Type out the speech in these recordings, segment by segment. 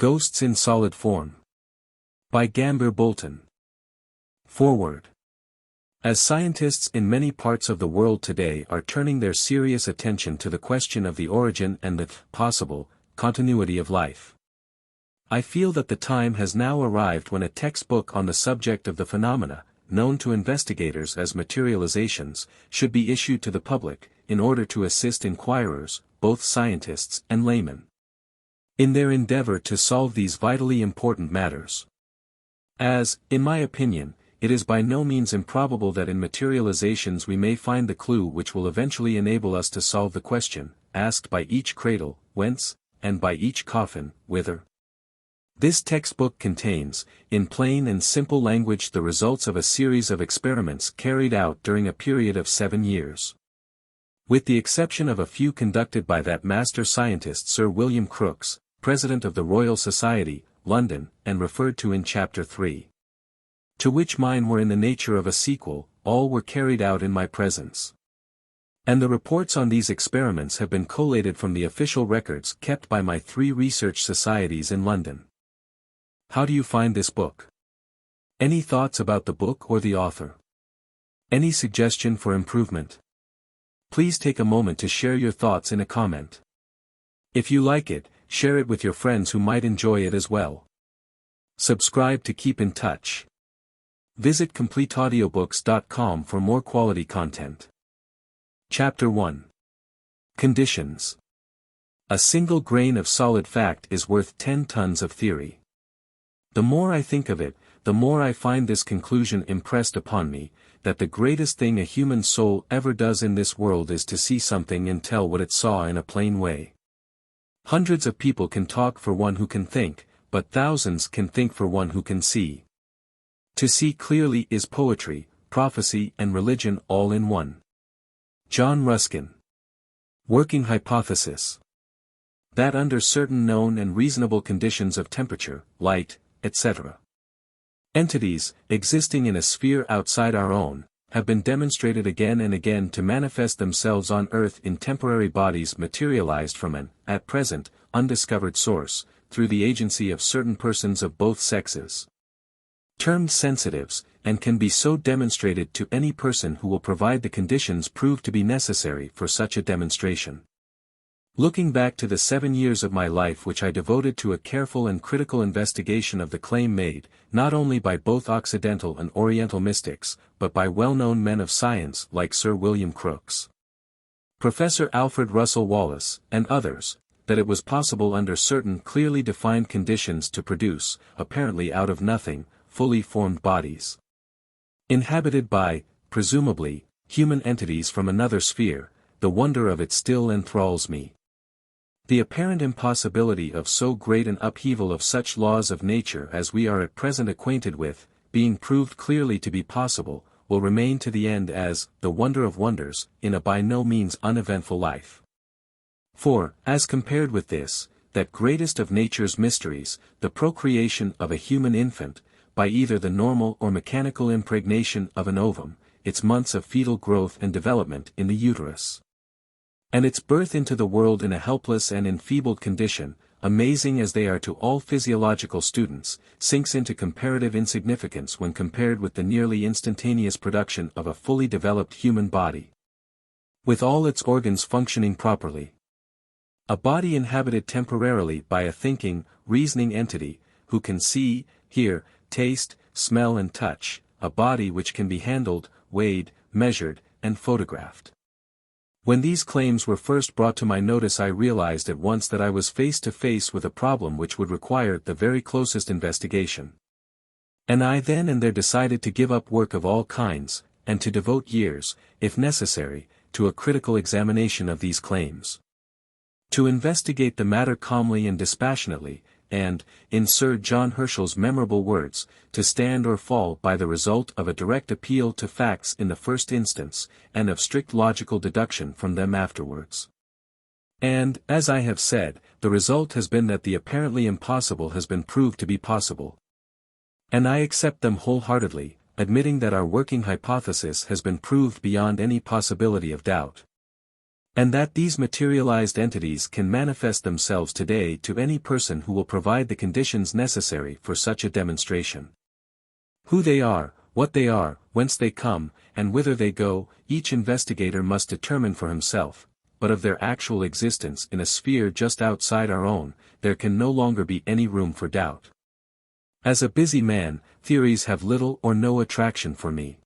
Ghosts in Solid Form. By Gambier Bolton. Foreword. As scientists in many parts of the world today are turning their serious attention to the question of the origin and the possible continuity of life, I feel that the time has now arrived when a textbook on the subject of the phenomena, known to investigators as materializations, should be issued to the public, in order to assist inquirers, both scientists and laymen, in their endeavor to solve these vitally important matters. As, in my opinion, it is by no means improbable that in materializations we may find the clue which will eventually enable us to solve the question, asked by each cradle, whence, and by each coffin, whither. This textbook contains, in plain and simple language, the results of a series of experiments carried out during a period of 7 years. With the exception of a few conducted by that master scientist Sir William Crookes, President of the Royal Society, London, and referred to in Chapter 3. To which mine were in the nature of a sequel, all were carried out in my presence. And the reports on these experiments have been collated from the official records kept by my 3 research societies in London. How do you find this book? Any thoughts about the book or the author? Any suggestion for improvement? Please take a moment to share your thoughts in a comment. If you like it, share it with your friends who might enjoy it as well. Subscribe to keep in touch. Visit CompleteAudiobooks.com for more quality content. Chapter 1. Conditions. A single grain of solid fact is worth 10 tons of theory. The more I think of it, the more I find this conclusion impressed upon me, that the greatest thing a human soul ever does in this world is to see something and tell what it saw in a plain way. Hundreds of people can talk for one who can think, but thousands can think for one who can see. To see clearly is poetry, prophecy and religion all in one. John Ruskin. Working hypothesis. That under certain known and reasonable conditions of temperature, light, etc., entities, existing in a sphere outside our own, have been demonstrated again and again to manifest themselves on Earth in temporary bodies materialized from an, at present, undiscovered source, through the agency of certain persons of both sexes, termed sensitives, and can be so demonstrated to any person who will provide the conditions proved to be necessary for such a demonstration. Looking back to the 7 years of my life which I devoted to a careful and critical investigation of the claim made, not only by both Occidental and Oriental mystics, but by well-known men of science like Sir William Crookes, Professor Alfred Russel Wallace, and others, that it was possible under certain clearly defined conditions to produce, apparently out of nothing, fully formed bodies, inhabited by, presumably, human entities from another sphere. The wonder of it still enthralls me. The apparent impossibility of so great an upheaval of such laws of nature as we are at present acquainted with, being proved clearly to be possible, will remain to the end as the wonder of wonders, in a by no means uneventful life. For, as compared with this, that greatest of nature's mysteries, the procreation of a human infant, by either the normal or mechanical impregnation of an ovum, its months of fetal growth and development in the uterus, and its birth into the world in a helpless and enfeebled condition, amazing as they are to all physiological students, sinks into comparative insignificance when compared with the nearly instantaneous production of a fully developed human body, with all its organs functioning properly. A body inhabited temporarily by a thinking, reasoning entity, who can see, hear, taste, smell and touch, a body which can be handled, weighed, measured, and photographed. When these claims were first brought to my notice, I realized at once that I was face to face with a problem which would require the very closest investigation. And I then and there decided to give up work of all kinds, and to devote years, if necessary, to a critical examination of these claims. To investigate the matter calmly and dispassionately, and, in Sir John Herschel's memorable words, to stand or fall by the result of a direct appeal to facts in the first instance, and of strict logical deduction from them afterwards. And, as I have said, the result has been that the apparently impossible has been proved to be possible. And I accept them wholeheartedly, admitting that our working hypothesis has been proved beyond any possibility of doubt. And that these materialized entities can manifest themselves today to any person who will provide the conditions necessary for such a demonstration. Who they are, what they are, whence they come, and whither they go, each investigator must determine for himself, but of their actual existence in a sphere just outside our own, there can no longer be any room for doubt. As a busy man, theories have little or no attraction for me.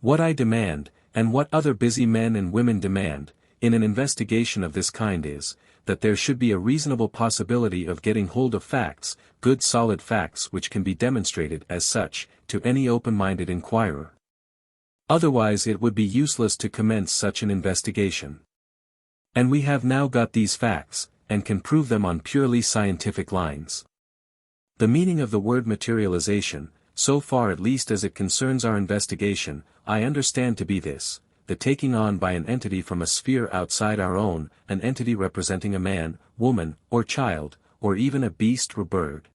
What I demand, and what other busy men and women demand, in an investigation of this kind is, that there should be a reasonable possibility of getting hold of facts, good solid facts which can be demonstrated as such, to any open-minded inquirer. Otherwise it would be useless to commence such an investigation. And we have now got these facts, and can prove them on purely scientific lines. The meaning of the word materialization, so far at least as it concerns our investigation, I understand to be this: the taking on by an entity from a sphere outside our own, an entity representing a man, woman, or child, or even a beast or bird,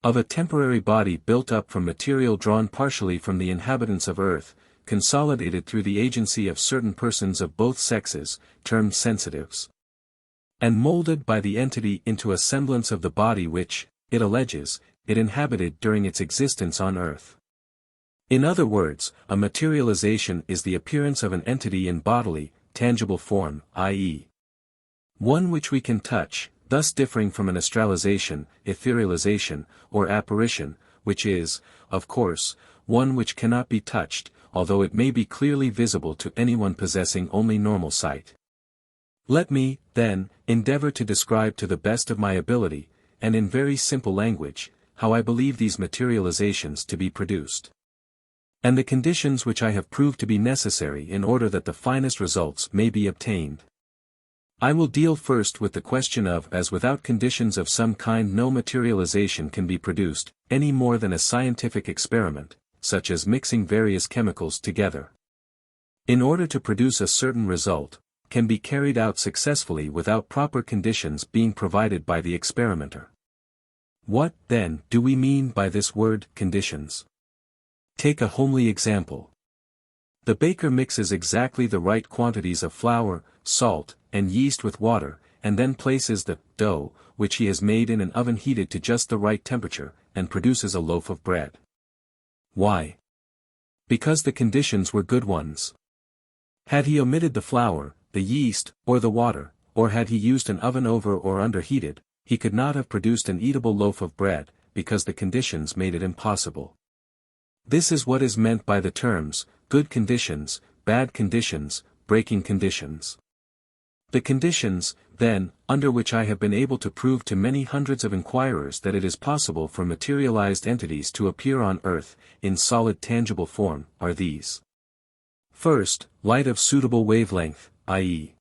of a temporary body built up from material drawn partially from the inhabitants of earth, consolidated through the agency of certain persons of both sexes, termed sensitives, and molded by the entity into a semblance of the body which, it alleges, it inhabited during its existence on earth. In other words, a materialization is the appearance of an entity in bodily, tangible form, i.e., one which we can touch, thus differing from an astralization, etherealization, or apparition, which is, of course, one which cannot be touched, although it may be clearly visible to anyone possessing only normal sight. Let me, then, endeavor to describe to the best of my ability, and in very simple language, how I believe these materializations to be produced, and the conditions which I have proved to be necessary in order that the finest results may be obtained. I will deal first with the question of as without conditions of some kind no materialization can be produced, any more than a scientific experiment, such as mixing various chemicals together, in order to produce a certain result, can be carried out successfully without proper conditions being provided by the experimenter. What, then, do we mean by this word, conditions? Take a homely example. The baker mixes exactly the right quantities of flour, salt, and yeast with water, and then places the dough, which he has made in an oven heated to just the right temperature, and produces a loaf of bread. Why? Because the conditions were good ones. Had he omitted the flour, the yeast, or the water, or had he used an oven over or underheated, he could not have produced an eatable loaf of bread, because the conditions made it impossible. This is what is meant by the terms, good conditions, bad conditions, breaking conditions. The conditions, then, under which I have been able to prove to many hundreds of inquirers that it is possible for materialized entities to appear on earth, in solid tangible form, are these. First, light of suitable wavelength, i.e.,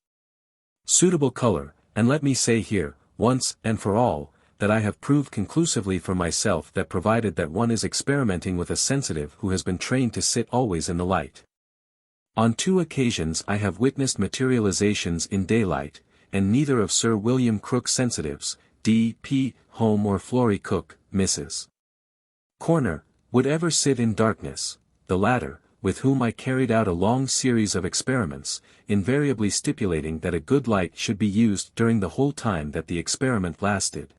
suitable color, and let me say here, once and for all, that I have proved conclusively for myself that provided that one is experimenting with a sensitive who has been trained to sit always in the light. On 2 occasions I have witnessed materializations in daylight, and neither of Sir William Crookes' sensitives, D.P. Home or Florrie Cook, Mrs. Corner, would ever sit in darkness. The latter, with whom I carried out a long series of experiments, invariably stipulating that a good light should be used during the whole time that the experiment lasted,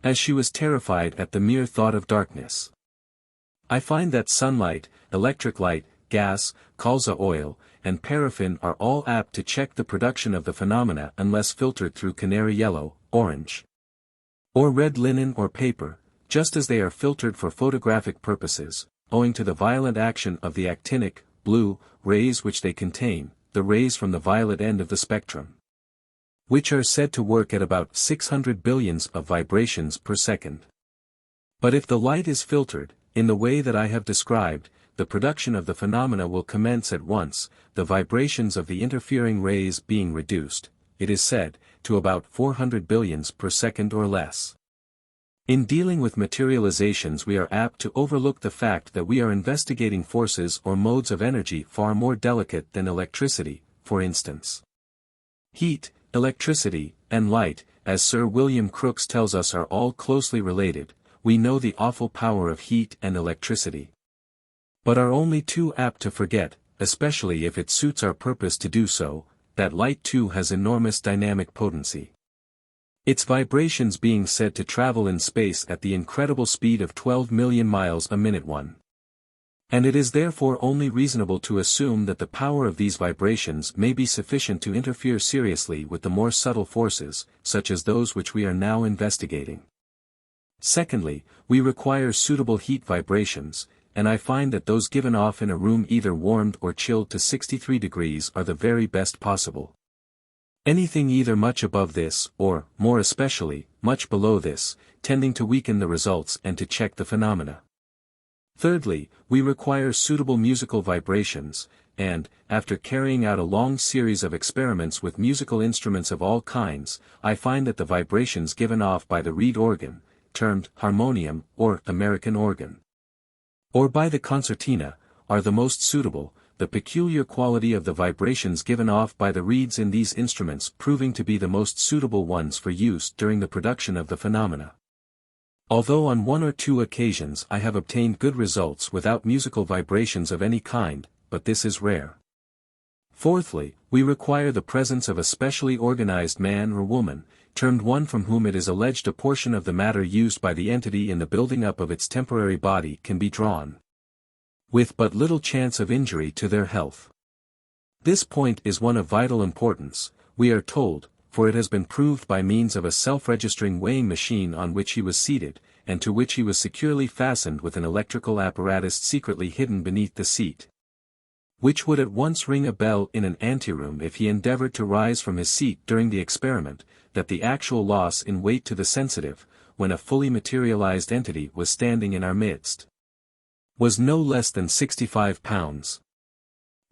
as she was terrified at the mere thought of darkness. I find that sunlight, electric light, gas, colza oil, and paraffin are all apt to check the production of the phenomena unless filtered through canary yellow, orange, or red linen or paper, just as they are filtered for photographic purposes, owing to the violent action of the actinic, blue, rays which they contain, the rays from the violet end of the spectrum, which are said to work at about 600 billions of vibrations per second. But if the light is filtered, in the way that I have described, the production of the phenomena will commence at once, the vibrations of the interfering rays being reduced, it is said, to about 400 billions per second or less. In dealing with materializations we are apt to overlook the fact that we are investigating forces or modes of energy far more delicate than electricity, for instance. Heat, electricity, and light, as Sir William Crookes tells us are all closely related. We know the awful power of heat and electricity, but are only too apt to forget, especially if it suits our purpose to do so, that light too has enormous dynamic potency. Its vibrations being said to travel in space at the incredible speed of 12 million miles a minute. And it is therefore only reasonable to assume that the power of these vibrations may be sufficient to interfere seriously with the more subtle forces, such as those which we are now investigating. Secondly, we require suitable heat vibrations, and I find that those given off in a room either warmed or chilled to 63 degrees are the very best possible. Anything either much above this, or, more especially, much below this, tending to weaken the results and to check the phenomena. Thirdly, we require suitable musical vibrations, and, after carrying out a long series of experiments with musical instruments of all kinds, I find that the vibrations given off by the reed organ, termed harmonium or American organ, or by the concertina, are the most suitable, the peculiar quality of the vibrations given off by the reeds in these instruments proving to be the most suitable ones for use during the production of the phenomena. Although on one or two occasions I have obtained good results without musical vibrations of any kind, but this is rare. Fourthly, we require the presence of a specially organized man or woman, termed one from whom it is alleged a portion of the matter used by the entity in the building up of its temporary body can be drawn, with but little chance of injury to their health. This point is one of vital importance, we are told, for it has been proved by means of a self-registering weighing machine on which he was seated, and to which he was securely fastened with an electrical apparatus secretly hidden beneath the seat, which would at once ring a bell in an anteroom if he endeavored to rise from his seat during the experiment, that the actual loss in weight to the sensitive, when a fully materialized entity was standing in our midst, was no less than 65 pounds.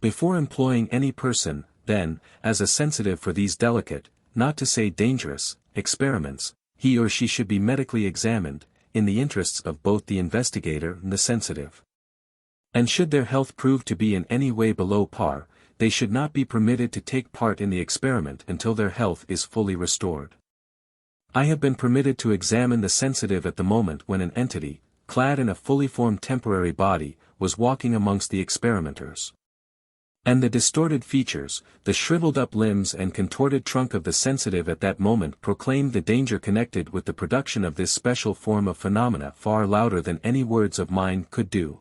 Before employing any person, then, as a sensitive for these delicate, not to say dangerous, experiments, he or she should be medically examined, in the interests of both the investigator and the sensitive. And should their health prove to be in any way below par, they should not be permitted to take part in the experiment until their health is fully restored. I have been permitted to examine the sensitive at the moment when an entity, clad in a fully formed temporary body, was walking amongst the experimenters. And the distorted features, the shriveled-up limbs and contorted trunk of the sensitive at that moment proclaimed the danger connected with the production of this special form of phenomena far louder than any words of mine could do.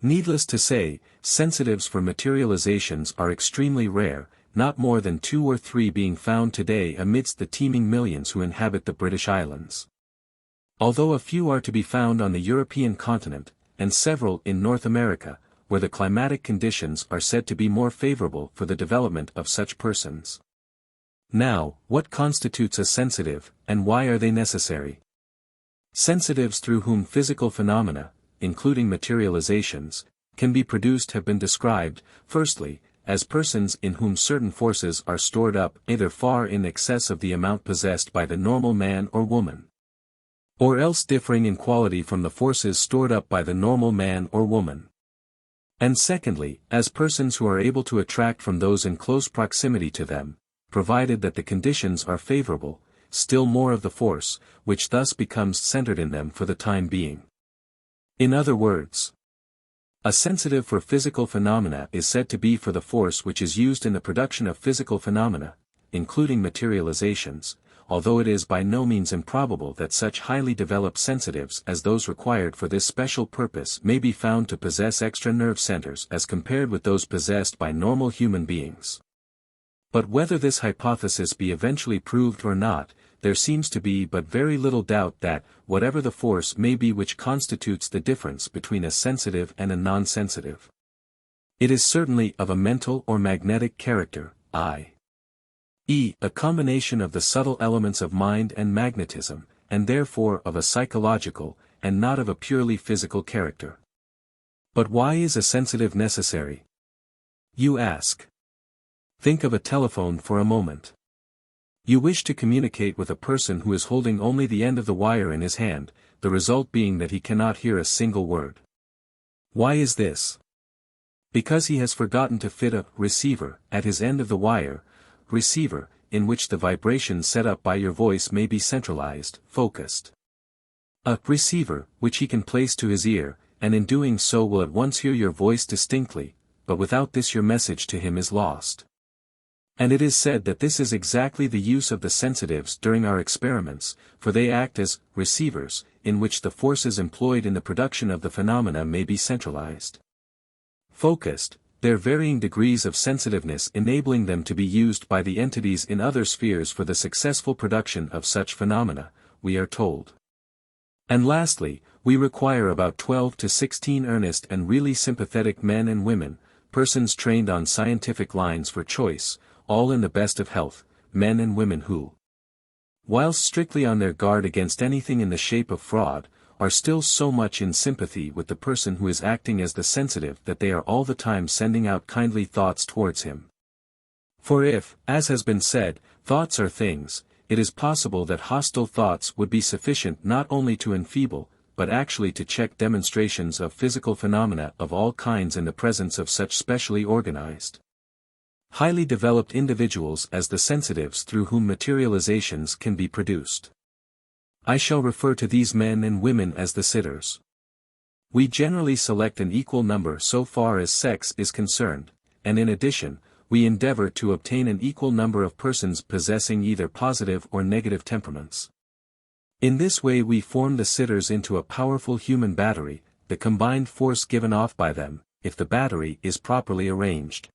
Needless to say, sensitives for materializations are extremely rare, not more than 2 or 3 being found today amidst the teeming millions who inhabit the British Islands. Although a few are to be found on the European continent, and several in North America, where the climatic conditions are said to be more favorable for the development of such persons. Now, what constitutes a sensitive, and why are they necessary? Sensitives through whom physical phenomena, including materializations, can be produced have been described, firstly, as persons in whom certain forces are stored up either far in excess of the amount possessed by the normal man or woman, or else differing in quality from the forces stored up by the normal man or woman. And secondly, as persons who are able to attract from those in close proximity to them, provided that the conditions are favorable, still more of the force, which thus becomes centered in them for the time being. In other words, a sensitive for physical phenomena is said to be for the force which is used in the production of physical phenomena, including materializations, although it is by no means improbable that such highly developed sensitives as those required for this special purpose may be found to possess extra nerve centers as compared with those possessed by normal human beings. But whether this hypothesis be eventually proved or not, there seems to be but very little doubt that, whatever the force may be which constitutes the difference between a sensitive and a non-sensitive, it is certainly of a mental or magnetic character, i.e., a combination of the subtle elements of mind and magnetism, and therefore of a psychological, and not of a purely physical character. But why is a sensitive necessary? You ask. Think of a telephone for a moment. You wish to communicate with a person who is holding only the end of the wire in his hand, the result being that he cannot hear a single word. Why is this? Because he has forgotten to fit a receiver at his end of the wire, receiver, in which the vibrations set up by your voice may be centralized, focused. A receiver, which he can place to his ear, and in doing so will at once hear your voice distinctly, but without this your message to him is lost. And it is said that this is exactly the use of the sensitives during our experiments, for they act as receivers, in which the forces employed in the production of the phenomena may be centralized. Focused, their varying degrees of sensitiveness enabling them to be used by the entities in other spheres for the successful production of such phenomena, we are told. And lastly, we require about 12 to 16 earnest and really sympathetic men and women, persons trained on scientific lines for choice, all in the best of health, men and women who, whilst strictly on their guard against anything in the shape of fraud, are still so much in sympathy with the person who is acting as the sensitive that they are all the time sending out kindly thoughts towards him. For if, as has been said, thoughts are things, it is possible that hostile thoughts would be sufficient not only to enfeeble, but actually to check demonstrations of physical phenomena of all kinds in the presence of such specially organized, highly developed individuals as the sensitives through whom materializations can be produced. I shall refer to these men and women as the sitters. We generally select an equal number so far as sex is concerned, and in addition, we endeavor to obtain an equal number of persons possessing either positive or negative temperaments. In this way we form the sitters into a powerful human battery, the combined force given off by them, if the battery is properly arranged.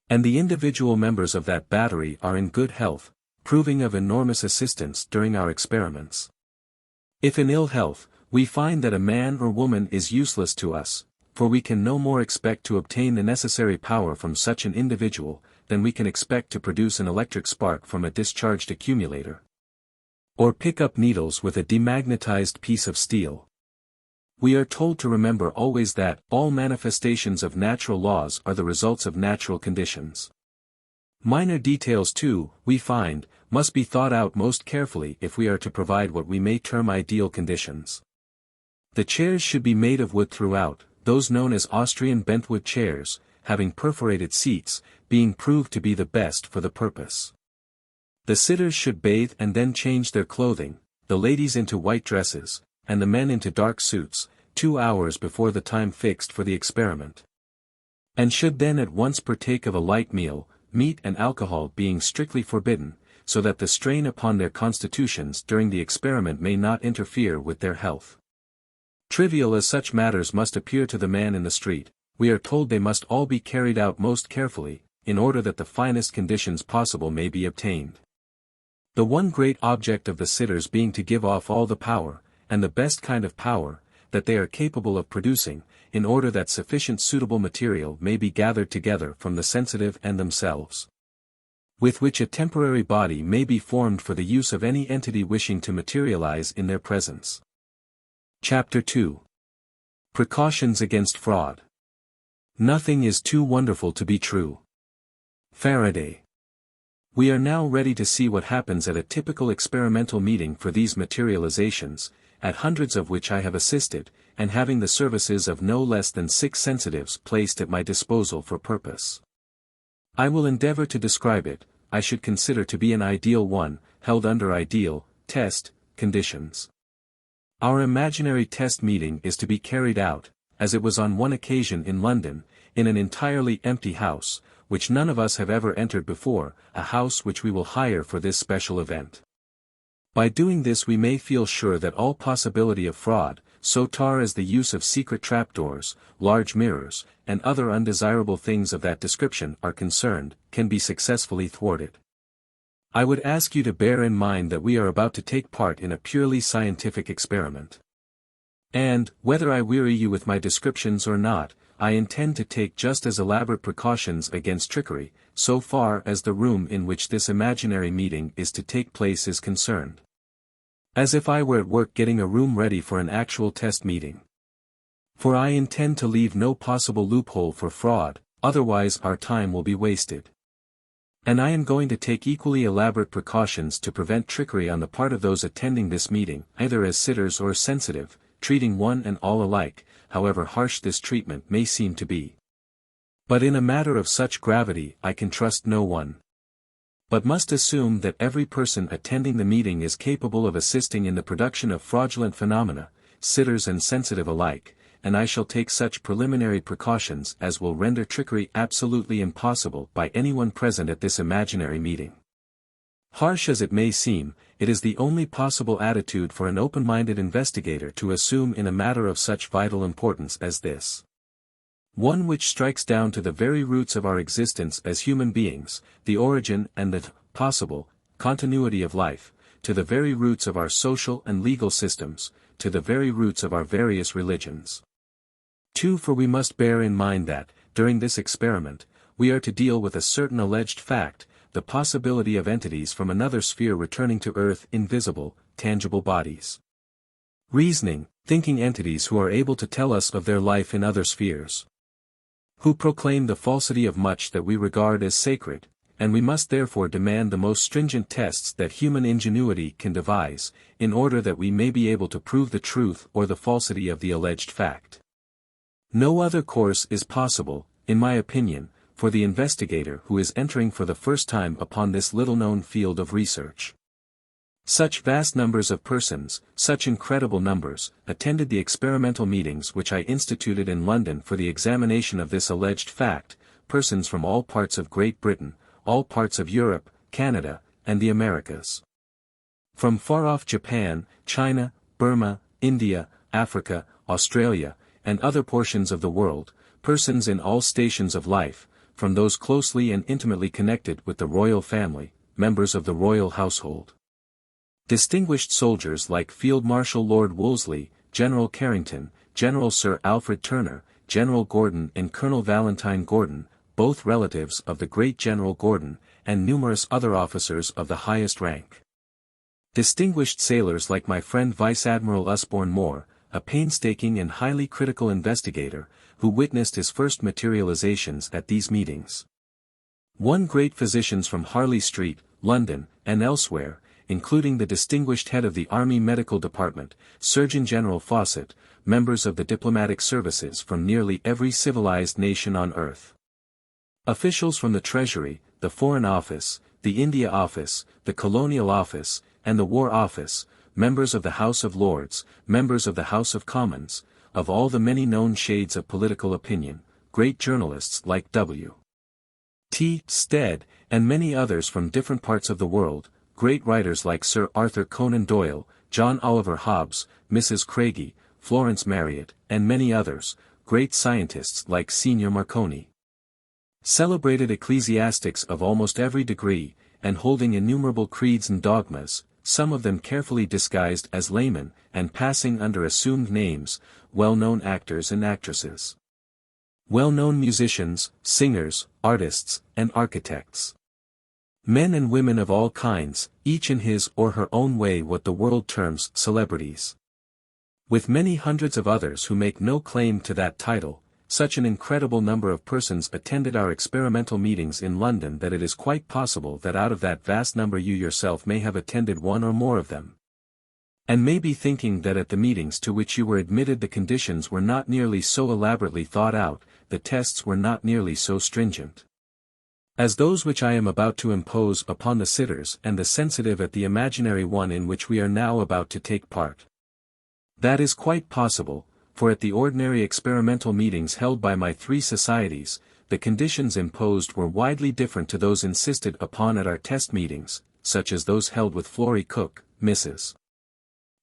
And the individual members of that battery are in good health, proving of enormous assistance during our experiments. If in ill health, we find that a man or woman is useless to us, for we can no more expect to obtain the necessary power from such an individual, than we can expect to produce an electric spark from a discharged accumulator, or pick up needles with a demagnetized piece of steel. We are told to remember always that all manifestations of natural laws are the results of natural conditions. Minor details too, we find, must be thought out most carefully if we are to provide what we may term ideal conditions. The chairs should be made of wood throughout, those known as Austrian bentwood chairs, having perforated seats, being proved to be the best for the purpose. The sitters should bathe and then change their clothing, the ladies into white dresses, and the men into dark suits, 2 hours before the time fixed for the experiment. And should then at once partake of a light meal, meat and alcohol being strictly forbidden, so that the strain upon their constitutions during the experiment may not interfere with their health. Trivial as such matters must appear to the man in the street, we are told they must all be carried out most carefully, in order that the finest conditions possible may be obtained. The one great object of the sitters being to give off all the power, and the best kind of power, that they are capable of producing, in order that sufficient suitable material may be gathered together from the sensitive and themselves, with which a temporary body may be formed for the use of any entity wishing to materialize in their presence. Chapter 2. Precautions against fraud. Nothing is too wonderful to be true. Faraday. We are now ready to see what happens at a typical experimental meeting for these materializations, at hundreds of which I have assisted, and having the services of no less than 6 sensitives placed at my disposal for purpose. I will endeavor to describe it, I should consider to be an ideal one, held under ideal, test, conditions. Our imaginary test meeting is to be carried out, as it was on one occasion in London, in an entirely empty house, which none of us have ever entered before, a house which we will hire for this special event. By doing this we may feel sure that all possibility of fraud, so far as the use of secret trapdoors, large mirrors, and other undesirable things of that description are concerned, can be successfully thwarted. I would ask you to bear in mind that we are about to take part in a purely scientific experiment. And, whether I weary you with my descriptions or not, I intend to take just as elaborate precautions against trickery, so far as the room in which this imaginary meeting is to take place is concerned, as if I were at work getting a room ready for an actual test meeting. For I intend to leave no possible loophole for fraud, otherwise our time will be wasted. And I am going to take equally elaborate precautions to prevent trickery on the part of those attending this meeting, either as sitters or sensitive, treating one and all alike, however harsh this treatment may seem to be. But in a matter of such gravity I can trust no one, but must assume that every person attending the meeting is capable of assisting in the production of fraudulent phenomena, sitters and sensitive alike, and I shall take such preliminary precautions as will render trickery absolutely impossible by anyone present at this imaginary meeting. Harsh as it may seem, it is the only possible attitude for an open-minded investigator to assume in a matter of such vital importance as this. One which strikes down to the very roots of our existence as human beings, the origin and the possible continuity of life, to the very roots of our social and legal systems, to the very roots of our various religions. 2. For we must bear in mind that, during this experiment, we are to deal with a certain alleged fact, the possibility of entities from another sphere returning to Earth in visible, tangible bodies. Reasoning, thinking entities who are able to tell us of their life in other spheres. Who proclaim the falsity of much that we regard as sacred, and we must therefore demand the most stringent tests that human ingenuity can devise, in order that we may be able to prove the truth or the falsity of the alleged fact. No other course is possible, in my opinion, for the investigator who is entering for the first time upon this little-known field of research. Such vast numbers of persons, such incredible numbers, attended the experimental meetings which I instituted in London for the examination of this alleged fact, persons from all parts of Great Britain, all parts of Europe, Canada, and the Americas. From far-off Japan, China, Burma, India, Africa, Australia, and other portions of the world, persons in all stations of life, from those closely and intimately connected with the royal family, members of the royal household. Distinguished soldiers like Field Marshal Lord Wolseley, General Carrington, General Sir Alfred Turner, General Gordon and Colonel Valentine Gordon, both relatives of the great General Gordon, and numerous other officers of the highest rank. Distinguished sailors like my friend Vice Admiral Usborne Moore, a painstaking and highly critical investigator, who witnessed his first materializations at these meetings. One great physicians from Harley Street, London, and elsewhere, including the distinguished head of the Army Medical Department, Surgeon General Fawcett, members of the diplomatic services from nearly every civilized nation on earth. Officials from the Treasury, the Foreign Office, the India Office, the Colonial Office, and the War Office, members of the House of Lords, members of the House of Commons, of all the many known shades of political opinion, great journalists like W. T. Stead, and many others from different parts of the world, great writers like Sir Arthur Conan Doyle, John Oliver Hobbes, Mrs. Craigie, Florence Marryat, and many others, great scientists like Signor Marconi. Celebrated ecclesiastics of almost every degree, and holding innumerable creeds and dogmas, some of them carefully disguised as laymen, and passing under assumed names, well-known actors and actresses. Well-known musicians, singers, artists, and architects. Men and women of all kinds, each in his or her own way what the world terms celebrities. With many hundreds of others who make no claim to that title, such an incredible number of persons attended our experimental meetings in London that it is quite possible that out of that vast number you yourself may have attended one or more of them. And may be thinking that at the meetings to which you were admitted the conditions were not nearly so elaborately thought out, the tests were not nearly so stringent as those which I am about to impose upon the sitters and the sensitive at the imaginary one in which we are now about to take part. That is quite possible, for at the ordinary experimental meetings held by my 3 societies, the conditions imposed were widely different to those insisted upon at our test meetings, such as those held with Florrie Cook, Mrs.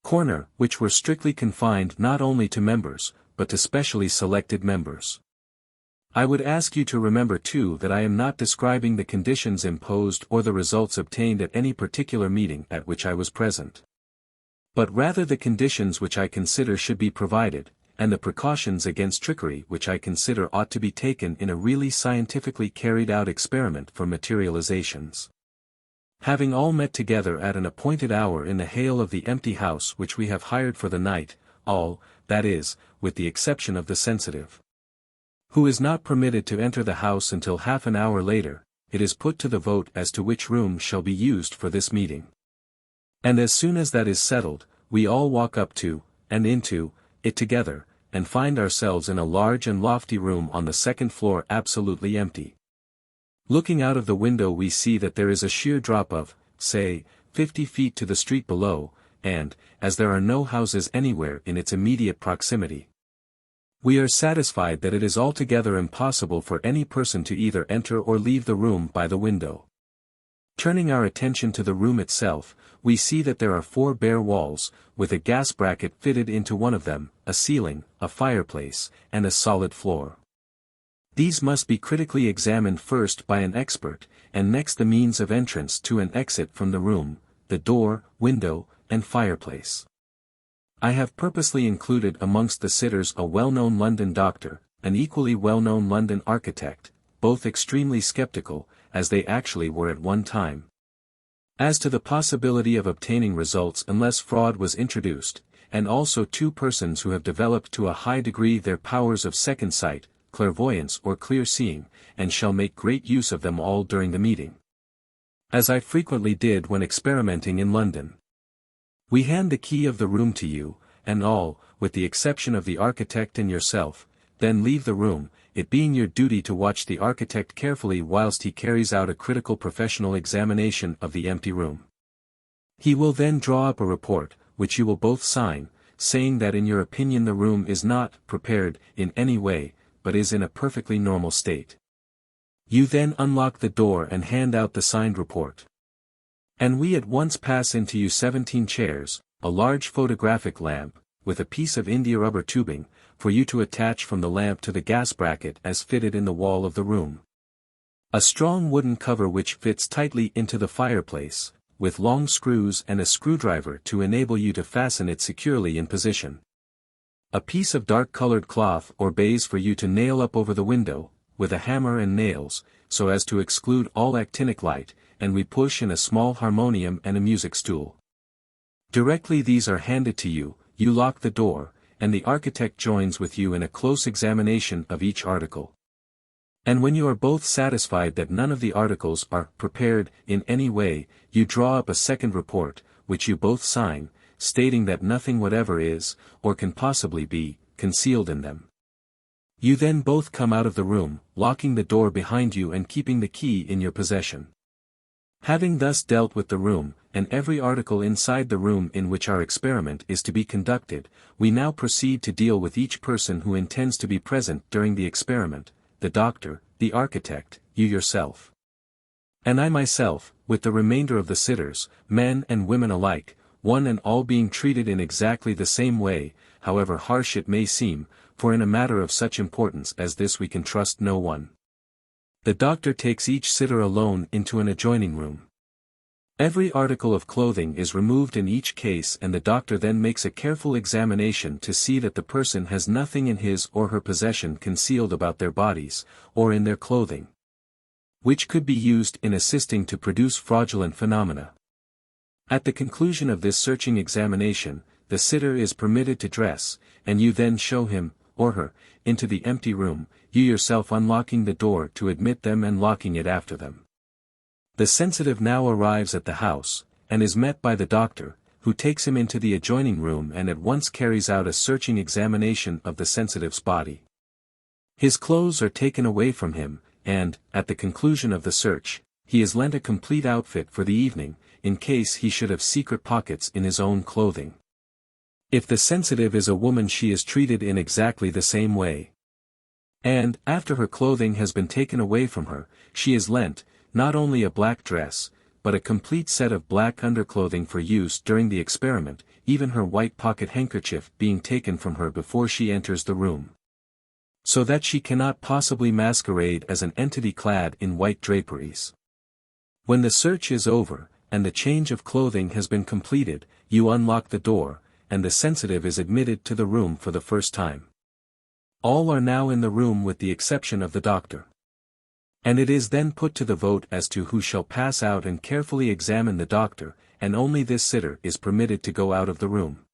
Corner, which were strictly confined not only to members, but to specially selected members. I would ask you to remember too that I am not describing the conditions imposed or the results obtained at any particular meeting at which I was present, but rather the conditions which I consider should be provided, and the precautions against trickery which I consider ought to be taken in a really scientifically carried out experiment for materializations. Having all met together at an appointed hour in the hale of the empty house which we have hired for the night, all, that is, with the exception of the sensitive, who is not permitted to enter the house until half an hour later, it is put to the vote as to which room shall be used for this meeting. And as soon as that is settled, we all walk up to, and into, it together, and find ourselves in a large and lofty room on the 2nd floor absolutely empty. Looking out of the window we see that there is a sheer drop of, say, 50 feet to the street below, and, as there are no houses anywhere in its immediate proximity, We are satisfied that it is altogether impossible for any person to either enter or leave the room by the window. Turning our attention to the room itself, we see that there are 4 bare walls, with a gas bracket fitted into one of them, a ceiling, a fireplace, and a solid floor. These must be critically examined first by an expert, and next the means of entrance to and exit from the room, the door, window, and fireplace. I have purposely included amongst the sitters a well-known London doctor, an equally well-known London architect, both extremely skeptical, as they actually were at one time, as to the possibility of obtaining results unless fraud was introduced, and also 2 persons who have developed to a high degree their powers of second sight, clairvoyance or clear-seeing, and shall make great use of them all during the meeting, as I frequently did when experimenting in London. We hand the key of the room to you, and all, with the exception of the architect and yourself, then leave the room, it being your duty to watch the architect carefully whilst he carries out a critical professional examination of the empty room. He will then draw up a report, which you will both sign, saying that in your opinion the room is not prepared in any way, but is in a perfectly normal state. You then unlock the door and hand out the signed report. And we at once pass into you 17 chairs, a large photographic lamp, with a piece of India rubber tubing, for you to attach from the lamp to the gas bracket as fitted in the wall of the room. A strong wooden cover which fits tightly into the fireplace, with long screws and a screwdriver to enable you to fasten it securely in position. A piece of dark-colored cloth or baize for you to nail up over the window, with a hammer and nails, so as to exclude all actinic light, and we push in a small harmonium and a music stool. Directly these are handed to you, you lock the door, and the architect joins with you in a close examination of each article. And when you are both satisfied that none of the articles are prepared in any way, you draw up a second report, which you both sign, stating that nothing whatever is, or can possibly be, concealed in them. You then both come out of the room, locking the door behind you and keeping the key in your possession. Having thus dealt with the room, and every article inside the room in which our experiment is to be conducted, we now proceed to deal with each person who intends to be present during the experiment, the doctor, the architect, you yourself, and I myself, with the remainder of the sitters, men and women alike, one and all being treated in exactly the same way, however harsh it may seem, for in a matter of such importance as this we can trust no one. The doctor takes each sitter alone into an adjoining room. Every article of clothing is removed in each case and the doctor then makes a careful examination to see that the person has nothing in his or her possession concealed about their bodies, or in their clothing, which could be used in assisting to produce fraudulent phenomena. At the conclusion of this searching examination, the sitter is permitted to dress, and you then show him, or her, into the empty room, you yourself unlocking the door to admit them and locking it after them. The sensitive now arrives at the house, and is met by the doctor, who takes him into the adjoining room and at once carries out a searching examination of the sensitive's body. His clothes are taken away from him, and, at the conclusion of the search, he is lent a complete outfit for the evening, in case he should have secret pockets in his own clothing. If the sensitive is a woman she is treated in exactly the same way. And, after her clothing has been taken away from her, she is lent, not only a black dress, but a complete set of black underclothing for use during the experiment, even her white pocket handkerchief being taken from her before she enters the room, so that she cannot possibly masquerade as an entity clad in white draperies. When the search is over, and the change of clothing has been completed, you unlock the door, and the sensitive is admitted to the room for the first time. All are now in the room with the exception of the doctor. And it is then put to the vote as to who shall pass out and carefully examine the doctor, and only this sitter is permitted to go out of the room.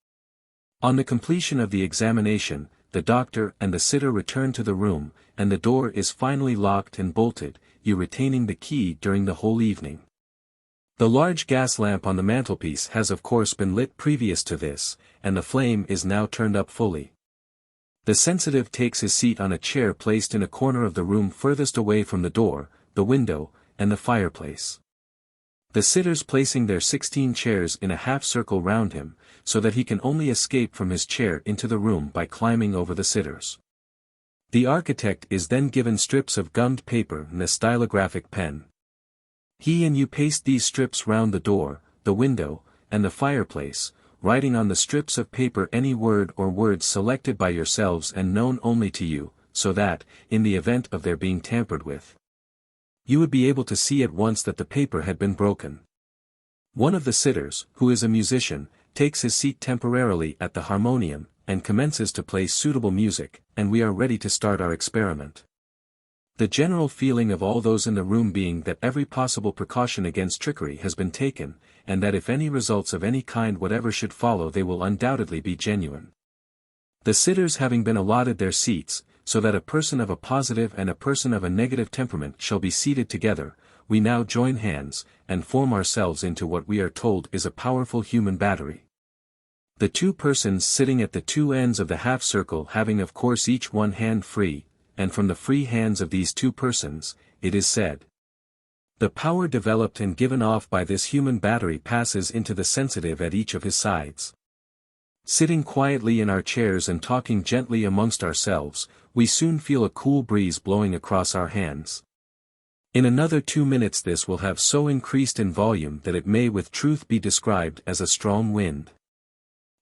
On the completion of the examination, the doctor and the sitter return to the room, and the door is finally locked and bolted, you retaining the key during the whole evening. The large gas lamp on the mantelpiece has of course been lit previous to this, and the flame is now turned up fully. The sensitive takes his seat on a chair placed in a corner of the room furthest away from the door, the window, and the fireplace. The sitters placing their 16 chairs in a half-circle round him, so that he can only escape from his chair into the room by climbing over the sitters. The architect is then given strips of gummed paper and a stylographic pen. He and you paste these strips round the door, the window, and the fireplace, writing on the strips of paper any word or words selected by yourselves and known only to you, so that, in the event of their being tampered with, you would be able to see at once that the paper had been broken. One of the sitters, who is a musician, takes his seat temporarily at the harmonium, and commences to play suitable music, and we are ready to start our experiment. The general feeling of all those in the room being that every possible precaution against trickery has been taken, and that if any results of any kind whatever should follow they will undoubtedly be genuine. The sitters having been allotted their seats, so that a person of a positive and a person of a negative temperament shall be seated together, we now join hands, and form ourselves into what we are told is a powerful human battery. The two persons sitting at the two ends of the half-circle having of course each one hand free, and from the free hands of these two persons, it is said, the power developed and given off by this human battery passes into the sensitive at each of his sides. Sitting quietly in our chairs and talking gently amongst ourselves, we soon feel a cool breeze blowing across our hands. In another 2 minutes this will have so increased in volume that it may with truth be described as a strong wind.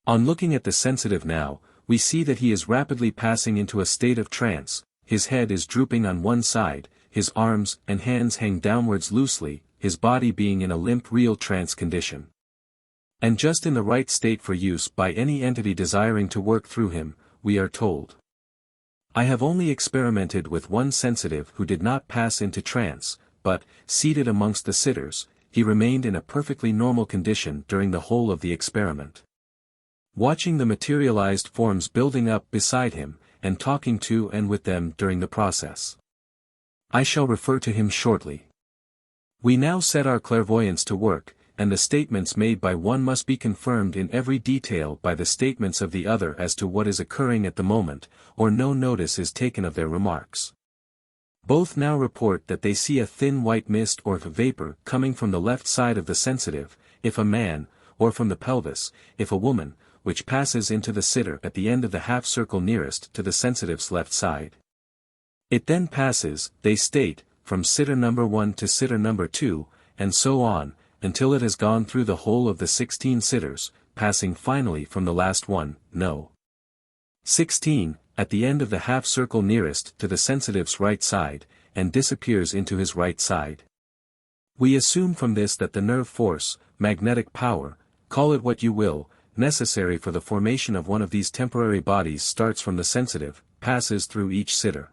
On looking at the sensitive now, we see that he is rapidly passing into a state of trance, his head is drooping on one side, his arms and hands hang downwards loosely, his body being in a limp real trance condition. And just in the right state for use by any entity desiring to work through him, we are told. I have only experimented with one sensitive who did not pass into trance, but, seated amongst the sitters, he remained in a perfectly normal condition during the whole of the experiment. Watching the materialized forms building up beside him, and talking to and with them during the process. I shall refer to him shortly. We now set our clairvoyance to work, and the statements made by one must be confirmed in every detail by the statements of the other as to what is occurring at the moment, or no notice is taken of their remarks. Both now report that they see a thin white mist or vapor coming from the left side of the sensitive, if a man, or from the pelvis, if a woman, which passes into the sitter at the end of the half-circle nearest to the sensitive's left side. It then passes, they state, from sitter number 1 to sitter number 2, and so on, until it has gone through the whole of the 16 sitters, passing finally from the last one, no. 16, at the end of the half-circle nearest to the sensitive's right side, and disappears into his right side. We assume from this that the nerve force, magnetic power, call it what you will, necessary for the formation of one of these temporary bodies starts from the sensitive, passes through each sitter,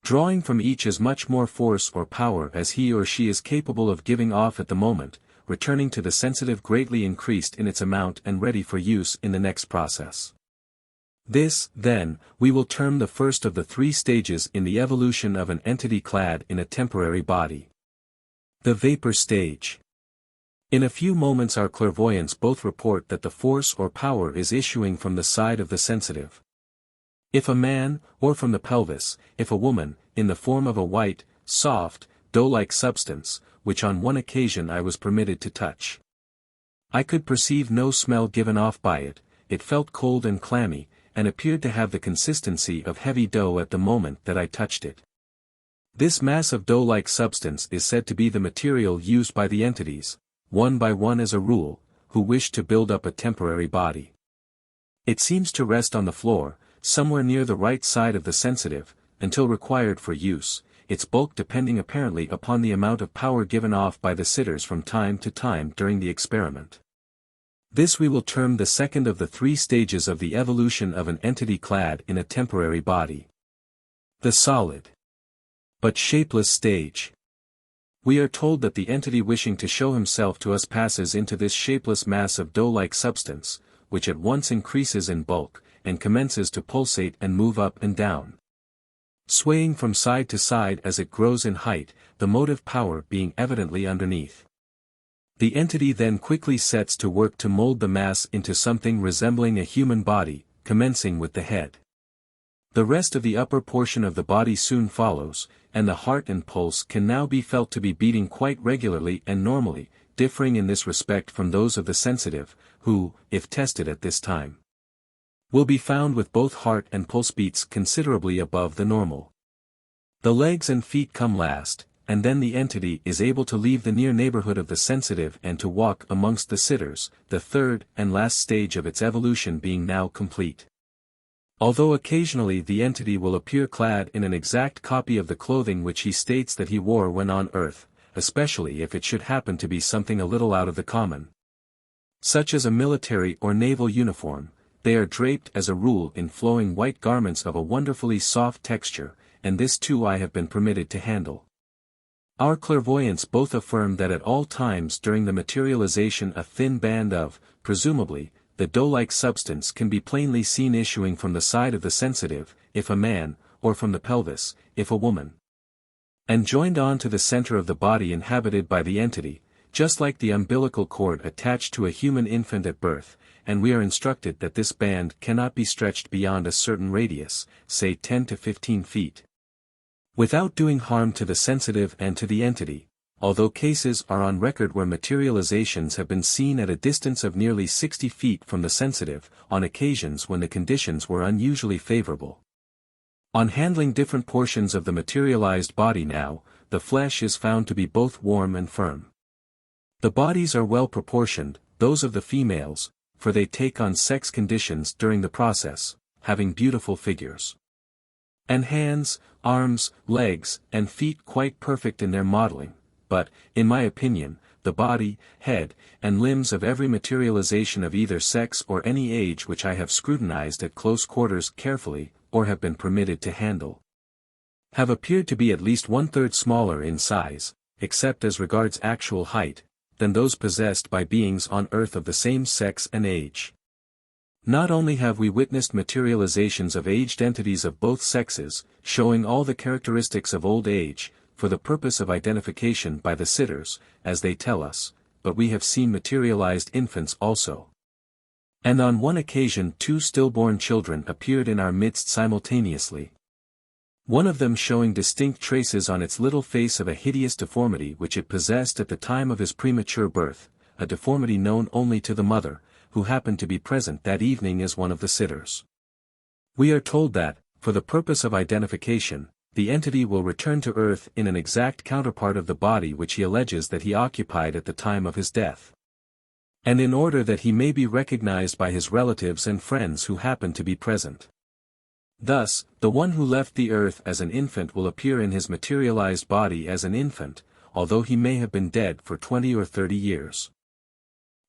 drawing from each as much more force or power as he or she is capable of giving off at the moment, returning to the sensitive greatly increased in its amount and ready for use in the next process. This, then, we will term the first of the 3 stages in the evolution of an entity clad in a temporary body. The vapor stage. In a few moments our clairvoyants both report that the force or power is issuing from the side of the sensitive. If a man, or from the pelvis, if a woman, in the form of a white, soft, dough-like substance, which on one occasion I was permitted to touch. I could perceive no smell given off by it, it felt cold and clammy, and appeared to have the consistency of heavy dough at the moment that I touched it. This mass of dough-like substance is said to be the material used by the entities, one by one as a rule, who wish to build up a temporary body. It seems to rest on the floor, somewhere near the right side of the sensitive, until required for use, its bulk depending apparently upon the amount of power given off by the sitters from time to time during the experiment. This we will term the second of the 3 stages of the evolution of an entity clad in a temporary body. The solid, but shapeless stage. We are told that the entity wishing to show himself to us passes into this shapeless mass of dough-like substance, which at once increases in bulk, and commences to pulsate and move up and down, swaying from side to side as it grows in height, the motive power being evidently underneath. The entity then quickly sets to work to mold the mass into something resembling a human body, commencing with the head. The rest of the upper portion of the body soon follows, and the heart and pulse can now be felt to be beating quite regularly and normally, differing in this respect from those of the sensitive, who, if tested at this time, will be found with both heart and pulse beats considerably above the normal. The legs and feet come last, and then the entity is able to leave the near neighborhood of the sensitive and to walk amongst the sitters, the third and last stage of its evolution being now complete. Although occasionally the entity will appear clad in an exact copy of the clothing which he states that he wore when on Earth, especially if it should happen to be something a little out of the common, such as a military or naval uniform, they are draped as a rule in flowing white garments of a wonderfully soft texture, and this too I have been permitted to handle. Our clairvoyants both affirm that at all times during the materialization a thin band of, presumably, the dough-like substance can be plainly seen issuing from the side of the sensitive, if a man, or from the pelvis, if a woman, and joined on to the center of the body inhabited by the entity, just like the umbilical cord attached to a human infant at birth, and we are instructed that this band cannot be stretched beyond a certain radius, say 10 to 15 feet. Without doing harm to the sensitive and to the entity, although cases are on record where materializations have been seen at a distance of nearly 60 feet from the sensitive, on occasions when the conditions were unusually favorable. On handling different portions of the materialized body now, the flesh is found to be both warm and firm. The bodies are well proportioned, those of the females, for they take on sex conditions during the process, having beautiful figures. And hands, arms, legs, and feet quite perfect in their modeling, but, in my opinion, the body, head, and limbs of every materialization of either sex or any age which I have scrutinized at close quarters carefully, or have been permitted to handle, have appeared to be at least 1/3 smaller in size, except as regards actual height, than those possessed by beings on Earth of the same sex and age. Not only have we witnessed materializations of aged entities of both sexes, showing all the characteristics of old age, for the purpose of identification by the sitters, as they tell us, but we have seen materialized infants also. And on one occasion 2 stillborn children appeared in our midst simultaneously. One of them showing distinct traces on its little face of a hideous deformity which it possessed at the time of his premature birth, a deformity known only to the mother, who happened to be present that evening as one of the sitters. We are told that, for the purpose of identification, the entity will return to Earth in an exact counterpart of the body which he alleges that he occupied at the time of his death. And in order that he may be recognized by his relatives and friends who happen to be present. Thus, the one who left the Earth as an infant will appear in his materialized body as an infant, although he may have been dead for 20 or 30 years.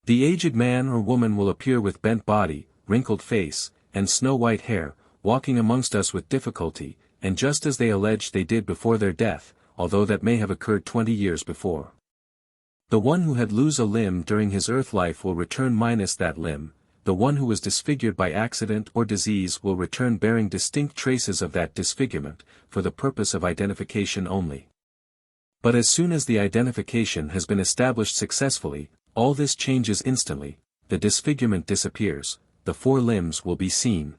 The aged man or woman will appear with bent body, wrinkled face, and snow-white hair, walking amongst us with difficulty, and just as they allege they did before their death, although that may have occurred 20 years before. The one who had lose a limb during his earth life will return minus that limb, the one who was disfigured by accident or disease will return bearing distinct traces of that disfigurement, for the purpose of identification only. But as soon as the identification has been established successfully, all this changes instantly, the disfigurement disappears, the 4 limbs will be seen.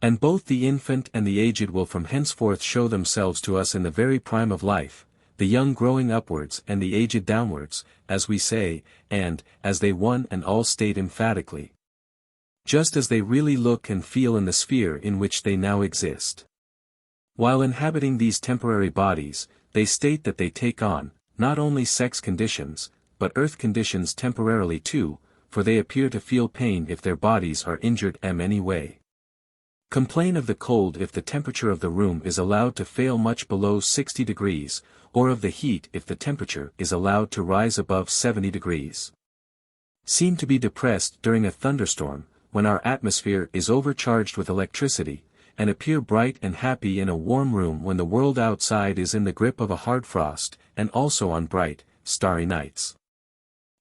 And both the infant and the aged will from henceforth show themselves to us in the very prime of life, the young growing upwards and the aged downwards, as we say, and, as they one and all state emphatically, just as they really look and feel in the sphere in which they now exist. While inhabiting these temporary bodies, they state that they take on, not only sex conditions, but earth conditions temporarily too, for they appear to feel pain if their bodies are injured in any way. Complain of the cold if the temperature of the room is allowed to fail much below 60 degrees, or of the heat if the temperature is allowed to rise above 70 degrees. Seem to be depressed during a thunderstorm, when our atmosphere is overcharged with electricity, and appear bright and happy in a warm room when the world outside is in the grip of a hard frost, and also on bright, starry nights.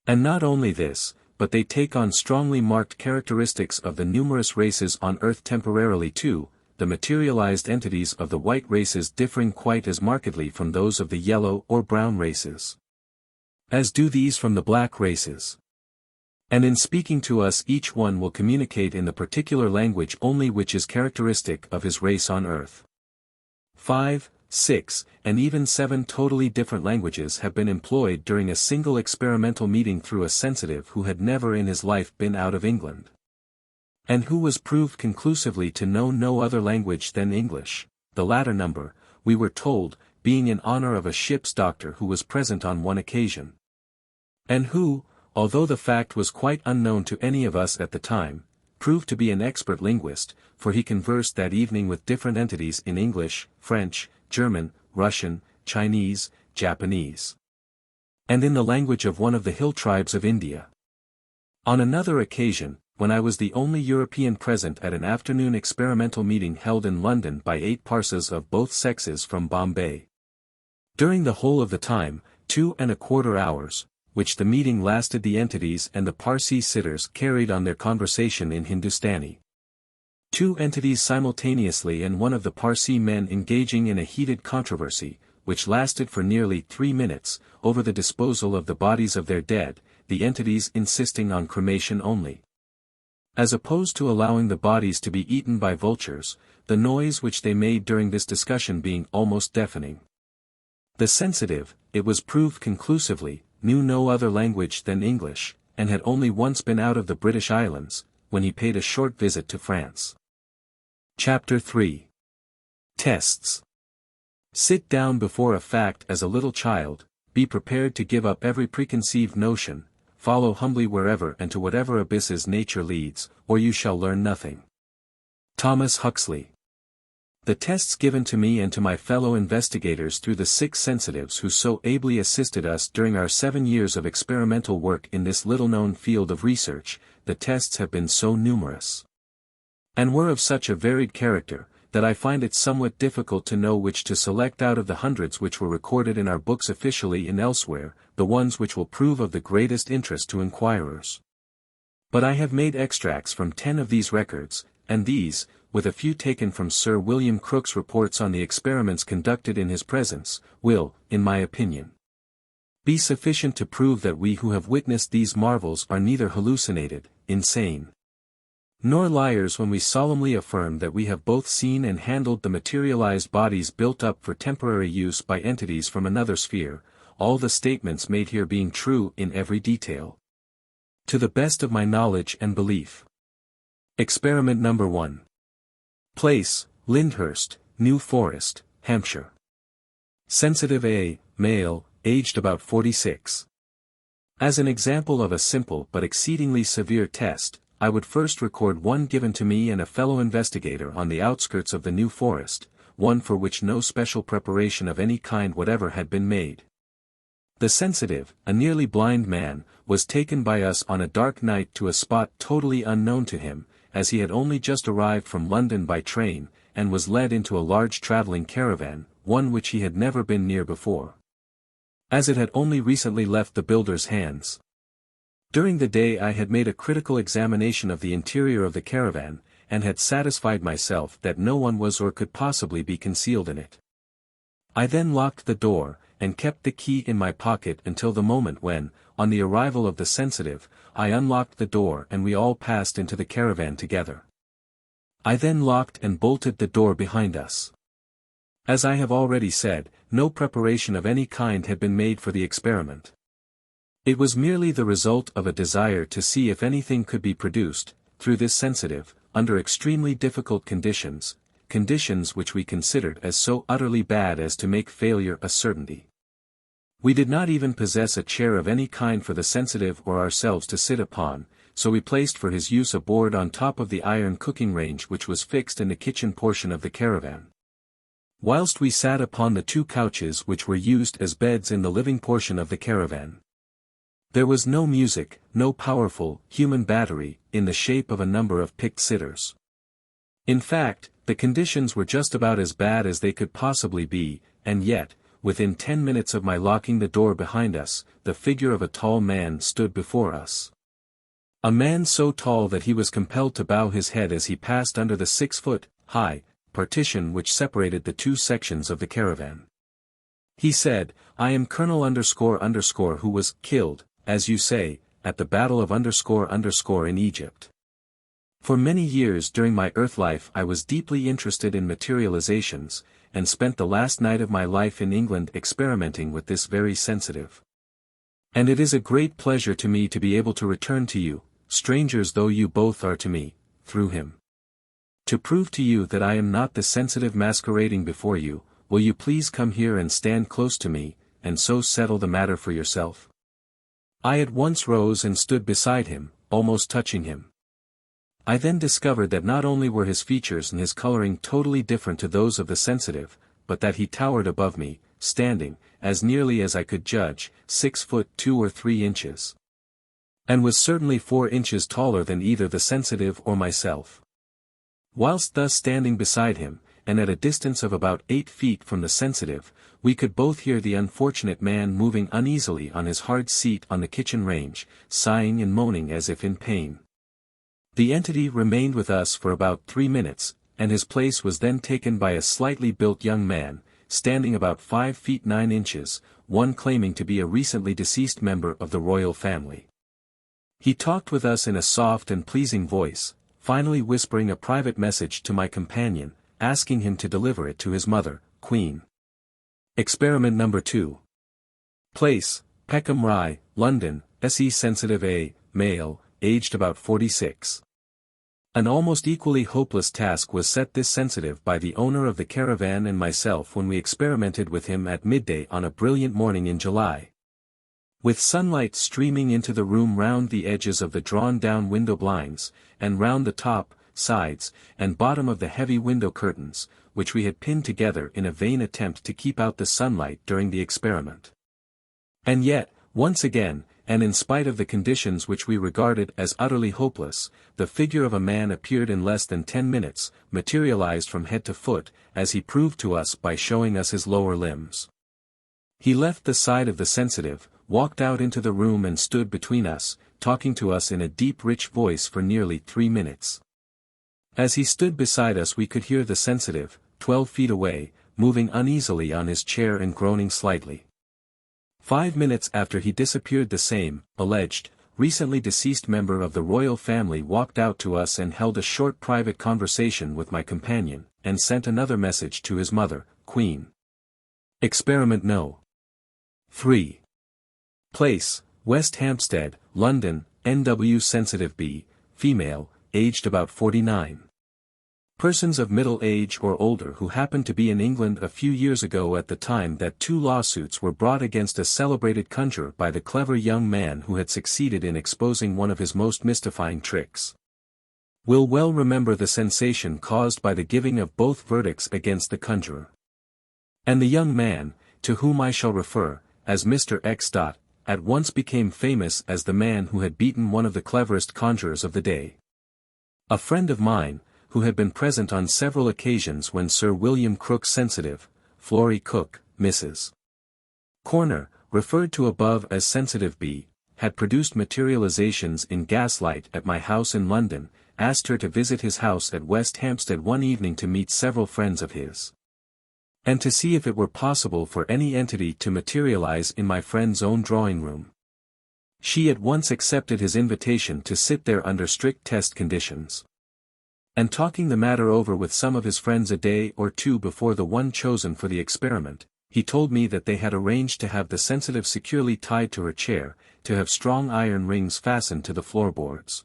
And not only this, but they take on strongly marked characteristics of the numerous races on Earth temporarily too, the materialized entities of the white races differing quite as markedly from those of the yellow or brown races, as do these from the black races. And in speaking to us each one will communicate in the particular language only which is characteristic of his race on Earth. 5, 6, and even 7 totally different languages have been employed during a single experimental meeting through a sensitive who had never in his life been out of England. and who was proved conclusively to know no other language than English, the latter number, we were told, being in honor of a ship's doctor who was present on one occasion. And who, although the fact was quite unknown to any of us at the time, proved to be an expert linguist, for he conversed that evening with different entities in English, French, German, Russian, Chinese, Japanese, and in the language of one of the hill tribes of India. On another occasion, when I was the only European present at an afternoon experimental meeting held in London by 8 Parsis of both sexes from Bombay. During the whole of the time, 2¼ hours, which the meeting lasted, the entities and the Parsi sitters carried on their conversation in Hindustani. 2 entities simultaneously and one of the Parsi men engaging in a heated controversy, which lasted for nearly 3 minutes, over the disposal of the bodies of their dead, the entities insisting on cremation only. As opposed to allowing the bodies to be eaten by vultures, the noise which they made during this discussion being almost deafening. The sensitive, it was proved conclusively, knew no other language than English, and had only once been out of the British Islands, when he paid a short visit to France. Chapter 3. Tests. Sit down before a fact as a little child, be prepared to give up every preconceived notion, follow humbly wherever and to whatever abysses nature leads, or you shall learn nothing. Thomas Huxley. The tests given to me and to my fellow investigators through the 6 sensitives who so ably assisted us during our 7 years of experimental work in this little-known field of research, the tests have been so numerous, and were of such a varied character, that I find it somewhat difficult to know which to select out of the hundreds which were recorded in our books officially and elsewhere, the ones which will prove of the greatest interest to inquirers. But I have made extracts from 10 of these records, and these, with a few taken from Sir William Crookes' reports on the experiments conducted in his presence, will, in my opinion, be sufficient to prove that we who have witnessed these marvels are neither hallucinated, insane, nor liars when we solemnly affirm that we have both seen and handled the materialized bodies built up for temporary use by entities from another sphere, all the statements made here being true in every detail, to the best of my knowledge and belief. Experiment number 1. Place, Lyndhurst, New Forest, Hampshire. Sensitive A, male, aged about 46. As an example of a simple but exceedingly severe test, I would first record one given to me and a fellow investigator on the outskirts of the New Forest, one for which no special preparation of any kind whatever had been made. The sensitive, a nearly blind man, was taken by us on a dark night to a spot totally unknown to him, as he had only just arrived from London by train, and was led into a large travelling caravan, one which he had never been near before, as it had only recently left the builder's hands. During the day I had made a critical examination of the interior of the caravan, and had satisfied myself that no one was or could possibly be concealed in it. I then locked the door, and kept the key in my pocket until the moment when, on the arrival of the sensitive, I unlocked the door and we all passed into the caravan together. I then locked and bolted the door behind us. As I have already said, no preparation of any kind had been made for the experiment. It was merely the result of a desire to see if anything could be produced, through this sensitive, under extremely difficult conditions which we considered as so utterly bad as to make failure a certainty. We did not even possess a chair of any kind for the sensitive or ourselves to sit upon, so we placed for his use a board on top of the iron cooking range which was fixed in the kitchen portion of the caravan, whilst we sat upon the 2 couches which were used as beds in the living portion of the caravan. There was no music, no powerful, human battery, in the shape of a number of picked sitters. In fact, the conditions were just about as bad as they could possibly be, and yet, within 10 minutes of my locking the door behind us, the figure of a tall man stood before us. A man so tall that he was compelled to bow his head as he passed under the 6-foot-high partition which separated the 2 sections of the caravan. He said, "I am Colonel __, who was killed, as you say, at the Battle of ___ in Egypt. For many years during my earth life I was deeply interested in materializations, and spent the last night of my life in England experimenting with this very sensitive. And it is a great pleasure to me to be able to return to you, strangers though you both are to me, through him. To prove to you that I am not the sensitive masquerading before you, will you please come here and stand close to me, and so settle the matter for yourself? I at once rose and stood beside him, almost touching him. I then discovered that not only were his features and his coloring totally different to those of the sensitive, but that he towered above me, standing, as nearly as I could judge, 6 foot 2 or 3 inches. And was certainly 4 inches taller than either the sensitive or myself. Whilst thus standing beside him, and at a distance of about 8 feet from the sensitive, we could both hear the unfortunate man moving uneasily on his hard seat on the kitchen range, sighing and moaning as if in pain. The entity remained with us for about 3 minutes, and his place was then taken by a slightly built young man, standing about 5 feet 9 inches, one claiming to be a recently deceased member of the royal family. He talked with us in a soft and pleasing voice, finally whispering a private message to my companion, asking him to deliver it to his mother, Queen. Experiment number 2. Place, Peckham Rye, London, SE sensitive A, male, aged about 46. An almost equally hopeless task was set this sensitive by the owner of the caravan and myself when we experimented with him at midday on a brilliant morning in July. With sunlight streaming into the room round the edges of the drawn-down window blinds, and round the top, sides, and bottom of the heavy window curtains, which we had pinned together in a vain attempt to keep out the sunlight during the experiment. And yet, once again, and in spite of the conditions which we regarded as utterly hopeless, the figure of a man appeared in less than 10 minutes, materialized from head to foot, as he proved to us by showing us his lower limbs. He left the side of the sensitive, walked out into the room and stood between us, talking to us in a deep rich voice for nearly 3 minutes. As he stood beside us we could hear the sensitive, 12 feet away, moving uneasily on his chair and groaning slightly. 5 minutes after he disappeared the same, alleged, recently deceased member of the royal family walked out to us and held a short private conversation with my companion, and sent another message to his mother, Queen. Experiment No. 3. Place, West Hampstead, London, NW sensitive B, female, aged about 49. Persons of middle age or older who happened to be in England a few years ago at the time that 2 lawsuits were brought against a celebrated conjurer by the clever young man who had succeeded in exposing one of his most mystifying tricks. Will well remember the sensation caused by the giving of both verdicts against the conjurer. And the young man, to whom I shall refer, as Mr. X. At once became famous as the man who had beaten one of the cleverest conjurers of the day. A friend of mine, who had been present on several occasions when Sir William Crookes sensitive, Flory Cook, Mrs. Corner, referred to above as sensitive B, had produced materializations in gaslight at my house in London, asked her to visit his house at West Hampstead one evening to meet several friends of his. And to see if it were possible for any entity to materialize in my friend's own drawing room. She at once accepted his invitation to sit there under strict test conditions. And talking the matter over with some of his friends a day or 2 before the one chosen for the experiment, he told me that they had arranged to have the sensitive securely tied to her chair, to have strong iron rings fastened to the floorboards,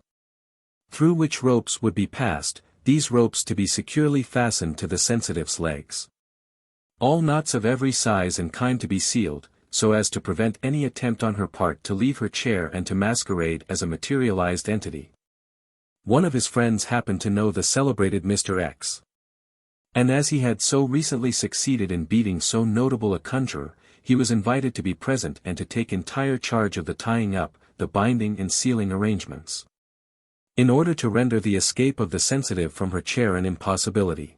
through which ropes would be passed, these ropes to be securely fastened to the sensitive's legs. All knots of every size and kind to be sealed, so as to prevent any attempt on her part to leave her chair and to masquerade as a materialized entity. One of his friends happened to know the celebrated Mr. X. And as he had so recently succeeded in beating so notable a conjurer, he was invited to be present and to take entire charge of the tying up, the binding and sealing arrangements, in order to render the escape of the sensitive from her chair an impossibility.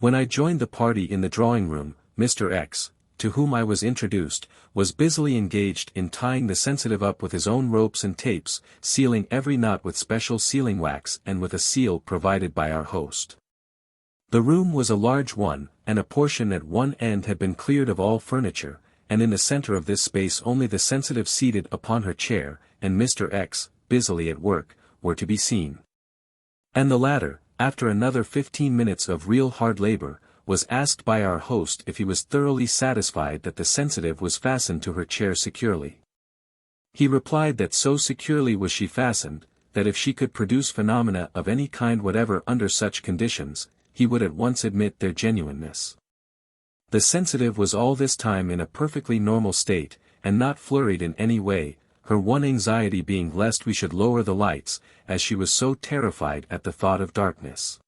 When I joined the party in the drawing room, Mr. X, to whom I was introduced, was busily engaged in tying the sensitive up with his own ropes and tapes, sealing every knot with special sealing wax and with a seal provided by our host. The room was a large one, and a portion at one end had been cleared of all furniture, and in the center of this space only the sensitive seated upon her chair, and Mr. X, busily at work, were to be seen. And the latter, after another 15 minutes of real hard labor, was asked by our host if he was thoroughly satisfied that the sensitive was fastened to her chair securely. He replied that so securely was she fastened, that if she could produce phenomena of any kind whatever under such conditions, he would at once admit their genuineness. The sensitive was all this time in a perfectly normal state, and not flurried in any way, her one anxiety being lest we should lower the lights, as she was so terrified at the thought of darkness.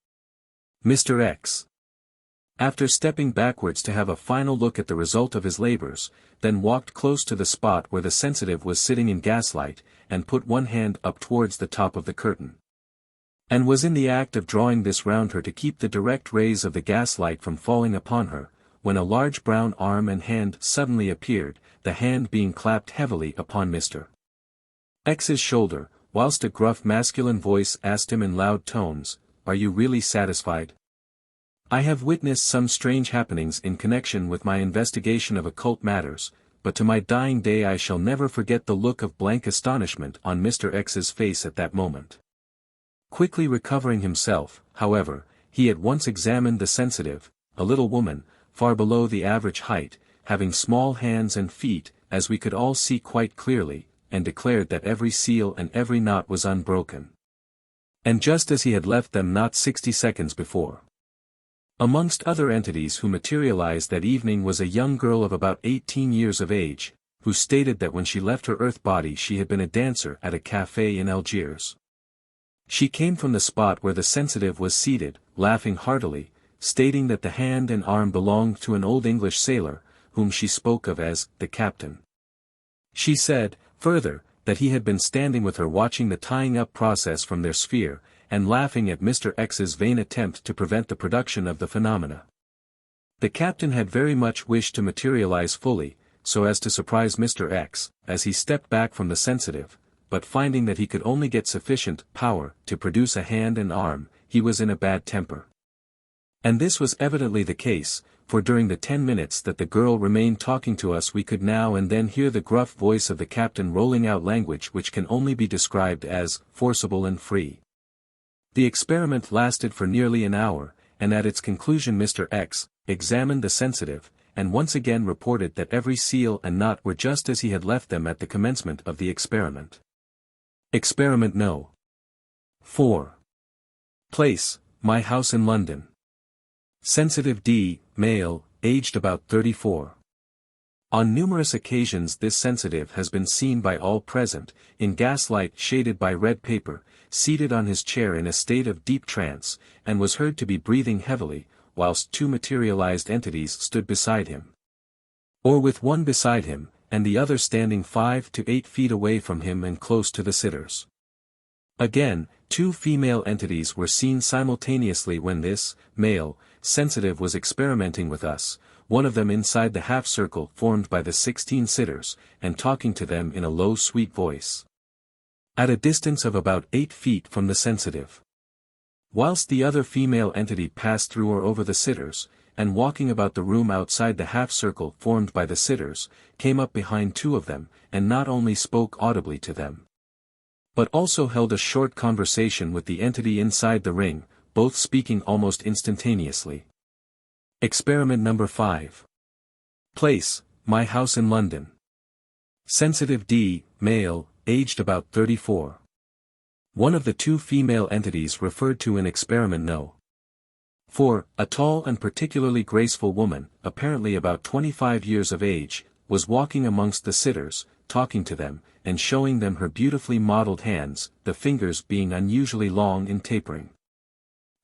Mr. X, after stepping backwards to have a final look at the result of his labors, then walked close to the spot where the sensitive was sitting in gaslight, and put one hand up towards the top of the curtain. And was in the act of drawing this round her to keep the direct rays of the gaslight from falling upon her, when a large brown arm and hand suddenly appeared, the hand being clapped heavily upon Mr. X's shoulder, whilst a gruff masculine voice asked him in loud tones, "Are you really satisfied? I have witnessed some strange happenings in connection with my investigation of occult matters, but to my dying day I shall never forget the look of blank astonishment on Mr. X's face at that moment." Quickly recovering himself, however, he at once examined the sensitive, a little woman, far below the average height, having small hands and feet, as we could all see quite clearly, and declared that every seal and every knot was unbroken. And just as he had left them not 60 seconds before. Amongst other entities who materialized that evening was a young girl of about 18 years of age, who stated that when she left her earth body she had been a dancer at a café in Algiers. She came from the spot where the sensitive was seated, laughing heartily, stating that the hand and arm belonged to an old English sailor, whom she spoke of as the captain. She said, further, that he had been standing with her watching the tying up process from their sphere, and laughing at Mr. X's vain attempt to prevent the production of the phenomena. The captain had very much wished to materialize fully, so as to surprise Mr. X, as he stepped back from the sensitive, but finding that he could only get sufficient power to produce a hand and arm, he was in a bad temper. And this was evidently the case, for during the 10 minutes that the girl remained talking to us we could now and then hear the gruff voice of the captain rolling out language which can only be described as forcible and free. The experiment lasted for nearly an hour, and at its conclusion Mr. X examined the sensitive, and once again reported that every seal and knot were just as he had left them at the commencement of the experiment. Experiment No. 4. Place, my house in London. Sensitive D, male, aged about 34. On numerous occasions this sensitive has been seen by all present, in gaslight shaded by red paper, seated on his chair in a state of deep trance, and was heard to be breathing heavily, whilst two materialized entities stood beside him. Or with one beside him, and the other standing 5 to 8 feet away from him and close to the sitters. Again, two female entities were seen simultaneously when this, male, sensitive was experimenting with us, one of them inside the half-circle formed by the 16 sitters, and talking to them in a low sweet voice. At a distance of about 8 feet from the sensitive. Whilst the other female entity passed through or over the sitters, and walking about the room outside the half-circle formed by the sitters, came up behind two of them, and not only spoke audibly to them, but also held a short conversation with the entity inside the ring, both speaking almost instantaneously. Experiment number 5. Place, my house in London. Sensitive D, male, aged about 34. One of the two female entities referred to in experiment No. 4, a tall and particularly graceful woman, apparently about 25 years of age, was walking amongst the sitters, talking to them, and showing them her beautifully modeled hands, the fingers being unusually long in tapering.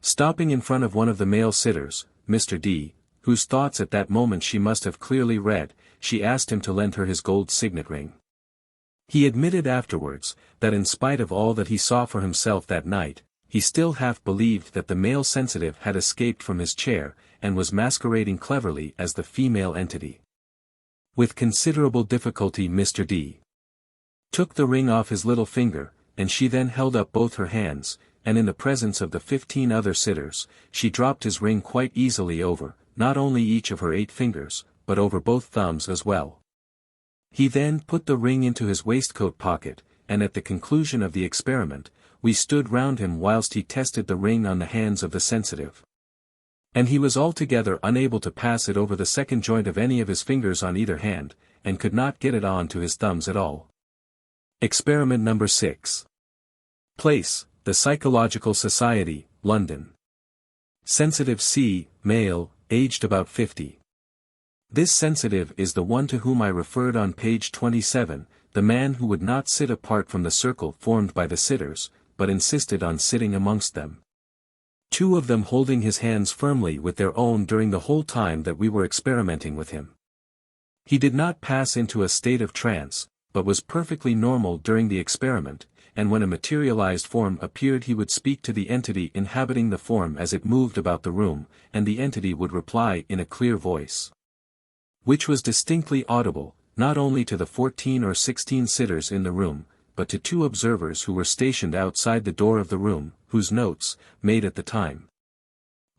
Stopping in front of one of the male sitters, Mr. D, whose thoughts at that moment she must have clearly read, she asked him to lend her his gold signet ring. He admitted afterwards, that in spite of all that he saw for himself that night, he still half believed that the male sensitive had escaped from his chair, and was masquerading cleverly as the female entity. With considerable difficulty Mr. D took the ring off his little finger, and she then held up both her hands, and in the presence of the 15 other sitters, she dropped his ring quite easily over, not only each of her 8 fingers, but over both thumbs as well. He then put the ring into his waistcoat pocket, and at the conclusion of the experiment, we stood round him whilst he tested the ring on the hands of the sensitive. And he was altogether unable to pass it over the second joint of any of his fingers on either hand, and could not get it on to his thumbs at all. Experiment number 6. Place, the Psychological Society, London. Sensitive C, male, aged about 50. This sensitive is the one to whom I referred on page 27, the man who would not sit apart from the circle formed by the sitters, but insisted on sitting amongst them. Two of them holding his hands firmly with their own during the whole time that we were experimenting with him. He did not pass into a state of trance, but was perfectly normal during the experiment, and when a materialized form appeared he would speak to the entity inhabiting the form as it moved about the room, and the entity would reply in a clear voice, which was distinctly audible, not only to the 14 or 16 sitters in the room, but to 2 observers who were stationed outside the door of the room, whose notes, made at the time,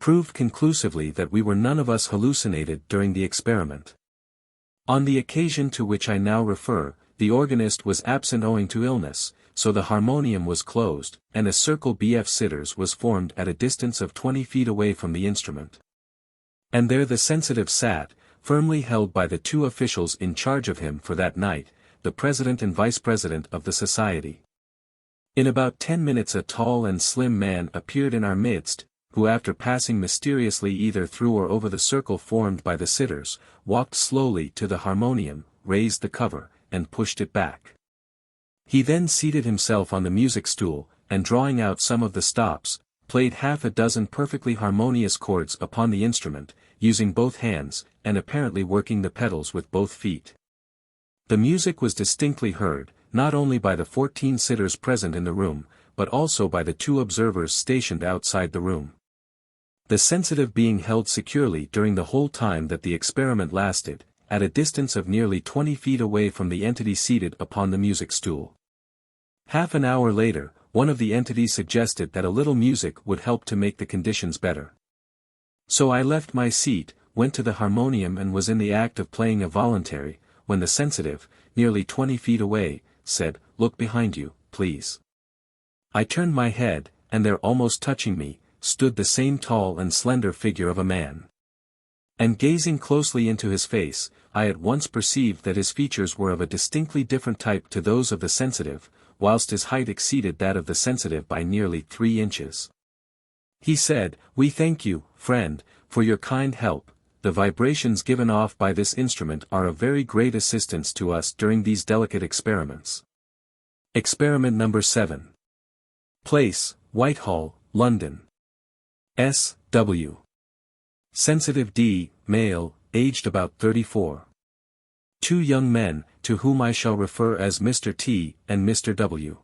proved conclusively that we were none of us hallucinated during the experiment. On the occasion to which I now refer, the organist was absent owing to illness, so the harmonium was closed, and a circle BF sitters was formed at a distance of 20 feet away from the instrument. And there the sensitive sat, firmly held by the 2 officials in charge of him for that night, the president and vice president of the society. In about 10 minutes a tall and slim man appeared in our midst, who after passing mysteriously either through or over the circle formed by the sitters, walked slowly to the harmonium, raised the cover, and pushed it back. He then seated himself on the music stool, and drawing out some of the stops, played half a dozen perfectly harmonious chords upon the instrument, using both hands, and apparently working the pedals with both feet. The music was distinctly heard, not only by the 14 sitters present in the room, but also by the 2 observers stationed outside the room. The sensitive being held securely during the whole time that the experiment lasted, at a distance of nearly 20 feet away from the entity seated upon the music stool. Half an hour later, one of the entities suggested that a little music would help to make the conditions better. So I left my seat, went to the harmonium and was in the act of playing a voluntary, when the sensitive, nearly 20 feet away, said, "Look behind you, please." I turned my head, and there almost touching me, stood the same tall and slender figure of a man. And gazing closely into his face, I at once perceived that his features were of a distinctly different type to those of the sensitive, whilst his height exceeded that of the sensitive by nearly 3 inches. He said, "We thank you, friend, for your kind help. The vibrations given off by this instrument are of very great assistance to us during these delicate experiments." Experiment number 7. Place, Whitehall, London. S. W. Sensitive D, male, aged about 34. 2 young men, to whom I shall refer as Mr. T and Mr. W,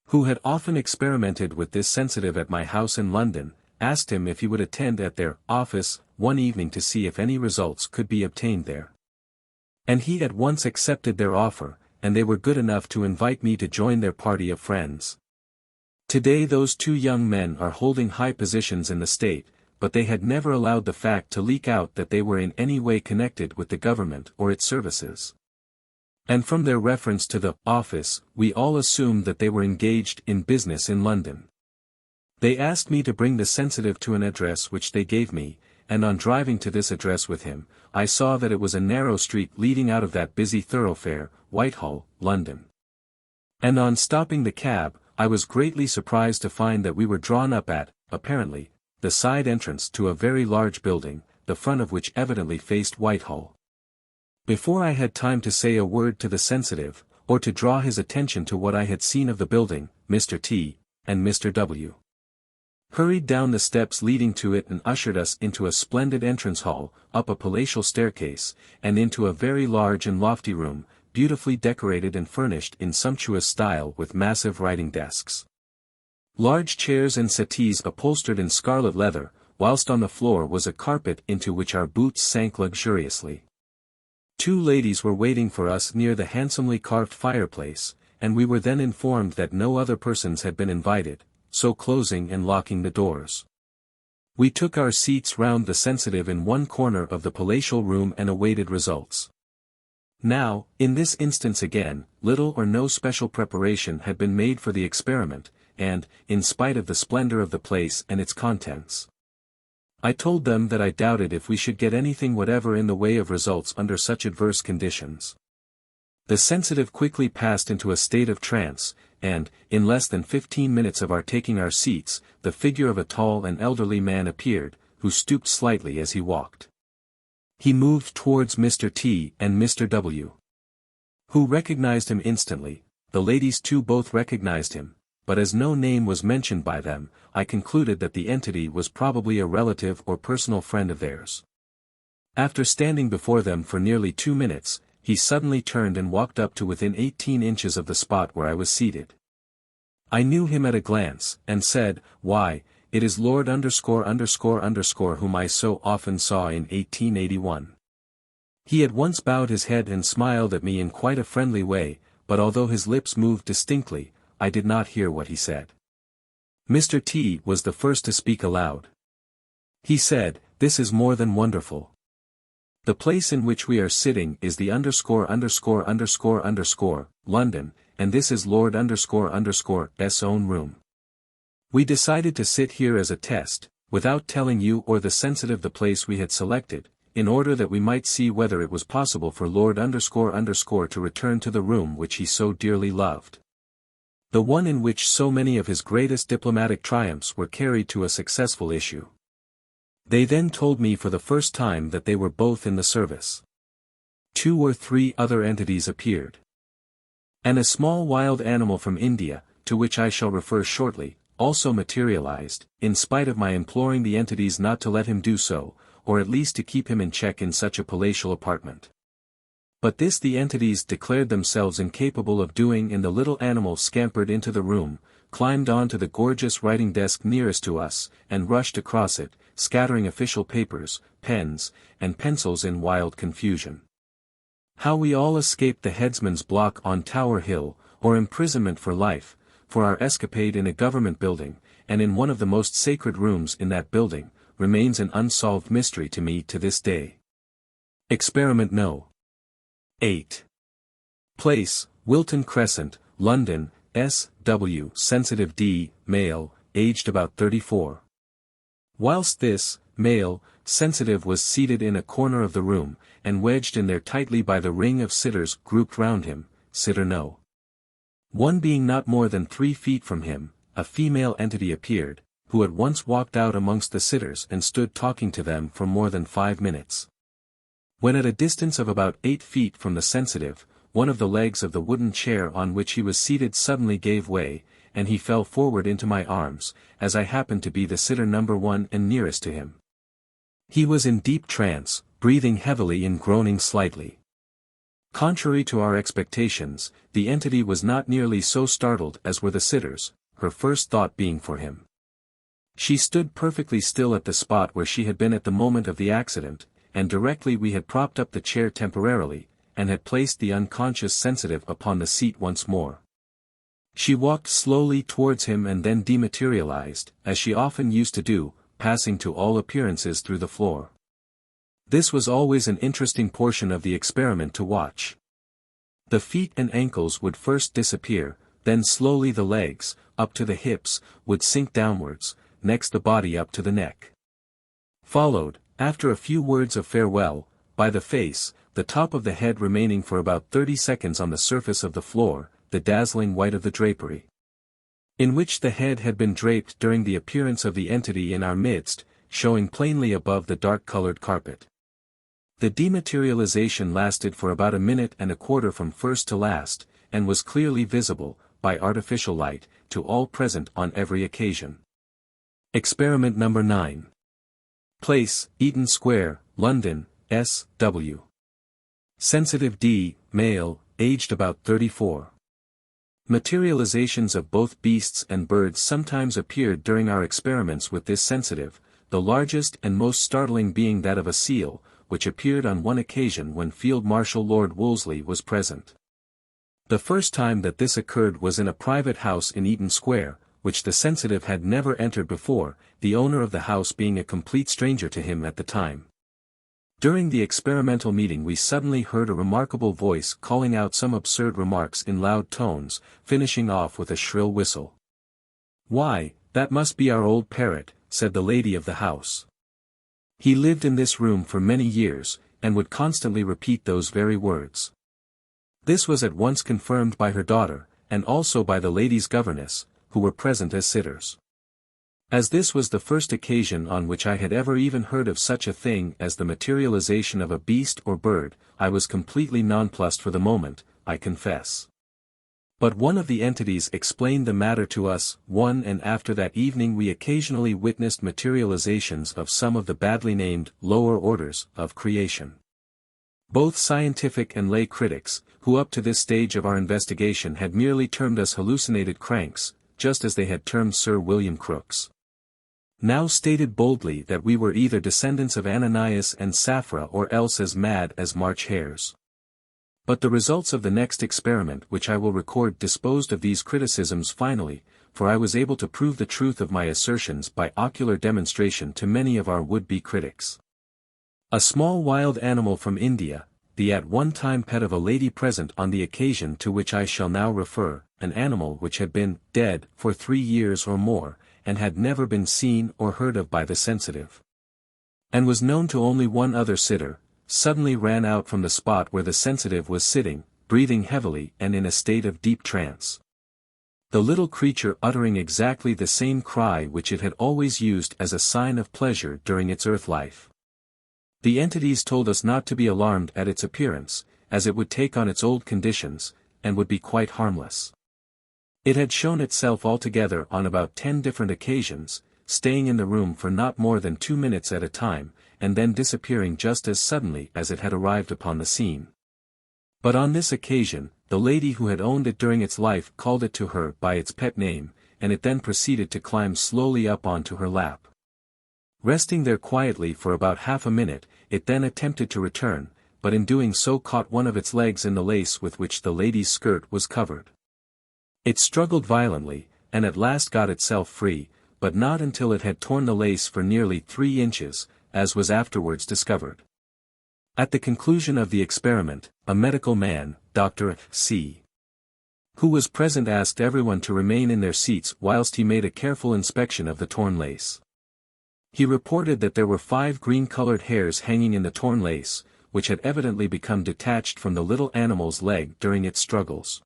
who had often experimented with this sensitive at my house in London, asked him if he would attend at their office one evening to see if any results could be obtained there. And he at once accepted their offer, and they were good enough to invite me to join their party of friends. Today those 2 young men are holding high positions in the state, but they had never allowed the fact to leak out that they were in any way connected with the government or its services. And from their reference to the office, we all assumed that they were engaged in business in London. They asked me to bring the sensitive to an address which they gave me, and on driving to this address with him, I saw that it was a narrow street leading out of that busy thoroughfare, Whitehall, London. And on stopping the cab, I was greatly surprised to find that we were drawn up at, apparently, the side entrance to a very large building, the front of which evidently faced Whitehall. Before I had time to say a word to the sensitive, or to draw his attention to what I had seen of the building, Mr. T and Mr. W hurried down the steps leading to it and ushered us into a splendid entrance hall, up a palatial staircase, and into a very large and lofty room, beautifully decorated and furnished in sumptuous style with massive writing desks, large chairs and settees upholstered in scarlet leather, whilst on the floor was a carpet into which our boots sank luxuriously. 2 ladies were waiting for us near the handsomely carved fireplace, and we were then informed that no other persons had been invited, so closing and locking the doors, we took our seats round the sensitive in one corner of the palatial room and awaited results. Now, in this instance again, little or no special preparation had been made for the experiment, and, in spite of the splendor of the place and its contents, I told them that I doubted if we should get anything whatever in the way of results under such adverse conditions. The sensitive quickly passed into a state of trance, and, in less than 15 minutes of our taking our seats, the figure of a tall and elderly man appeared, who stooped slightly as he walked. He moved towards Mr. T and Mr. W, who recognized him instantly. The ladies too both recognized him, but as no name was mentioned by them, I concluded that the entity was probably a relative or personal friend of theirs. After standing before them for nearly 2 minutes, he suddenly turned and walked up to within 18 inches of the spot where I was seated. I knew him at a glance, and said, "Why, it is Lord whom I so often saw in 1881. He at once bowed his head and smiled at me in quite a friendly way, but although his lips moved distinctly, I did not hear what he said. Mr. T was the first to speak aloud. He said, "This is more than wonderful. The place in which we are sitting is the London, and this is Lord S own room. We decided to sit here as a test, without telling you or the sensitive the place we had selected, in order that we might see whether it was possible for Lord to return to the room which he so dearly loved. The one in which so many of his greatest diplomatic triumphs were carried to a successful issue." They then told me for the first time that they were both in the service. 2 or 3 other entities appeared. And a small wild animal from India, to which I shall refer shortly, also materialized, in spite of my imploring the entities not to let him do so, or at least to keep him in check in such a palatial apartment. But this the entities declared themselves incapable of doing, and the little animal scampered into the room, climbed onto the gorgeous writing desk nearest to us, and rushed across it, scattering official papers, pens, and pencils in wild confusion. How we all escaped the headsman's block on Tower Hill, or imprisonment for life, for our escapade in a government building, and in one of the most sacred rooms in that building, remains an unsolved mystery to me to this day. Experiment No. 8. Place, Wilton Crescent, London, S.W. Sensitive D, male, aged about 34. Whilst this, male, sensitive was seated in a corner of the room, and wedged in there tightly by the ring of sitters grouped round him, sitter No. 1 being not more than 3 feet from him, a female entity appeared, who at once walked out amongst the sitters and stood talking to them for more than 5 minutes. When at a distance of about 8 feet from the sensitive, one of the legs of the wooden chair on which he was seated suddenly gave way, and he fell forward into my arms, as I happened to be the sitter number 1 and nearest to him. He was in deep trance, breathing heavily and groaning slightly. Contrary to our expectations, the entity was not nearly so startled as were the sitters, her first thought being for him. She stood perfectly still at the spot where she had been at the moment of the accident, and directly we had propped up the chair temporarily, and had placed the unconscious sensitive upon the seat once more. She walked slowly towards him and then dematerialized, as she often used to do, passing to all appearances through the floor. This was always an interesting portion of the experiment to watch. The feet and ankles would first disappear, then slowly the legs, up to the hips, would sink downwards, next the body up to the neck. Followed, after a few words of farewell, by the face, the top of the head remaining for about 30 seconds on the surface of the floor, the dazzling white of the drapery, in which the head had been draped during the appearance of the entity in our midst, showing plainly above the dark-colored carpet. The dematerialization lasted for about 1.25 minutes from first to last, and was clearly visible, by artificial light, to all present on every occasion. Experiment number 9. Place, Eaton Square, London, S.W. Sensitive D, male, aged about 34. Materializations of both beasts and birds sometimes appeared during our experiments with this sensitive, the largest and most startling being that of a seal, which appeared on one occasion when Field Marshal Lord Wolseley was present. The first time that this occurred was in a private house in Eaton Square, which the sensitive had never entered before, the owner of the house being a complete stranger to him at the time. During the experimental meeting we suddenly heard a remarkable voice calling out some absurd remarks in loud tones, finishing off with a shrill whistle. "Why, that must be our old parrot," said the lady of the house. "He lived in this room for many years, and would constantly repeat those very words." This was at once confirmed by her daughter, and also by the lady's governess, who were present as sitters. As this was the first occasion on which I had ever even heard of such a thing as the materialization of a beast or bird, I was completely nonplussed for the moment, I confess. But one of the entities explained the matter to us, and after that evening we occasionally witnessed materializations of some of the badly named lower orders of creation. Both scientific and lay critics, who up to this stage of our investigation had merely termed us hallucinated cranks, just as they had termed Sir William Crookes, now stated boldly that we were either descendants of Ananias and Sapphira or else as mad as March hares. But the results of the next experiment which I will record disposed of these criticisms finally, for I was able to prove the truth of my assertions by ocular demonstration to many of our would-be critics. A small wild animal from India, the at one time pet of a lady present on the occasion to which I shall now refer, an animal which had been dead for 3 years or more, and had never been seen or heard of by the sensitive, and was known to only one other sitter, suddenly ran out from the spot where the sensitive was sitting, breathing heavily and in a state of deep trance. The little creature uttering exactly the same cry which it had always used as a sign of pleasure during its earth life. The entities told us not to be alarmed at its appearance, as it would take on its old conditions, and would be quite harmless. It had shown itself altogether on about 10 different occasions, staying in the room for not more than 2 minutes at a time, and then disappearing just as suddenly as it had arrived upon the scene. But on this occasion, the lady who had owned it during its life called it to her by its pet name, and it then proceeded to climb slowly up onto her lap. Resting there quietly for about half a minute, it then attempted to return, but in doing so caught one of its legs in the lace with which the lady's skirt was covered. It struggled violently, and at last got itself free, but not until it had torn the lace for nearly 3 inches, as was afterwards discovered. At the conclusion of the experiment, a medical man, Dr. C., who was present, asked everyone to remain in their seats whilst he made a careful inspection of the torn lace. He reported that there were 5 green-colored hairs hanging in the torn lace, which had evidently become detached from the little animal's leg during its struggles.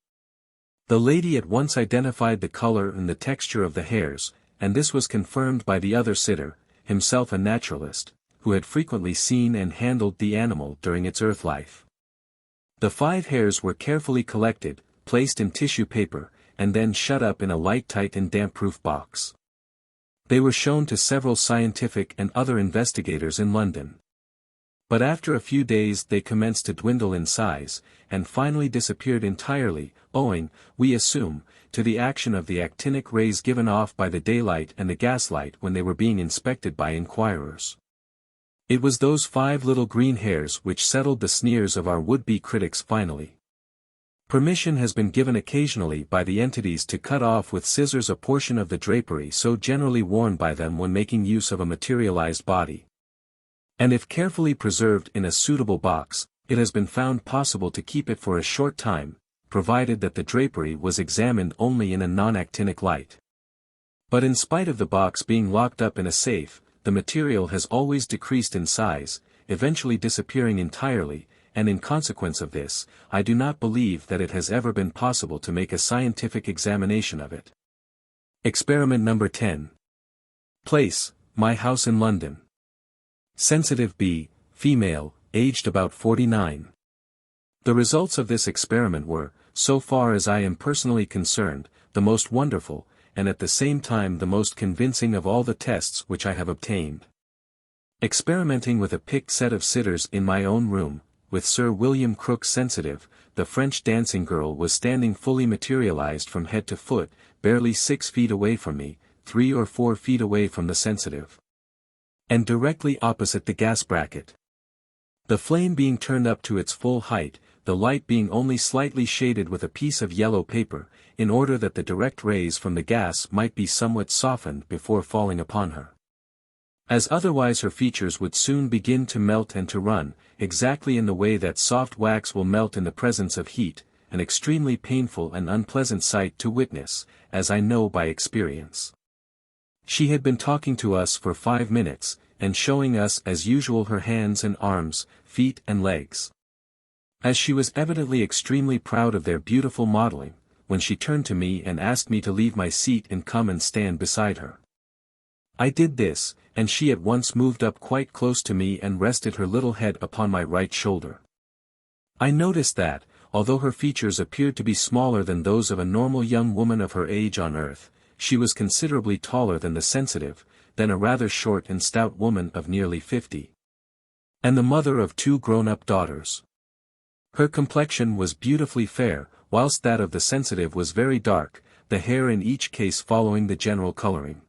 The lady at once identified the color and the texture of the hairs, and this was confirmed by the other sitter, himself a naturalist, who had frequently seen and handled the animal during its earth life. The 5 hairs were carefully collected, placed in tissue paper, and then shut up in a light-tight and damp-proof box. They were shown to several scientific and other investigators in London. But after a few days they commenced to dwindle in size, and finally disappeared entirely, owing, we assume, to the action of the actinic rays given off by the daylight and the gaslight when they were being inspected by inquirers. It was those 5 little green hairs which settled the sneers of our would-be critics finally. Permission has been given occasionally by the entities to cut off with scissors a portion of the drapery so generally worn by them when making use of a materialized body. And if carefully preserved in a suitable box, it has been found possible to keep it for a short time, provided that the drapery was examined only in a non-actinic light. But in spite of the box being locked up in a safe, the material has always decreased in size, eventually disappearing entirely, and in consequence of this, I do not believe that it has ever been possible to make a scientific examination of it. Experiment number 10. Place, my house in London. Sensitive B, female, aged about 49. The results of this experiment were, so far as I am personally concerned, the most wonderful, and at the same time the most convincing of all the tests which I have obtained. Experimenting with a picked set of sitters in my own room, with Sir William Crookes sensitive, the French dancing girl was standing fully materialized from head to foot, barely 6 feet away from me, 3 or 4 feet away from the sensitive, and directly opposite the gas bracket. The flame being turned up to its full height, the light being only slightly shaded with a piece of yellow paper, in order that the direct rays from the gas might be somewhat softened before falling upon her. As otherwise her features would soon begin to melt and to run, exactly in the way that soft wax will melt in the presence of heat, an extremely painful and unpleasant sight to witness, as I know by experience. She had been talking to us for 5 minutes, and showing us as usual her hands and arms, feet and legs. As she was evidently extremely proud of their beautiful modeling, when she turned to me and asked me to leave my seat and come and stand beside her. I did this, and she at once moved up quite close to me and rested her little head upon my right shoulder. I noticed that, although her features appeared to be smaller than those of a normal young woman of her age on earth, she was considerably taller than the sensitive, than a rather short and stout woman of nearly 50. And the mother of 2 grown-up daughters. Her complexion was beautifully fair, whilst that of the sensitive was very dark, the hair in each case following the general coloring.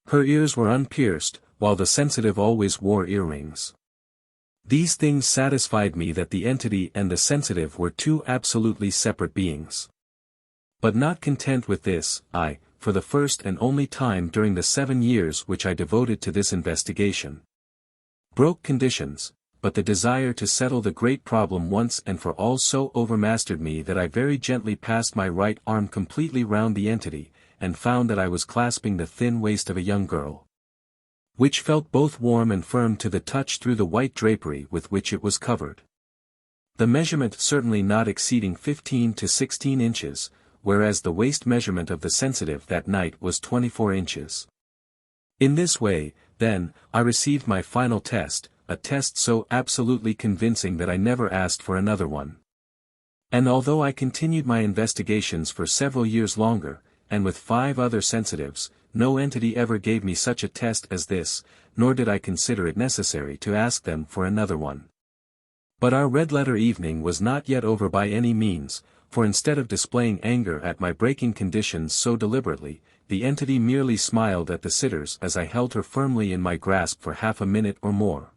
Her ears were unpierced, while the sensitive always wore earrings. These things satisfied me that the entity and the sensitive were 2 absolutely separate beings. But not content with this, I, for the first and only time during the 7 years which I devoted to this investigation, broke conditions, but the desire to settle the great problem once and for all so overmastered me that I very gently passed my right arm completely round the entity, and found that I was clasping the thin waist of a young girl, which felt both warm and firm to the touch through the white drapery with which it was covered. The measurement certainly not exceeding 15 to 16 inches, whereas the waist measurement of the sensitive that night was 24 inches. In this way, then, I received my final test, a test so absolutely convincing that I never asked for another one. And although I continued my investigations for several years longer, and with 5 other sensitives, no entity ever gave me such a test as this, nor did I consider it necessary to ask them for another one. But our red-letter evening was not yet over by any means, for instead of displaying anger at my breaking conditions so deliberately, the entity merely smiled at the sitters as I held her firmly in my grasp for half a minute or more,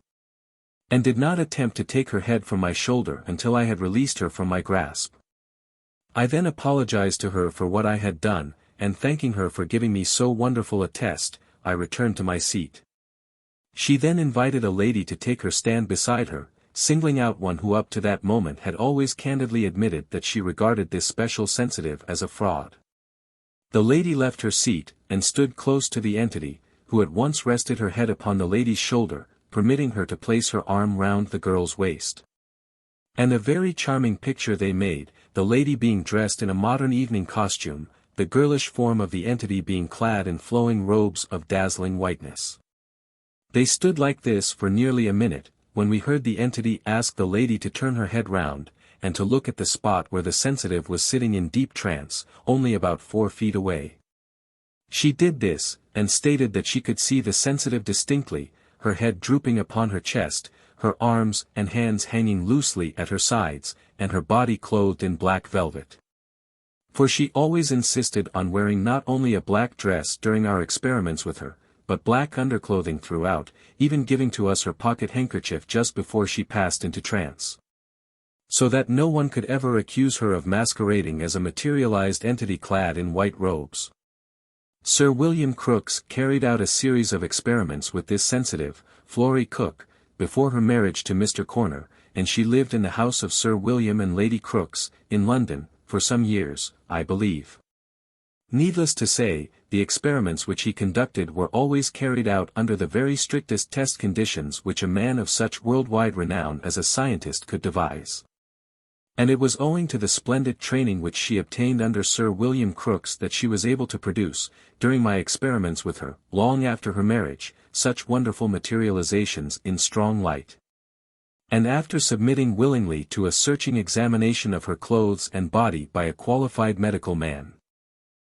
and did not attempt to take her head from my shoulder until I had released her from my grasp. I then apologized to her for what I had done, and thanking her for giving me so wonderful a test, I returned to my seat. She then invited a lady to take her stand beside her, singling out one who up to that moment had always candidly admitted that she regarded this special sensitive as a fraud. The lady left her seat, and stood close to the entity, who at once rested her head upon the lady's shoulder, permitting her to place her arm round the girl's waist. And a very charming picture they made, the lady being dressed in a modern evening costume, the girlish form of the entity being clad in flowing robes of dazzling whiteness. They stood like this for nearly a minute, when we heard the entity ask the lady to turn her head round, and to look at the spot where the sensitive was sitting in deep trance, only about 4 feet away. She did this, and stated that she could see the sensitive distinctly, her head drooping upon her chest, her arms and hands hanging loosely at her sides, and her body clothed in black velvet. For she always insisted on wearing not only a black dress during our experiments with her, but black underclothing throughout, even giving to us her pocket handkerchief just before she passed into trance, so that no one could ever accuse her of masquerading as a materialized entity clad in white robes. Sir William Crookes carried out a series of experiments with this sensitive, Florrie Cook, before her marriage to Mr. Corner, and she lived in the house of Sir William and Lady Crookes, in London, for some years, I believe. Needless to say, the experiments which he conducted were always carried out under the very strictest test conditions which a man of such worldwide renown as a scientist could devise. And it was owing to the splendid training which she obtained under Sir William Crookes that she was able to produce, during my experiments with her, long after her marriage, such wonderful materializations in strong light. And after submitting willingly to a searching examination of her clothes and body by a qualified medical man,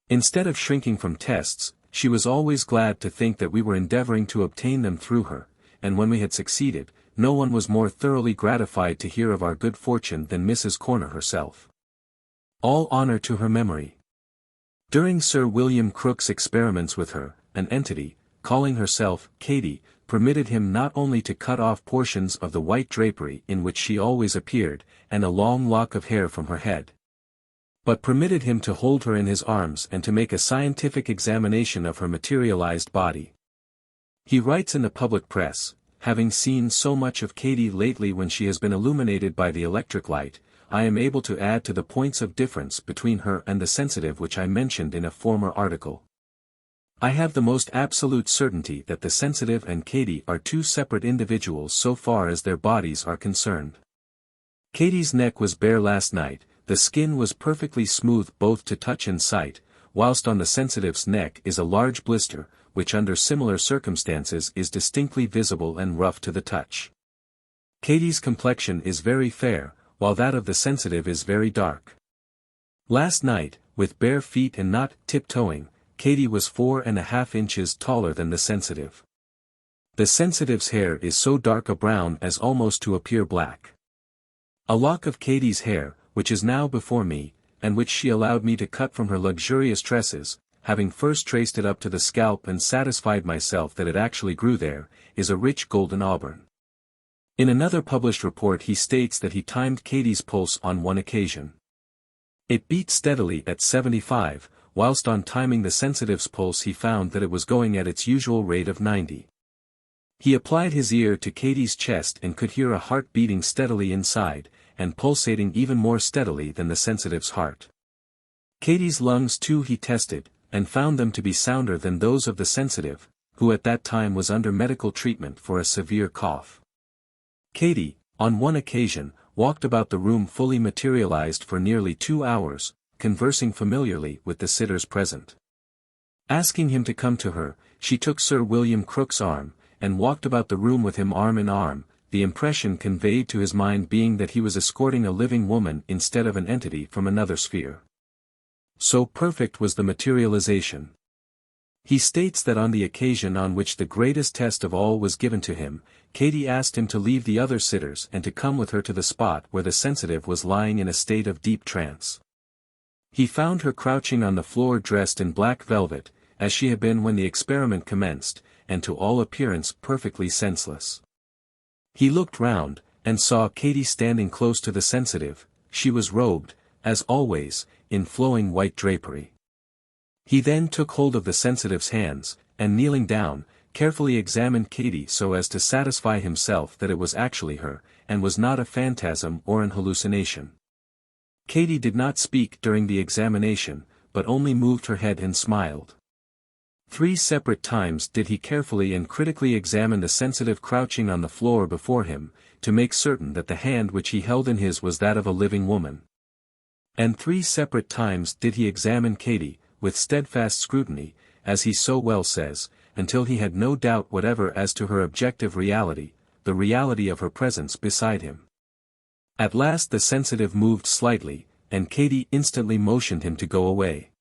instead of shrinking from tests, she was always glad to think that we were endeavoring to obtain them through her, and when we had succeeded, no one was more thoroughly gratified to hear of our good fortune than Mrs. Corner herself. All honor to her memory. During Sir William Crookes' experiments with her, an entity, calling herself Katy, permitted him not only to cut off portions of the white drapery in which she always appeared, and a long lock of hair from her head, but permitted him to hold her in his arms and to make a scientific examination of her materialized body. He writes in the public press, "Having seen so much of Katy lately when she has been illuminated by the electric light, I am able to add to the points of difference between her and the sensitive which I mentioned in a former article. I have the most absolute certainty that the sensitive and Katy are 2 separate individuals so far as their bodies are concerned. Katy's neck was bare last night, the skin was perfectly smooth both to touch and sight, whilst on the sensitive's neck is a large blister, which under similar circumstances is distinctly visible and rough to the touch. Katie's complexion is very fair, while that of the sensitive is very dark. Last night, with bare feet and not tiptoeing, Katie was 4.5 inches taller than the sensitive. The sensitive's hair is so dark a brown as almost to appear black. A lock of Katie's hair, which is now before me, and which she allowed me to cut from her luxurious tresses, having first traced it up to the scalp and satisfied myself that it actually grew there, is a rich golden auburn. In another published report he states that he timed Katie's pulse on one occasion. It beat steadily at 75, whilst on timing the sensitive's pulse he found that it was going at its usual rate of 90. He applied his ear to Katie's chest and could hear a heart beating steadily inside, and pulsating even more steadily than the sensitive's heart. Katie's lungs too he tested, and found them to be sounder than those of the sensitive, who at that time was under medical treatment for a severe cough. Katie, on one occasion, walked about the room fully materialized for nearly 2 hours, conversing familiarly with the sitters present. Asking him to come to her, she took Sir William Crookes' arm, and walked about the room with him arm in arm, the impression conveyed to his mind being that he was escorting a living woman instead of an entity from another sphere. So perfect was the materialization. He states that on the occasion on which the greatest test of all was given to him, Katie asked him to leave the other sitters and to come with her to the spot where the sensitive was lying in a state of deep trance. He found her crouching on the floor dressed in black velvet, as she had been when the experiment commenced, and to all appearance perfectly senseless. He looked round, and saw Katie standing close to the sensitive. She was robed, as always, in flowing white drapery. He then took hold of the sensitive's hands, and kneeling down, carefully examined Katie so as to satisfy himself that it was actually her, and was not a phantasm or an hallucination. Katie did not speak during the examination, but only moved her head and smiled. 3 separate times did he carefully and critically examine the sensitive crouching on the floor before him, to make certain that the hand which he held in his was that of a living woman. And 3 separate times did he examine Katie, with steadfast scrutiny, as he so well says, until he had no doubt whatever as to her objective reality, the reality of her presence beside him. At last the sensitive moved slightly, and Katie instantly motioned him to go away.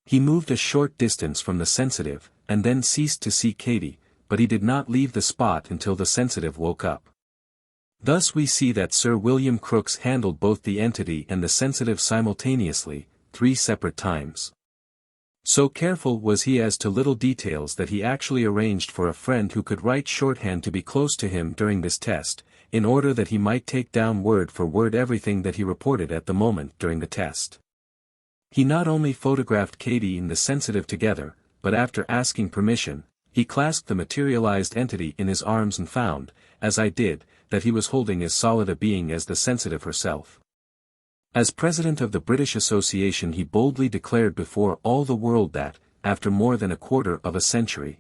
He moved a short distance from the sensitive, and then ceased to see Katie, but he did not leave the spot until the sensitive woke up. Thus we see that Sir William Crookes handled both the entity and the sensitive simultaneously, 3 separate times. So careful was he as to little details that he actually arranged for a friend who could write shorthand to be close to him during this test, in order that he might take down word for word everything that he reported at the moment during the test. He not only photographed Katie and the sensitive together, but after asking permission, he clasped the materialized entity in his arms and found, as I did, that he was holding as solid a being as the sensitive herself. As president of the British Association he boldly declared before all the world that, after more than a quarter of a century,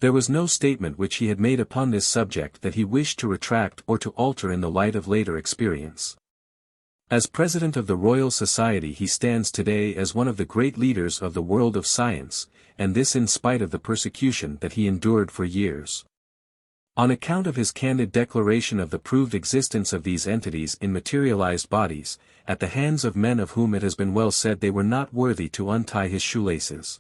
there was no statement which he had made upon this subject that he wished to retract or to alter in the light of later experience. As president of the Royal Society he stands today as one of the great leaders of the world of science, and this in spite of the persecution that he endured for years. On account of his candid declaration of the proved existence of these entities in materialized bodies, at the hands of men of whom it has been well said they were not worthy to untie his shoelaces.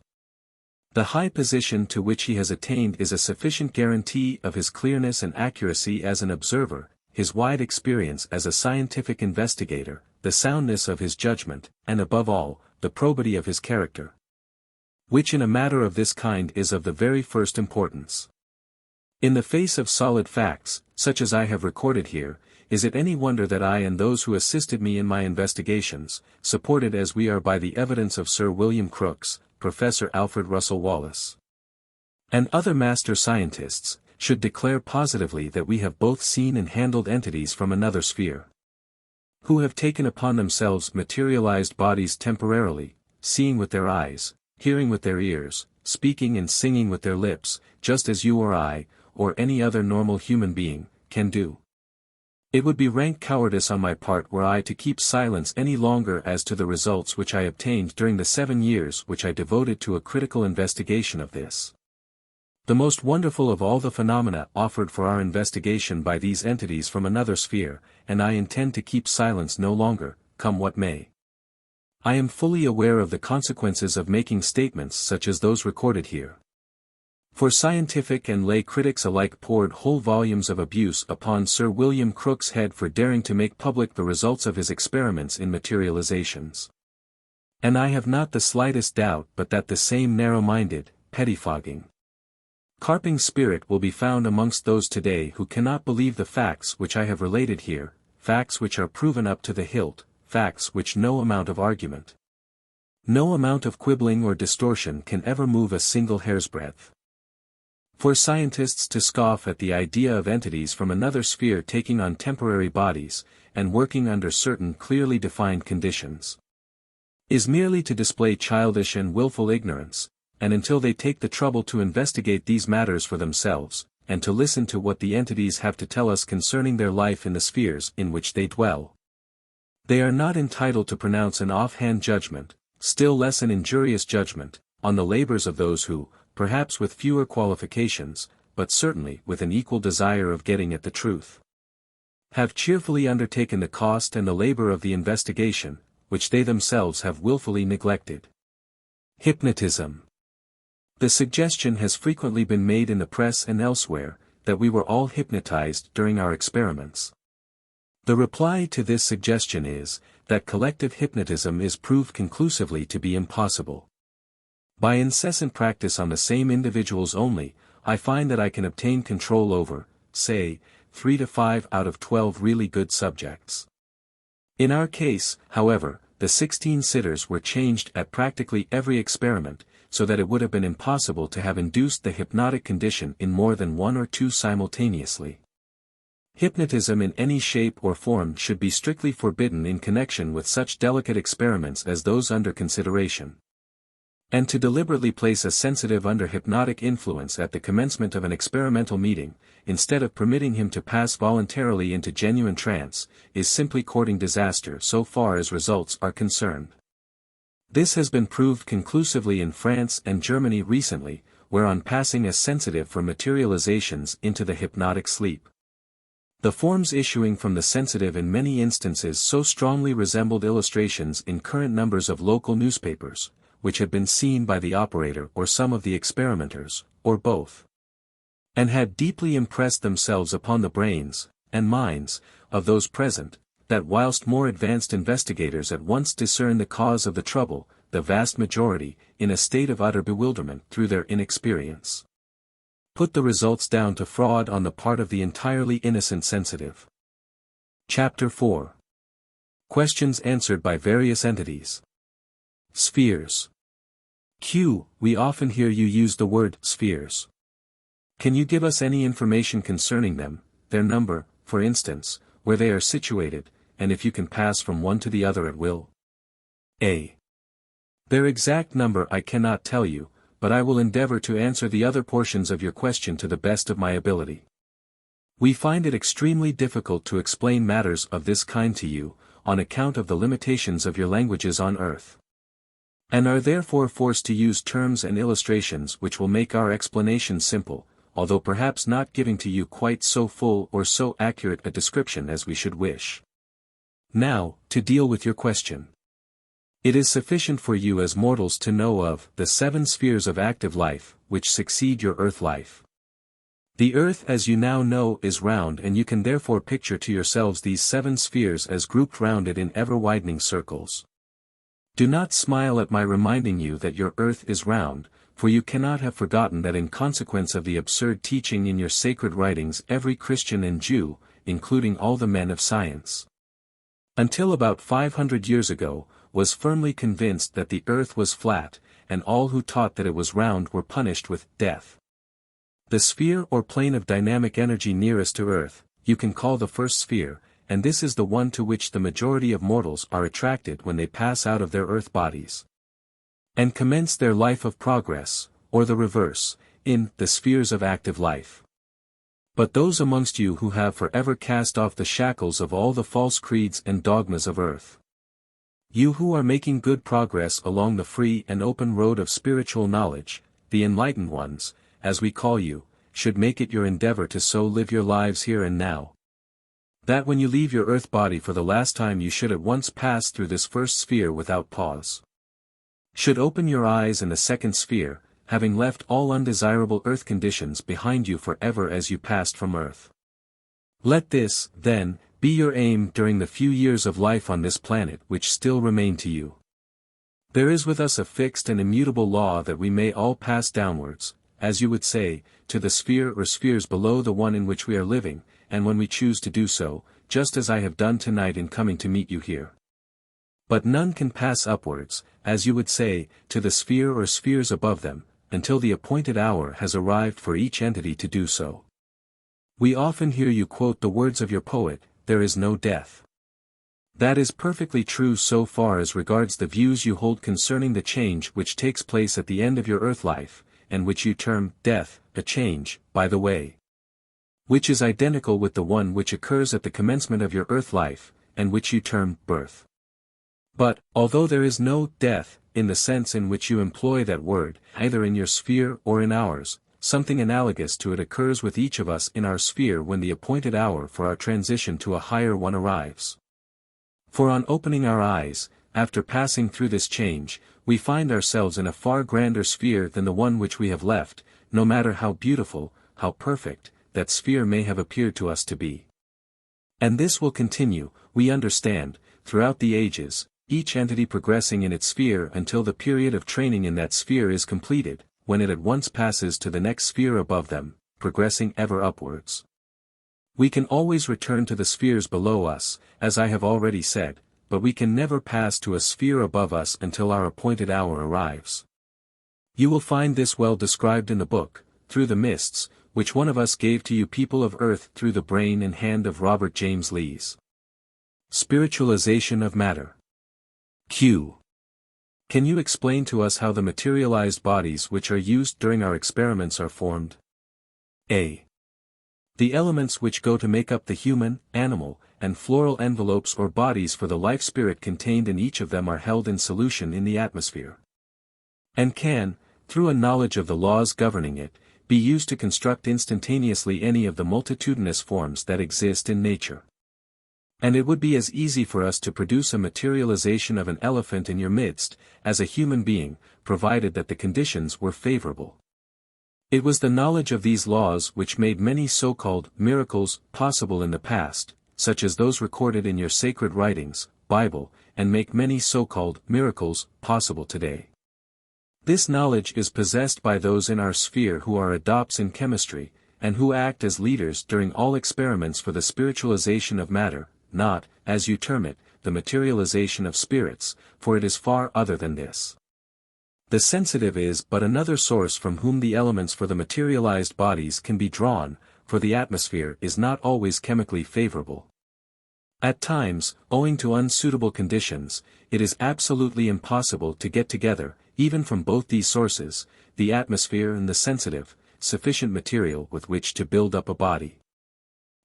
The high position to which he has attained is a sufficient guarantee of his clearness and accuracy as an observer, his wide experience as a scientific investigator, the soundness of his judgment, and above all, the probity of his character, which in a matter of this kind is of the very first importance. In the face of solid facts, such as I have recorded here, is it any wonder that I and those who assisted me in my investigations, supported as we are by the evidence of Sir William Crookes, Professor Alfred Russel Wallace, and other master scientists, should declare positively that we have both seen and handled entities from another sphere, who have taken upon themselves materialized bodies temporarily, seeing with their eyes, hearing with their ears, speaking and singing with their lips, just as you or I, or any other normal human being, can do. It would be rank cowardice on my part were I to keep silence any longer as to the results which I obtained during the 7 years which I devoted to a critical investigation of this. The most wonderful of all the phenomena offered for our investigation by these entities from another sphere, and I intend to keep silence no longer, come what may. I am fully aware of the consequences of making statements such as those recorded here. For scientific and lay critics alike poured whole volumes of abuse upon Sir William Crookes' head for daring to make public the results of his experiments in materializations. And I have not the slightest doubt but that the same narrow-minded, pettifogging, carping spirit will be found amongst those today who cannot believe the facts which I have related here, facts which are proven up to the hilt, facts which no amount of argument, no amount of quibbling or distortion can ever move a single hair's breadth. For scientists to scoff at the idea of entities from another sphere taking on temporary bodies, and working under certain clearly defined conditions, is merely to display childish and willful ignorance, and until they take the trouble to investigate these matters for themselves, and to listen to what the entities have to tell us concerning their life in the spheres in which they dwell, they are not entitled to pronounce an off-hand judgment, still less an injurious judgment, on the labors of those who, perhaps with fewer qualifications, but certainly with an equal desire of getting at the truth, have cheerfully undertaken the cost and the labor of the investigation, which they themselves have willfully neglected. Hypnotism. The suggestion has frequently been made in the press and elsewhere, that we were all hypnotized during our experiments. The reply to this suggestion is, that collective hypnotism is proved conclusively to be impossible. By incessant practice on the same individuals only, I find that I can obtain control over, say, 3 to 5 out of 12 really good subjects. In our case, however, the 16 sitters were changed at practically every experiment, so that it would have been impossible to have induced the hypnotic condition in more than 1 or 2 simultaneously. Hypnotism in any shape or form should be strictly forbidden in connection with such delicate experiments as those under consideration. And to deliberately place a sensitive under hypnotic influence at the commencement of an experimental meeting, instead of permitting him to pass voluntarily into genuine trance, is simply courting disaster so far as results are concerned. This has been proved conclusively in France and Germany recently, where on passing as sensitive for materializations into the hypnotic sleep, the forms issuing from the sensitive in many instances so strongly resembled illustrations in current numbers of local newspapers, which had been seen by the operator or some of the experimenters, or both, and had deeply impressed themselves upon the brains, and minds, of those present, that whilst more advanced investigators at once discern the cause of the trouble, the vast majority, in a state of utter bewilderment through their inexperience, put the results down to fraud on the part of the entirely innocent sensitive. Chapter 4. Questions answered by various entities. Spheres. Q. We often hear you use the word spheres. Can you give us any information concerning them, their number, for instance, where they are situated, and if you can pass from one to the other at will? A. Their exact number I cannot tell you, but I will endeavor to answer the other portions of your question to the best of my ability. We find it extremely difficult to explain matters of this kind to you, on account of the limitations of your languages on earth, and are therefore forced to use terms and illustrations which will make our explanation simple, although perhaps not giving to you quite so full or so accurate a description as we should wish. Now, to deal with your question. It is sufficient for you as mortals to know of the 7 spheres of active life, which succeed your earth life. The earth as you now know is round, and you can therefore picture to yourselves these 7 spheres as grouped round it in ever-widening circles. Do not smile at my reminding you that your earth is round, for you cannot have forgotten that in consequence of the absurd teaching in your sacred writings every Christian and Jew, including all the men of science, until about 500 years ago, was firmly convinced that the earth was flat, and all who taught that it was round were punished with death. The sphere or plane of dynamic energy nearest to earth, you can call the first sphere, and this is the one to which the majority of mortals are attracted when they pass out of their earth bodies, and commence their life of progress, or the reverse, in the spheres of active life. but those amongst you who have forever cast off the shackles of all the false creeds and dogmas of earth. You who are making good progress along the free and open road of spiritual knowledge, the enlightened ones, as we call you, should make it your endeavor to so live your lives here and now, that when you leave your earth body for the last time you should at once pass through this first sphere without pause. Should open your eyes in the second sphere, having left all undesirable earth conditions behind you forever as you passed from earth. Let this, then, be your aim during the few years of life on this planet which still remain to you. There is with us a fixed and immutable law that we may all pass downwards, as you would say, to the sphere or spheres below the one in which we are living, and when we choose to do so, just as I have done tonight in coming to meet you here. But none can pass upwards, as you would say, to the sphere or spheres above them, until the appointed hour has arrived for each entity to do so. We often hear you quote the words of your poet, "There is no death." That is perfectly true so far as regards the views you hold concerning the change which takes place at the end of your earth life, and which you term death, a change, by the way, which is identical with the one which occurs at the commencement of your earth life, and which you term birth. But, although there is no death, in the sense in which you employ that word, either in your sphere or in ours, something analogous to it occurs with each of us in our sphere when the appointed hour for our transition to a higher one arrives. For on opening our eyes, after passing through this change, we find ourselves in a far grander sphere than the one which we have left, no matter how beautiful, how perfect, that sphere may have appeared to us to be. And this will continue, we understand, throughout the ages, each entity progressing in its sphere until the period of training in that sphere is completed, when it at once passes to the next sphere above them, progressing ever upwards. We can always return to the spheres below us, as I have already said, but we can never pass to a sphere above us until our appointed hour arrives. You will find this well described in the book, Through the Mists, which one of us gave to you people of earth through the brain and hand of Robert James Lees. Spiritualization of matter. Q. Can you explain to us how the materialized bodies which are used during our experiments are formed? A. The elements which go to make up the human, animal, and floral envelopes or bodies for the life spirit contained in each of them are held in solution in the atmosphere, and can, through a knowledge of the laws governing it, be used to construct instantaneously any of the multitudinous forms that exist in nature. And it would be as easy for us to produce a materialization of an elephant in your midst, as a human being, provided that the conditions were favorable. It was the knowledge of these laws which made many so-called miracles possible in the past, such as those recorded in your sacred writings, Bible, and make many so-called miracles possible today. This knowledge is possessed by those in our sphere who are adepts in chemistry, and who act as leaders during all experiments for the spiritualization of matter, not, as you term it, the materialization of spirits, for it is far other than this. The sensitive is but another source from whom the elements for the materialized bodies can be drawn, for the atmosphere is not always chemically favorable. At times, owing to unsuitable conditions, it is absolutely impossible to get together, even from both these sources, the atmosphere and the sensitive, sufficient material with which to build up a body.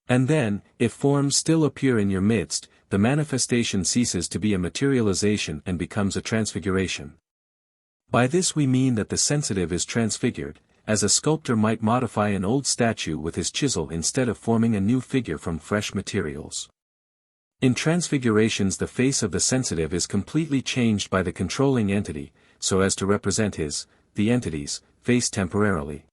And then, if forms still appear in your midst, the manifestation ceases to be a materialization and becomes a transfiguration. By this we mean that the sensitive is transfigured, as a sculptor might modify an old statue with his chisel instead of forming a new figure from fresh materials. In transfigurations the face of the sensitive is completely changed by the controlling entity, so as to represent the entity's, face temporarily.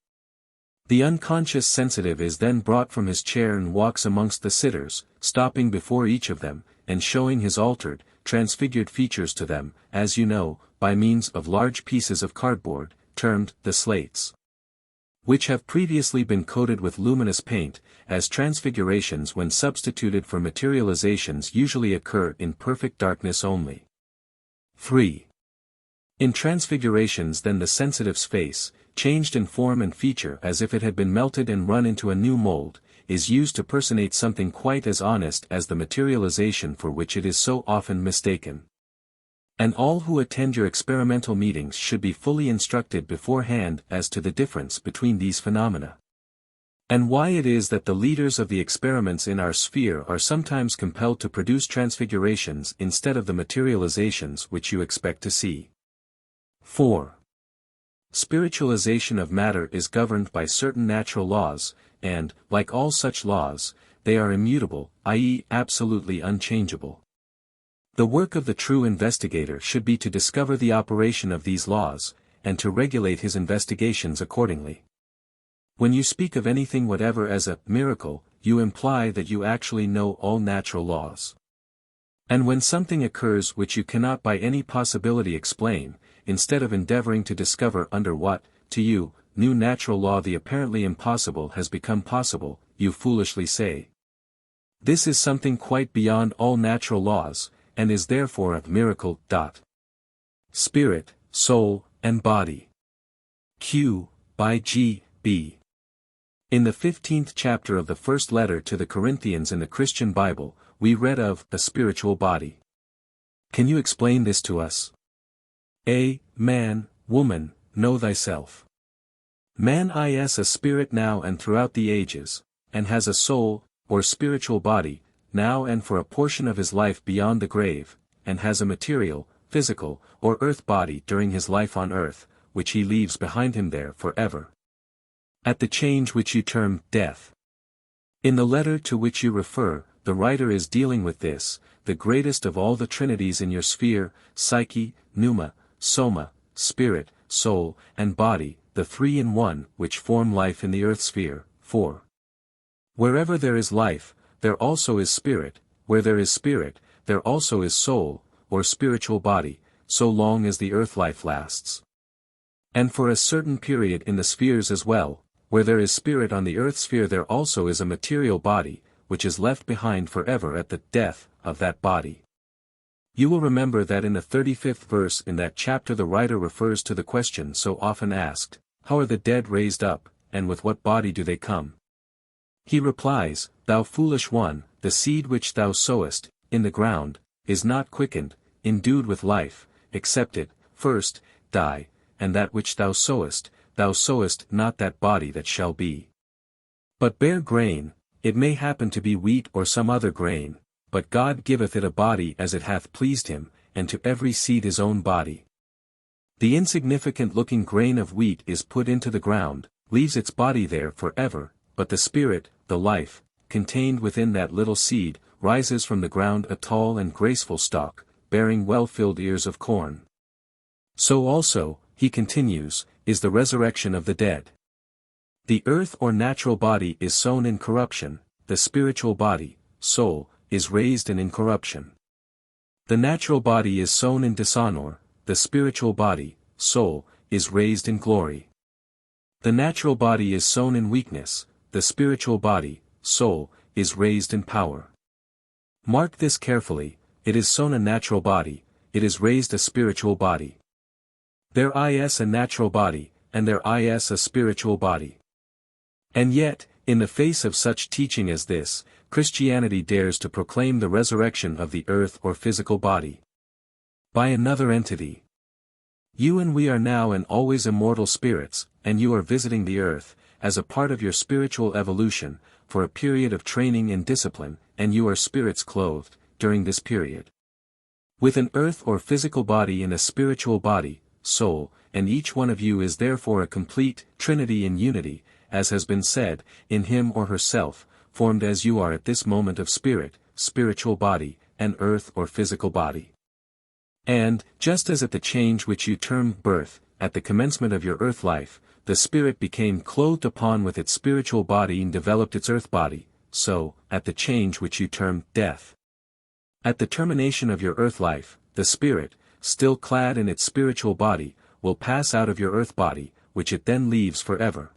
The unconscious sensitive is then brought from his chair and walks amongst the sitters, stopping before each of them, and showing his altered, transfigured features to them, as you know, by means of large pieces of cardboard, termed the slates, which have previously been coated with luminous paint, as transfigurations when substituted for materializations usually occur in perfect darkness only. 3. In transfigurations then the sensitive's face, changed in form and feature as if it had been melted and run into a new mold, is used to personate something quite as honest as the materialization for which it is so often mistaken. And all who attend your experimental meetings should be fully instructed beforehand as to the difference between these phenomena. And why it is that the leaders of the experiments in our sphere are sometimes compelled to produce transfigurations instead of the materializations which you expect to see. 4. Spiritualization of matter is governed by certain natural laws, and, like all such laws, they are immutable, i.e., absolutely unchangeable. The work of the true investigator should be to discover the operation of these laws, and to regulate his investigations accordingly. When you speak of anything whatever as a miracle, you imply that you actually know all natural laws. And when something occurs which you cannot by any possibility explain, instead of endeavoring to discover under what, to you, new natural law the apparently impossible has become possible, you foolishly say, "This is something quite beyond all natural laws, and is therefore a miracle." Spirit, soul, and body. Q. by G. B. In the 15th chapter of the first letter to the Corinthians in the Christian Bible, we read of a spiritual body. Can you explain this to us? A. Man, woman, know thyself. Man is a spirit now and throughout the ages, and has a soul, or spiritual body, now and for a portion of his life beyond the grave, and has a material, physical, or earth body during his life on earth, which he leaves behind him there forever. At the change which you term death. In the letter to which you refer, the writer is dealing with this, the greatest of all the trinities in your sphere, psyche, pneuma, soma, spirit, soul, and body, the three in one which form life in the earth sphere. 4. Wherever there is life, there also is spirit, where there is spirit, there also is soul, or spiritual body, so long as the earth life lasts. And for a certain period in the spheres as well, where there is spirit on the earth sphere there also is a material body, which is left behind forever at the death of that body. You will remember that in the 35th verse in that chapter the writer refers to the question so often asked, "How are the dead raised up, and with what body do they come?" He replies, "Thou foolish one, the seed which thou sowest, in the ground, is not quickened, endued with life, except it, first, die, and that which thou sowest not that body that shall be. But bear grain, it may happen to be wheat or some other grain, but God giveth it a body as it hath pleased him, and to every seed his own body. The insignificant-looking grain of wheat is put into the ground, leaves its body there forever, but the spirit, the life, contained within that little seed, rises from the ground a tall and graceful stalk, bearing well-filled ears of corn. So also, he continues, is the resurrection of the dead. The earth or natural body is sown in corruption, the spiritual body, soul, is raised in incorruption. The natural body is sown in dishonor, the spiritual body, soul, is raised in glory. The natural body is sown in weakness, the spiritual body, soul, is raised in power. Mark this carefully, it is sown a natural body, it is raised a spiritual body. There is a natural body, and there is a spiritual body. And yet, in the face of such teaching as this, Christianity dares to proclaim the resurrection of the earth or physical body by another entity. You and we are now and always immortal spirits, and you are visiting the earth, as a part of your spiritual evolution, for a period of training and discipline, and you are spirits clothed, during this period, with an earth or physical body and a spiritual body, soul, and each one of you is therefore a complete Trinity in unity, as has been said, in him or herself, formed as you are at this moment of spirit, spiritual body, and earth or physical body. And, just as at the change which you term birth, at the commencement of your earth life, the spirit became clothed upon with its spiritual body and developed its earth body, so, at the change which you term death, at the termination of your earth life, the spirit, still clad in its spiritual body, will pass out of your earth body, which it then leaves forever.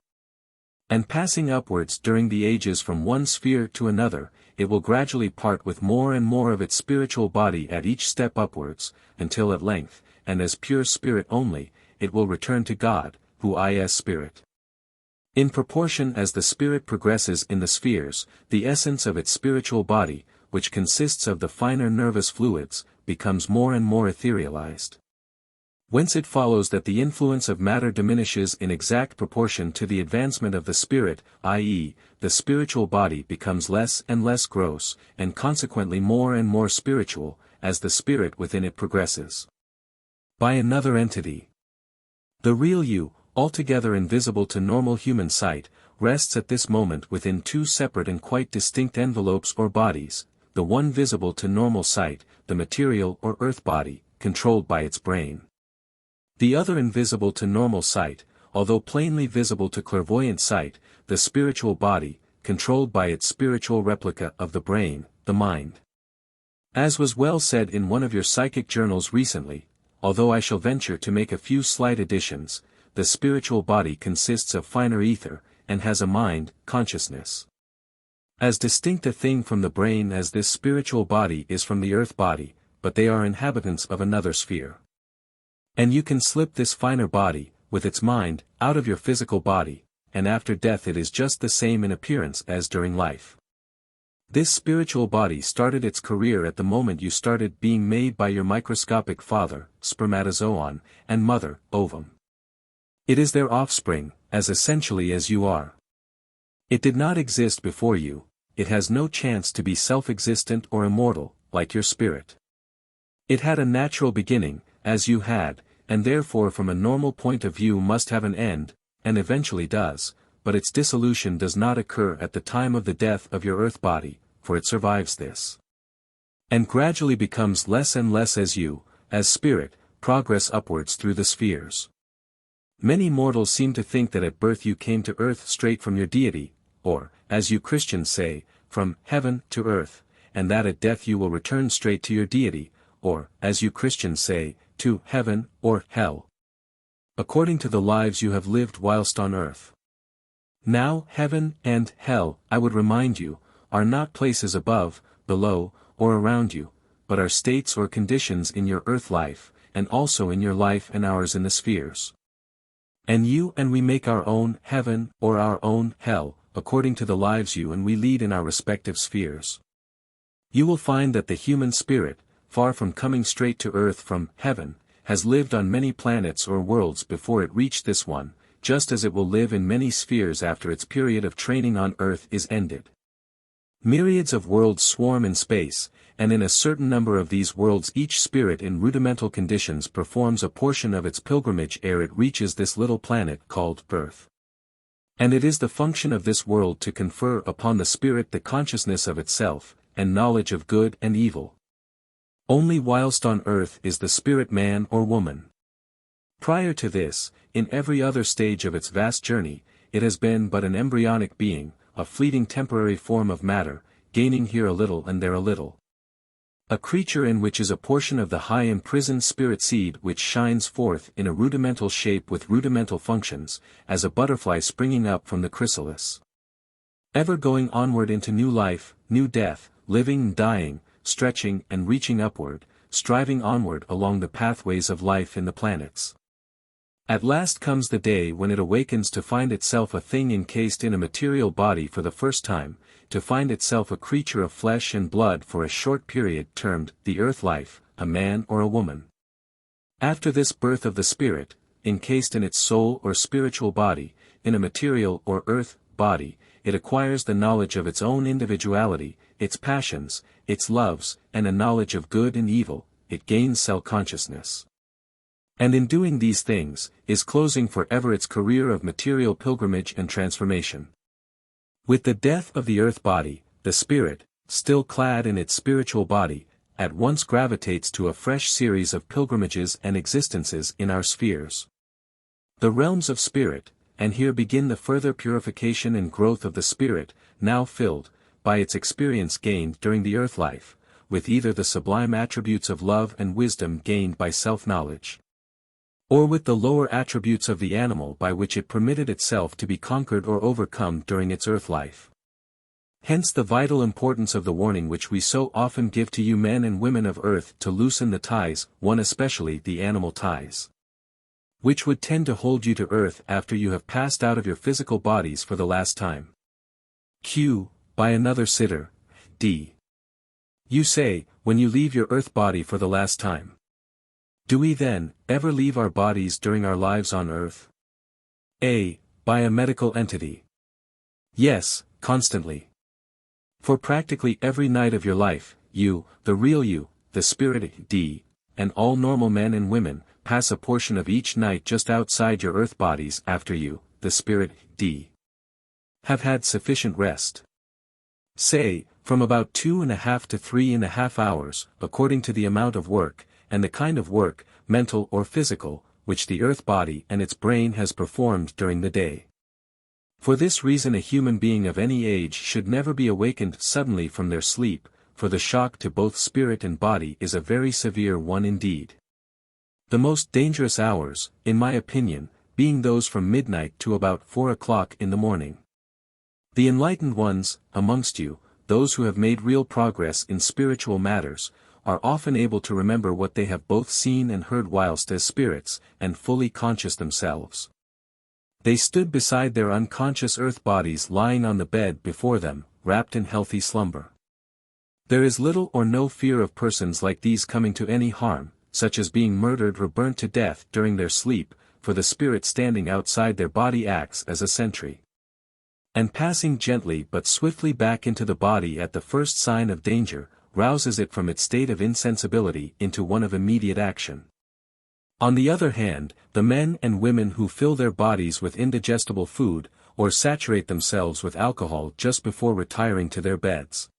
And passing upwards during the ages from one sphere to another, it will gradually part with more and more of its spiritual body at each step upwards, until at length, and as pure spirit only, it will return to God, who is spirit. In proportion as the spirit progresses in the spheres, the essence of its spiritual body, which consists of the finer nervous fluids, becomes more and more etherealized. Whence it follows that the influence of matter diminishes in exact proportion to the advancement of the spirit, i.e., the spiritual body becomes less and less gross, and consequently more and more spiritual, as the spirit within it progresses. By another entity. The real you, altogether invisible to normal human sight, rests at this moment within two separate and quite distinct envelopes or bodies, the one visible to normal sight, the material or earth body, controlled by its brain. The other invisible to normal sight, although plainly visible to clairvoyant sight, the spiritual body, controlled by its spiritual replica of the brain, the mind. As was well said in one of your psychic journals recently, although I shall venture to make a few slight additions, the spiritual body consists of finer ether, and has a mind, consciousness. As distinct a thing from the brain as this spiritual body is from the earth body, but they are inhabitants of another sphere. And you can slip this finer body, with its mind, out of your physical body, and after death it is just the same in appearance as during life. This spiritual body started its career at the moment you started being made by your microscopic father, spermatozoon, and mother, ovum. It is their offspring, as essentially as you are. It did not exist before you, it has no chance to be self-existent or immortal, like your spirit. It had a natural beginning, as you had, and therefore from a normal point of view must have an end, and eventually does, but its dissolution does not occur at the time of the death of your earth body, for it survives this. And gradually becomes less and less as you, as spirit, progress upwards through the spheres. Many mortals seem to think that at birth you came to earth straight from your deity, or, as you Christians say, from heaven to earth, and that at death you will return straight to your deity, or, as you Christians say, to heaven, or hell. According to the lives you have lived whilst on earth. Now, heaven and hell, I would remind you, are not places above, below, or around you, but are states or conditions in your earth life, and also in your life and ours in the spheres. And you and we make our own heaven, or our own hell, according to the lives you and we lead in our respective spheres. You will find that the human spirit, far from coming straight to earth from heaven, has lived on many planets or worlds before it reached this one, just as it will live in many spheres after its period of training on earth is ended. Myriads of worlds swarm in space, and in a certain number of these worlds each spirit in rudimental conditions performs a portion of its pilgrimage ere it reaches this little planet called Earth. And it is the function of this world to confer upon the spirit the consciousness of itself, and knowledge of good and evil. Only whilst on earth is the spirit man or woman. Prior to this, in every other stage of its vast journey, it has been but an embryonic being, a fleeting temporary form of matter, gaining here a little and there a little. A creature in which is a portion of the high imprisoned spirit seed which shines forth in a rudimental shape with rudimental functions, as a butterfly springing up from the chrysalis. Ever going onward into new life, new death, living and dying, stretching and reaching upward, striving onward along the pathways of life in the planets. At last comes the day when it awakens to find itself a thing encased in a material body for the first time, to find itself a creature of flesh and blood for a short period termed the earth life, a man or a woman. After this birth of the spirit, encased in its soul or spiritual body, in a material or earth body, it acquires the knowledge of its own individuality, its passions, its loves, and a knowledge of good and evil, it gains self-consciousness. And in doing these things, is closing forever its career of material pilgrimage and transformation. With the death of the earth body, the spirit, still clad in its spiritual body, at once gravitates to a fresh series of pilgrimages and existences in our spheres. The realms of spirit, and here begin the further purification and growth of the spirit, now filled, by its experience gained during the earth life, with either the sublime attributes of love and wisdom gained by self-knowledge, or with the lower attributes of the animal by which it permitted itself to be conquered or overcome during its earth life. Hence the vital importance of the warning which we so often give to you men and women of earth to loosen the ties, one especially the animal ties, which would tend to hold you to earth after you have passed out of your physical bodies for the last time. Q. By another sitter, D. You say, when you leave your earth body for the last time. Do we then, ever leave our bodies during our lives on earth? A. By a medical entity. Yes, constantly. For practically every night of your life, you, the real you, the spirit D, and all normal men and women, pass a portion of each night just outside your earth bodies after you, the spirit D, have had sufficient rest. Say, from about 2.5 to 3.5 hours, according to the amount of work, and the kind of work, mental or physical, which the earth body and its brain has performed during the day. For this reason a human being of any age should never be awakened suddenly from their sleep, for the shock to both spirit and body is a very severe one indeed. The most dangerous hours, in my opinion, being those from midnight to about 4 o'clock in the morning. The enlightened ones, amongst you, those who have made real progress in spiritual matters, are often able to remember what they have both seen and heard whilst as spirits, and fully conscious themselves. They stood beside their unconscious earth bodies lying on the bed before them, wrapped in healthy slumber. There is little or no fear of persons like these coming to any harm, such as being murdered or burnt to death during their sleep, for the spirit standing outside their body acts as a sentry, and passing gently but swiftly back into the body at the first sign of danger, rouses it from its state of insensibility into one of immediate action. On the other hand, the men and women who fill their bodies with indigestible food, or saturate themselves with alcohol just before retiring to their beds,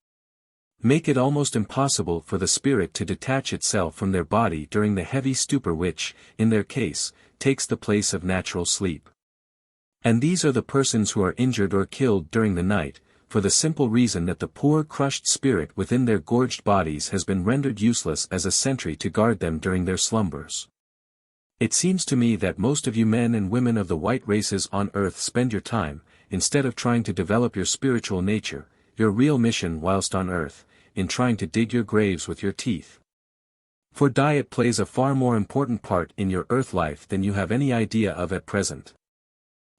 make it almost impossible for the spirit to detach itself from their body during the heavy stupor which, in their case, takes the place of natural sleep. And these are the persons who are injured or killed during the night, for the simple reason that the poor crushed spirit within their gorged bodies has been rendered useless as a sentry to guard them during their slumbers. It seems to me that most of you men and women of the white races on earth spend your time, instead of trying to develop your spiritual nature, your real mission whilst on earth, in trying to dig your graves with your teeth. For diet plays a far more important part in your earth life than you have any idea of at present.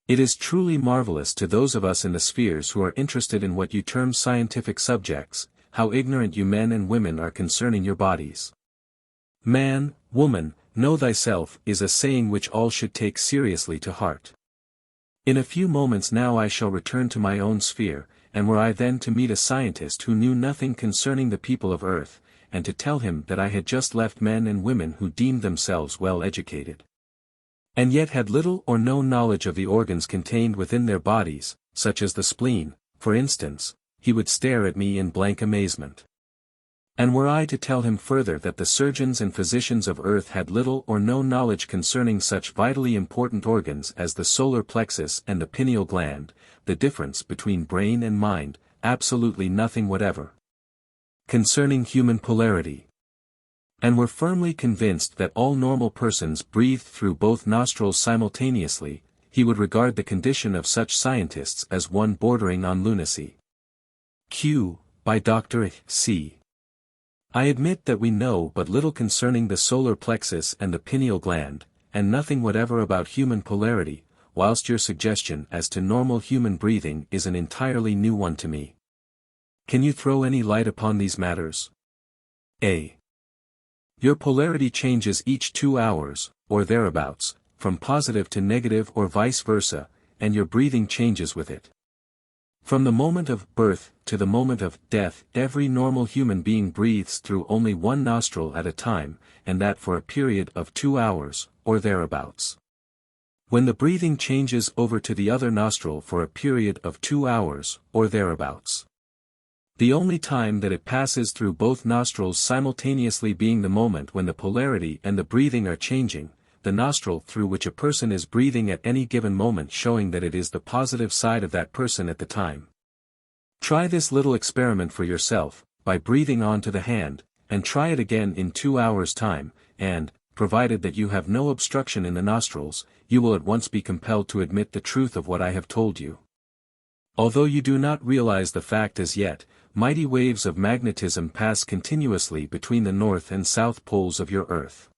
It is truly marvelous to those of us in the spheres who are interested in what you term scientific subjects, how ignorant you men and women are concerning your bodies. Man, woman, know thyself is a saying which all should take seriously to heart. In a few moments now I shall return to my own sphere, and were I then to meet a scientist who knew nothing concerning the people of earth, and to tell him that I had just left men and women who deemed themselves well educated, and yet had little or no knowledge of the organs contained within their bodies, such as the spleen, for instance, he would stare at me in blank amazement. And were I to tell him further that the surgeons and physicians of earth had little or no knowledge concerning such vitally important organs as the solar plexus and the pineal gland, the difference between brain and mind, absolutely nothing whatever, concerning human polarity, and were firmly convinced that all normal persons breathed through both nostrils simultaneously, he would regard the condition of such scientists as one bordering on lunacy. Q. By Dr. C. I admit that we know but little concerning the solar plexus and the pineal gland, and nothing whatever about human polarity, whilst your suggestion as to normal human breathing is an entirely new one to me. Can you throw any light upon these matters? A. Your polarity changes each 2 hours, or thereabouts, from positive to negative or vice versa, and your breathing changes with it. From the moment of birth to the moment of death, every normal human being breathes through only one nostril at a time, and that for a period of 2 hours, or thereabouts. When the breathing changes over to the other nostril for a period of 2 hours, or thereabouts, the only time that it passes through both nostrils simultaneously being the moment when the polarity and the breathing are changing, the nostril through which a person is breathing at any given moment showing that it is the positive side of that person at the time. Try this little experiment for yourself, by breathing on to the hand, and try it again in 2 hours' time, and, provided that you have no obstruction in the nostrils, you will at once be compelled to admit the truth of what I have told you. Although you do not realize the fact as yet, mighty waves of magnetism pass continuously between the north and south poles of your earth,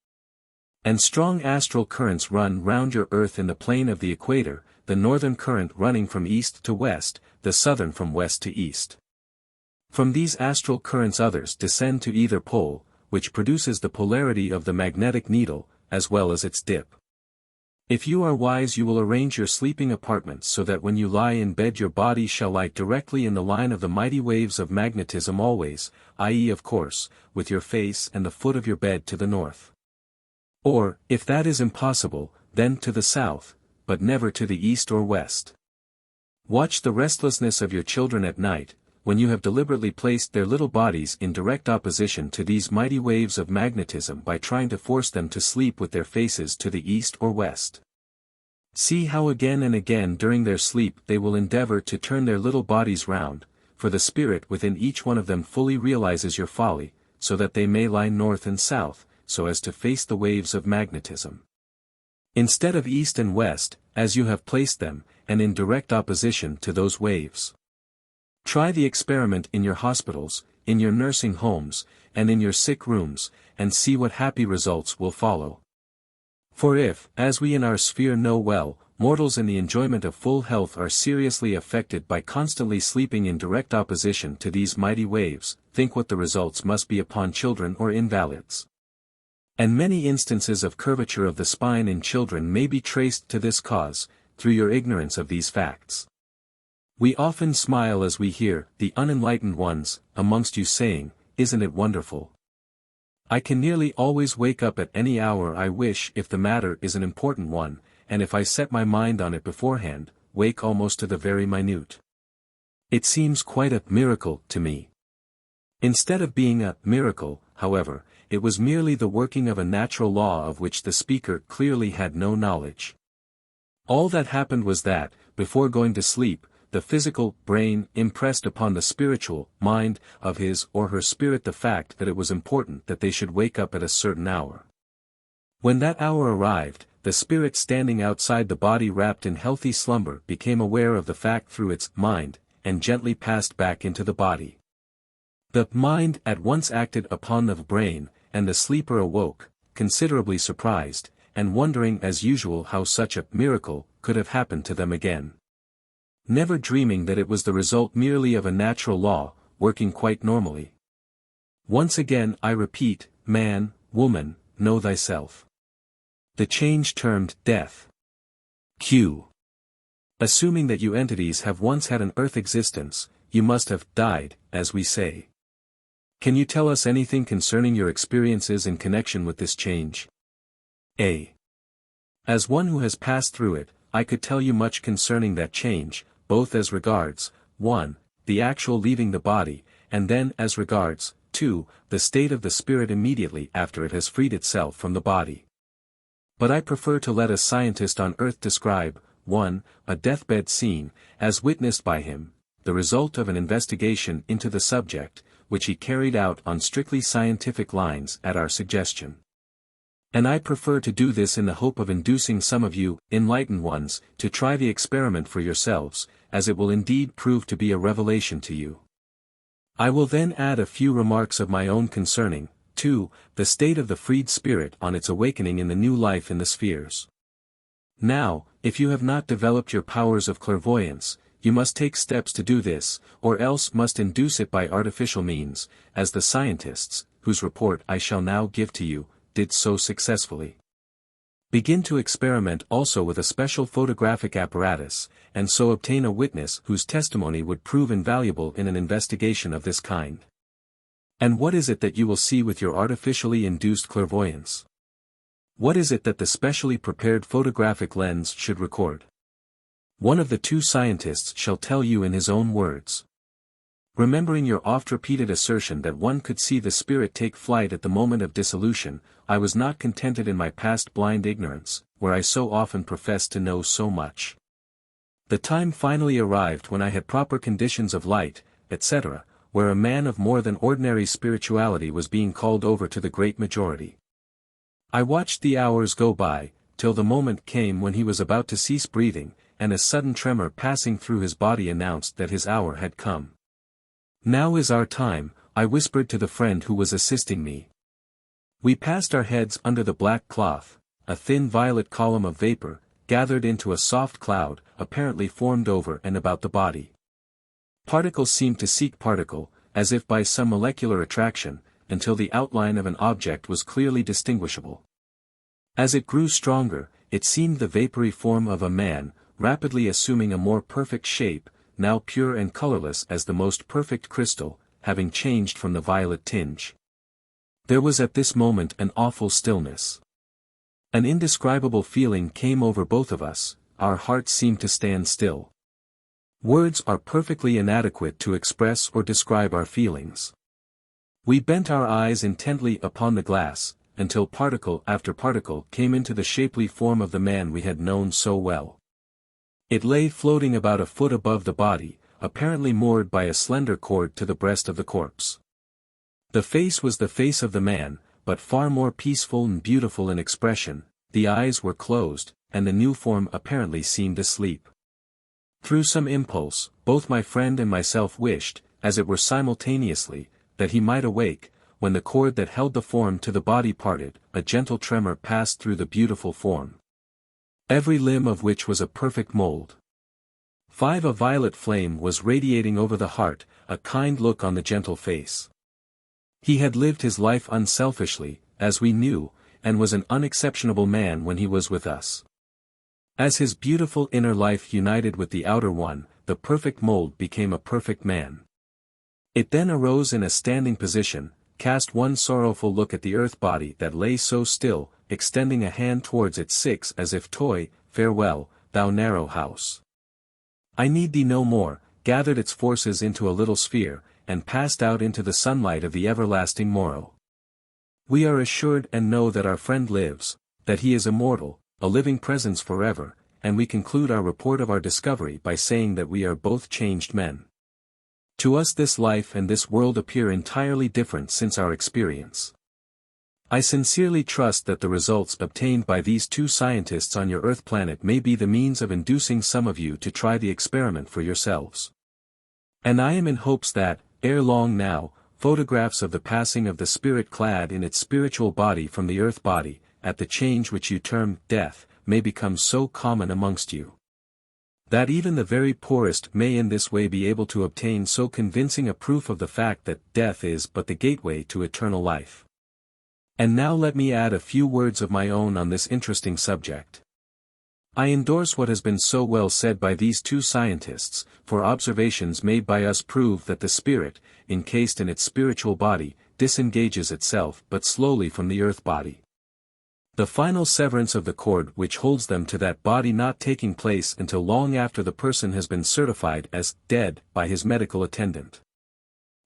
and strong astral currents run round your earth in the plane of the equator, the northern current running from east to west, the southern from west to east. From these astral currents others descend to either pole, which produces the polarity of the magnetic needle, as well as its dip. If you are wise, you will arrange your sleeping apartments so that when you lie in bed your body shall lie directly in the line of the mighty waves of magnetism always, i.e. of course, with your face and the foot of your bed to the north. Or, if that is impossible, then to the south, but never to the east or west. Watch the restlessness of your children at night, when you have deliberately placed their little bodies in direct opposition to these mighty waves of magnetism by trying to force them to sleep with their faces to the east or west. See how again and again during their sleep they will endeavor to turn their little bodies round, for the spirit within each one of them fully realizes your folly, so that they may lie north and south, so as to face the waves of magnetism. Instead of east and west, as you have placed them, and in direct opposition to those waves. Try the experiment in your hospitals, in your nursing homes, and in your sick rooms, and see what happy results will follow. For if, as we in our sphere know well, mortals in the enjoyment of full health are seriously affected by constantly sleeping in direct opposition to these mighty waves, think what the results must be upon children or invalids. And many instances of curvature of the spine in children may be traced to this cause, through your ignorance of these facts. We often smile as we hear the unenlightened ones amongst you saying, "Isn't it wonderful? I can nearly always wake up at any hour I wish if the matter is an important one, and if I set my mind on it beforehand, wake almost to the very minute. It seems quite a miracle to me." Instead of being a miracle, however, it was merely the working of a natural law of which the speaker clearly had no knowledge. All that happened was that, before going to sleep, the physical brain impressed upon the spiritual mind of his or her spirit the fact that it was important that they should wake up at a certain hour. When that hour arrived, the spirit standing outside the body wrapped in healthy slumber became aware of the fact through its mind, and gently passed back into the body. The mind at once acted upon the brain, and the sleeper awoke, considerably surprised, and wondering as usual how such a miracle could have happened to them again. Never dreaming that it was the result merely of a natural law, working quite normally. Once again I repeat, man, woman, know thyself. The change termed death. Q. Assuming that you entities have once had an earth existence, you must have died, as we say. Can you tell us anything concerning your experiences in connection with this change? A. As one who has passed through it, I could tell you much concerning that change, both as regards, 1, the actual leaving the body, and then as regards, 2, the state of the spirit immediately after it has freed itself from the body. But I prefer to let a scientist on earth describe, 1, a deathbed scene, as witnessed by him, the result of an investigation into the subject, which he carried out on strictly scientific lines at our suggestion. And I prefer to do this in the hope of inducing some of you, enlightened ones, to try the experiment for yourselves, as it will indeed prove to be a revelation to you. I will then add a few remarks of my own concerning, 2, the state of the freed spirit on its awakening in the new life in the spheres. Now, if you have not developed your powers of clairvoyance, you must take steps to do this, or else must induce it by artificial means, as the scientists, whose report I shall now give to you, did so successfully. Begin to experiment also with a special photographic apparatus, and so obtain a witness whose testimony would prove invaluable in an investigation of this kind. And what is it that you will see with your artificially induced clairvoyance? What is it that the specially prepared photographic lens should record? One of the two scientists shall tell you in his own words. Remembering your oft-repeated assertion that one could see the spirit take flight at the moment of dissolution, I was not contented in my past blind ignorance, where I so often professed to know so much. The time finally arrived when I had proper conditions of light, etc., where a man of more than ordinary spirituality was being called over to the great majority. I watched the hours go by, till the moment came when he was about to cease breathing, and a sudden tremor passing through his body announced that his hour had come. "Now is our time," I whispered to the friend who was assisting me. We passed our heads under the black cloth, a thin violet column of vapor, gathered into a soft cloud, apparently formed over and about the body. Particles seemed to seek particle, as if by some molecular attraction, until the outline of an object was clearly distinguishable. As it grew stronger, it seemed the vapory form of a man, rapidly assuming a more perfect shape, now pure and colorless as the most perfect crystal, having changed from the violet tinge. There was at this moment an awful stillness. An indescribable feeling came over both of us, our hearts seemed to stand still. Words are perfectly inadequate to express or describe our feelings. We bent our eyes intently upon the glass, until particle after particle came into the shapely form of the man we had known so well. It lay floating about a foot above the body, apparently moored by a slender cord to the breast of the corpse. The face was the face of the man, but far more peaceful and beautiful in expression. The eyes were closed, and the new form apparently seemed asleep. Through some impulse, both my friend and myself wished, as it were simultaneously, that he might awake. When the cord that held the form to the body parted, a gentle tremor passed through the beautiful form, every limb of which was a perfect mold. A violet flame was radiating over the heart, a kind look on the gentle face. He had lived his life unselfishly, as we knew, and was an unexceptionable man when he was with us. As his beautiful inner life united with the outer one, the perfect mold became a perfect man. It then arose in a standing position, cast one sorrowful look at the earth body that lay so still, extending a hand towards its six as if toy, farewell, thou narrow house. I need thee no more, gathered its forces into a little sphere, and passed out into the sunlight of the everlasting morrow. We are assured and know that our friend lives, that he is immortal, a living presence forever, and we conclude our report of our discovery by saying that we are both changed men. To us this life and this world appear entirely different since our experience. I sincerely trust that the results obtained by these two scientists on your Earth planet may be the means of inducing some of you to try the experiment for yourselves. And I am in hopes that, ere long now, photographs of the passing of the spirit clad in its spiritual body from the earth body, at the change which you term death, may become so common amongst you, that even the very poorest may in this way be able to obtain so convincing a proof of the fact that death is but the gateway to eternal life. And now let me add a few words of my own on this interesting subject. I endorse what has been so well said by these two scientists, for observations made by us prove that the spirit, encased in its spiritual body, disengages itself but slowly from the earth body. The final severance of the cord which holds them to that body not taking place until long after the person has been certified as dead by his medical attendant.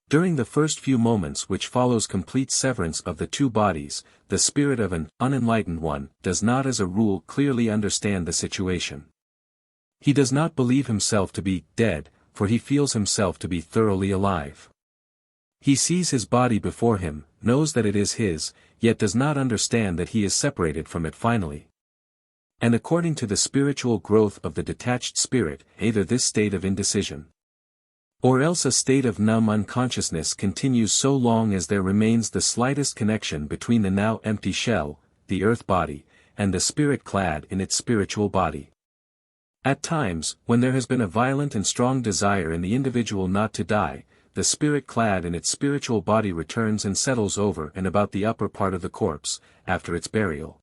During the first few moments which follows complete severance of the two bodies, the spirit of an unenlightened one does not as a rule clearly understand the situation. He does not believe himself to be dead, for he feels himself to be thoroughly alive. He sees his body before him, knows that it is his, yet does not understand that he is separated from it finally. And according to the spiritual growth of the detached spirit, either this state of indecision, or else a state of numb unconsciousness continues so long as there remains the slightest connection between the now empty shell, the earth body, and the spirit clad in its spiritual body. At times, when there has been a violent and strong desire in the individual not to die, the spirit clad in its spiritual body returns and settles over and about the upper part of the corpse, after its burial.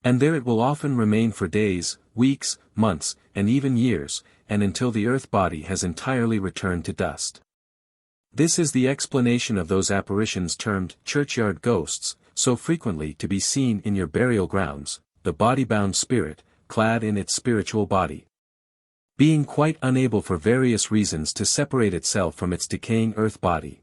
And there it will often remain for days, weeks, months, and even years, and until the earth body has entirely returned to dust. This is the explanation of those apparitions termed churchyard ghosts, so frequently to be seen in your burial grounds, the body-bound spirit, clad in its spiritual body, being quite unable for various reasons to separate itself from its decaying earth body.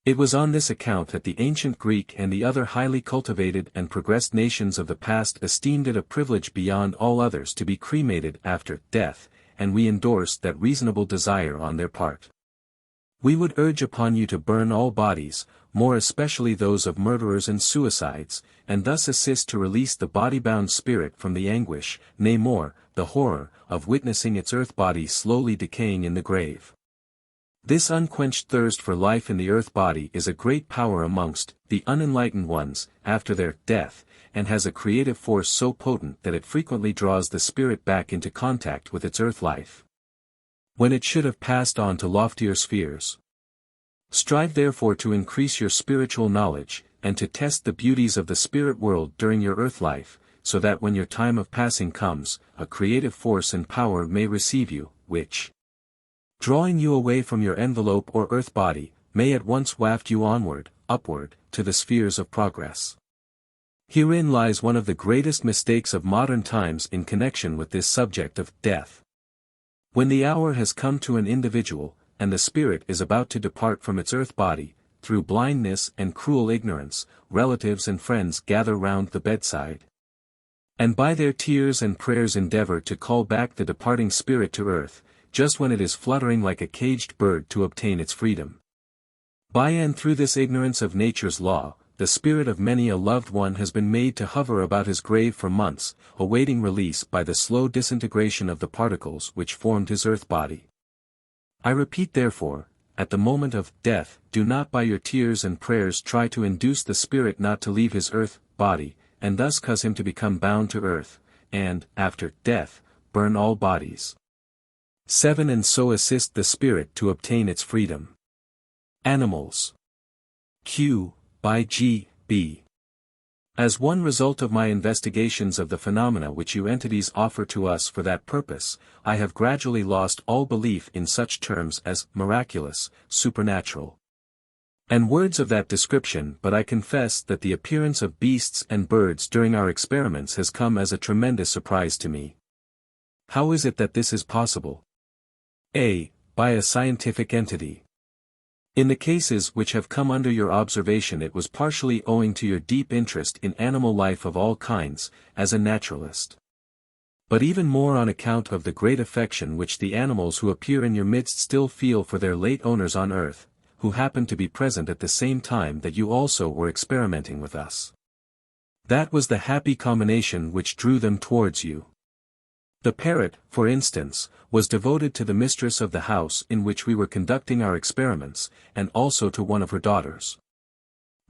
It was on this account that the ancient Greek and the other highly cultivated and progressed nations of the past esteemed it a privilege beyond all others to be cremated after death, and we endorse that reasonable desire on their part. We would urge upon you to burn all bodies, more especially those of murderers and suicides, and thus assist to release the body-bound spirit from the anguish, nay more, the horror, of witnessing its earth body slowly decaying in the grave. This unquenched thirst for life in the earth body is a great power amongst the unenlightened ones, after their death, and has a creative force so potent that it frequently draws the spirit back into contact with its earth life, when it should have passed on to loftier spheres. Strive therefore to increase your spiritual knowledge, and to test the beauties of the spirit world during your earth life, so that when your time of passing comes, a creative force and power may receive you, which, drawing you away from your envelope or earth body, may at once waft you onward, upward, to the spheres of progress. Herein lies one of the greatest mistakes of modern times in connection with this subject of death. When the hour has come to an individual, and the spirit is about to depart from its earth body, through blindness and cruel ignorance, relatives and friends gather round the bedside, and by their tears and prayers endeavor to call back the departing spirit to earth, just when it is fluttering like a caged bird to obtain its freedom. By and through this ignorance of nature's law, the spirit of many a loved one has been made to hover about his grave for months, awaiting release by the slow disintegration of the particles which formed his earth body. I repeat therefore, at the moment of death, do not by your tears and prayers try to induce the spirit not to leave his earth body, and thus cause him to become bound to earth, and, after death, burn all bodies. 7. And so assist the spirit to obtain its freedom. Animals. Q. By G. B. As one result of my investigations of the phenomena which you entities offer to us for that purpose, I have gradually lost all belief in such terms as miraculous, supernatural, and words of that description, but I confess that the appearance of beasts and birds during our experiments has come as a tremendous surprise to me. How is it that this is possible? A. By a scientific entity. In the cases which have come under your observation it was partially owing to your deep interest in animal life of all kinds, as a naturalist, but even more on account of the great affection which the animals who appear in your midst still feel for their late owners on earth, who happened to be present at the same time that you also were experimenting with us. That was the happy combination which drew them towards you. The parrot, for instance, was devoted to the mistress of the house in which we were conducting our experiments, and also to one of her daughters.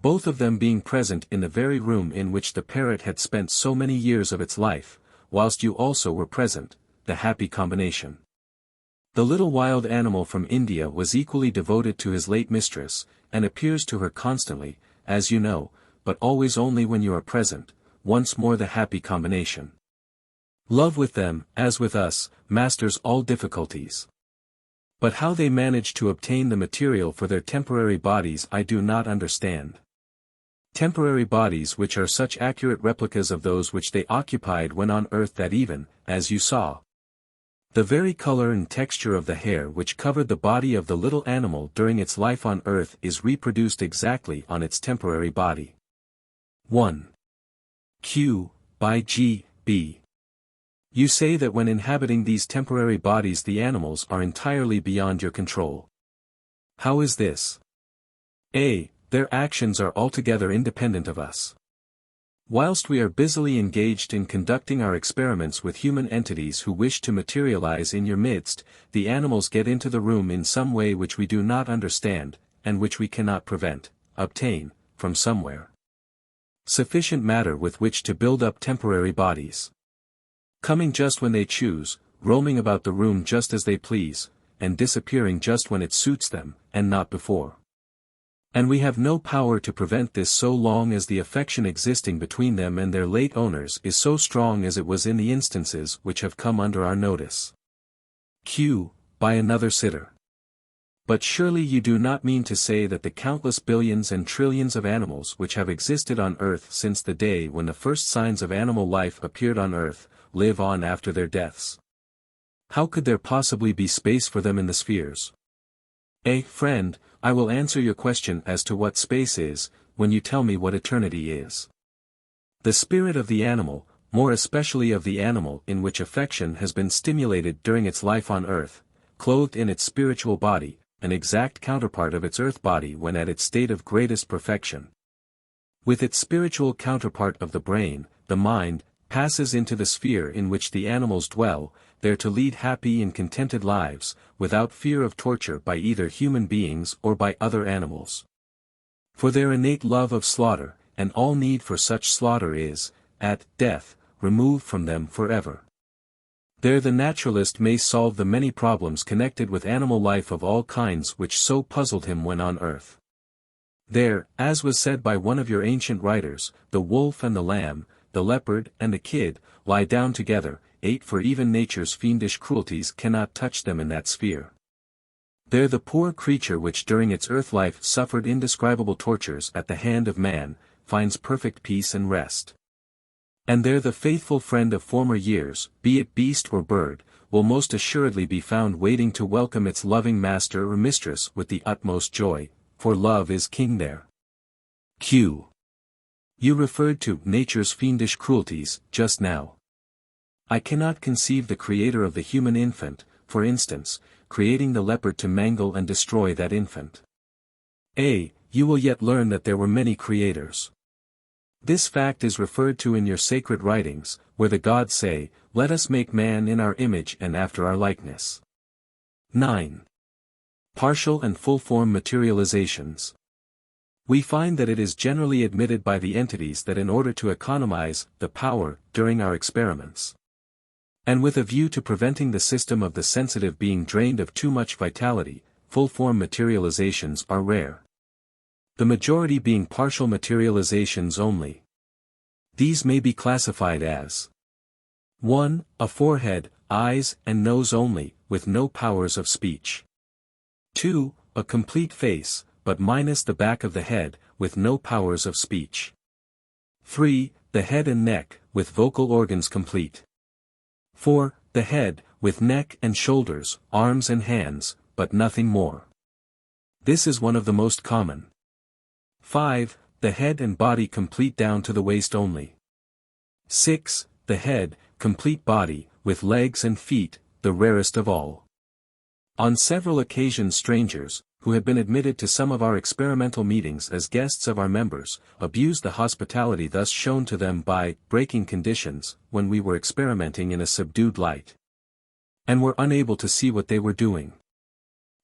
Both of them being present in the very room in which the parrot had spent so many years of its life, whilst you also were present, the happy combination. The little wild animal from India was equally devoted to his late mistress, and appears to her constantly, as you know, but always only when you are present, once more the happy combination. Love with them, as with us, masters all difficulties. But how they manage to obtain the material for their temporary bodies I do not understand. Temporary bodies which are such accurate replicas of those which they occupied when on earth that even, as you saw, the very color and texture of the hair which covered the body of the little animal during its life on earth is reproduced exactly on its temporary body. 1. Q. By G. B. You say that when inhabiting these temporary bodies the animals are entirely beyond your control. How is this? A. Their actions are altogether independent of us. Whilst we are busily engaged in conducting our experiments with human entities who wish to materialize in your midst, the animals get into the room in some way which we do not understand, and which we cannot obtain, from somewhere, sufficient matter with which to build up temporary bodies. Coming just when they choose, roaming about the room just as they please, and disappearing just when it suits them, and not before. And we have no power to prevent this so long as the affection existing between them and their late owners is so strong as it was in the instances which have come under our notice. Q. By another sitter. But surely you do not mean to say that the countless billions and trillions of animals which have existed on earth since the day when the first signs of animal life appeared on earth, live on after their deaths? How could there possibly be space for them in the spheres? Friend, I will answer your question as to what space is, when you tell me what eternity is. The spirit of the animal, more especially of the animal in which affection has been stimulated during its life on earth, clothed in its spiritual body, an exact counterpart of its earth body when at its state of greatest perfection, with its spiritual counterpart of the brain, the mind, passes into the sphere in which the animals dwell, there to lead happy and contented lives, without fear of torture by either human beings or by other animals. For their innate love of slaughter, and all need for such slaughter is, at death, removed from them forever. There the naturalist may solve the many problems connected with animal life of all kinds which so puzzled him when on earth. There, as was said by one of your ancient writers, the wolf and the lamb, the leopard and the kid, lie down together, for even nature's fiendish cruelties cannot touch them in that sphere. There the poor creature which during its earth life suffered indescribable tortures at the hand of man, finds perfect peace and rest. And there the faithful friend of former years, be it beast or bird, will most assuredly be found waiting to welcome its loving master or mistress with the utmost joy, for love is king there. Q. You referred to nature's fiendish cruelties, just now. I cannot conceive the creator of the human infant, for instance, creating the leopard to mangle and destroy that infant. You will yet learn that there were many creators. This fact is referred to in your sacred writings, where the gods say, "Let us make man in our image and after our likeness." 9. Partial and full-form materializations. We find that it is generally admitted by the entities that in order to economize the power during our experiments, and with a view to preventing the system of the sensitive being drained of too much vitality, full-form materializations are rare. The majority being partial materializations only. These may be classified as 1. A forehead, eyes and nose only, with no powers of speech. 2. A complete face, but minus the back of the head, with no powers of speech. 3. The head and neck, with vocal organs complete. 4. The head, with neck and shoulders, arms and hands, but nothing more. This is one of the most common. 5. The head and body complete down to the waist only. 6. The head, complete body, with legs and feet, the rarest of all. On several occasions strangers, who had been admitted to some of our experimental meetings as guests of our members, abused the hospitality thus shown to them by breaking conditions, when we were experimenting in a subdued light, and were unable to see what they were doing.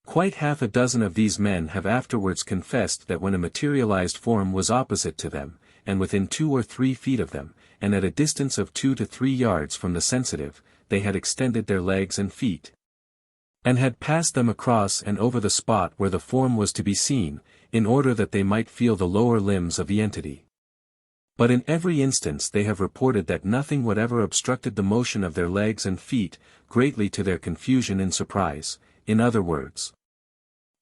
Quite half a dozen of these men have afterwards confessed that when a materialized form was opposite to them, and within 2 or 3 feet of them, and at a distance of 2 to 3 yards from the sensitive, they had extended their legs and feet, and had passed them across and over the spot where the form was to be seen, in order that they might feel the lower limbs of the entity. But in every instance they have reported that nothing whatever obstructed the motion of their legs and feet, greatly to their confusion and surprise. In other words,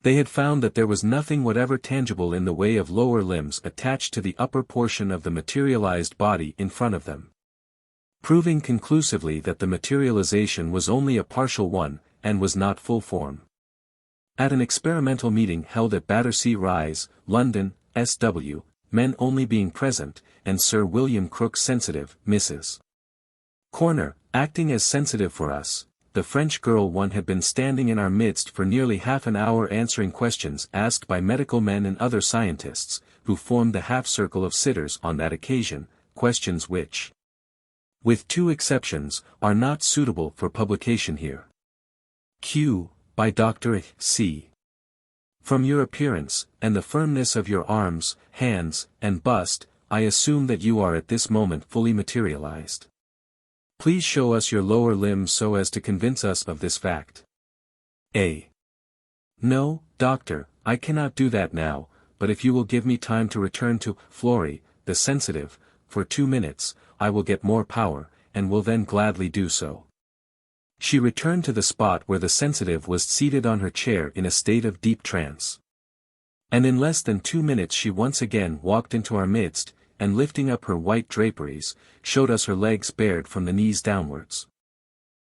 they had found that there was nothing whatever tangible in the way of lower limbs attached to the upper portion of the materialized body in front of them, proving conclusively that the materialization was only a partial one, and was not full form. At an experimental meeting held at Battersea Rise, London, SW, men only being present, and Sir William Crookes sensitive, Mrs. Corner, acting as sensitive for us, the French girl one had been standing in our midst for nearly half an hour answering questions asked by medical men and other scientists, who formed the half-circle of sitters on that occasion, questions which, with 2 exceptions, are not suitable for publication here. Q. By Dr. C. From your appearance, and the firmness of your arms, hands, and bust, I assume that you are at this moment fully materialized. Please show us your lower limbs so as to convince us of this fact. A. No, doctor, I cannot do that now, but if you will give me time to return to Flory, the sensitive, for 2 minutes, I will get more power, and will then gladly do so. She returned to the spot where the sensitive was seated on her chair in a state of deep trance. And in less than 2 minutes she once again walked into our midst, and lifting up her white draperies, showed us her legs bared from the knees downwards.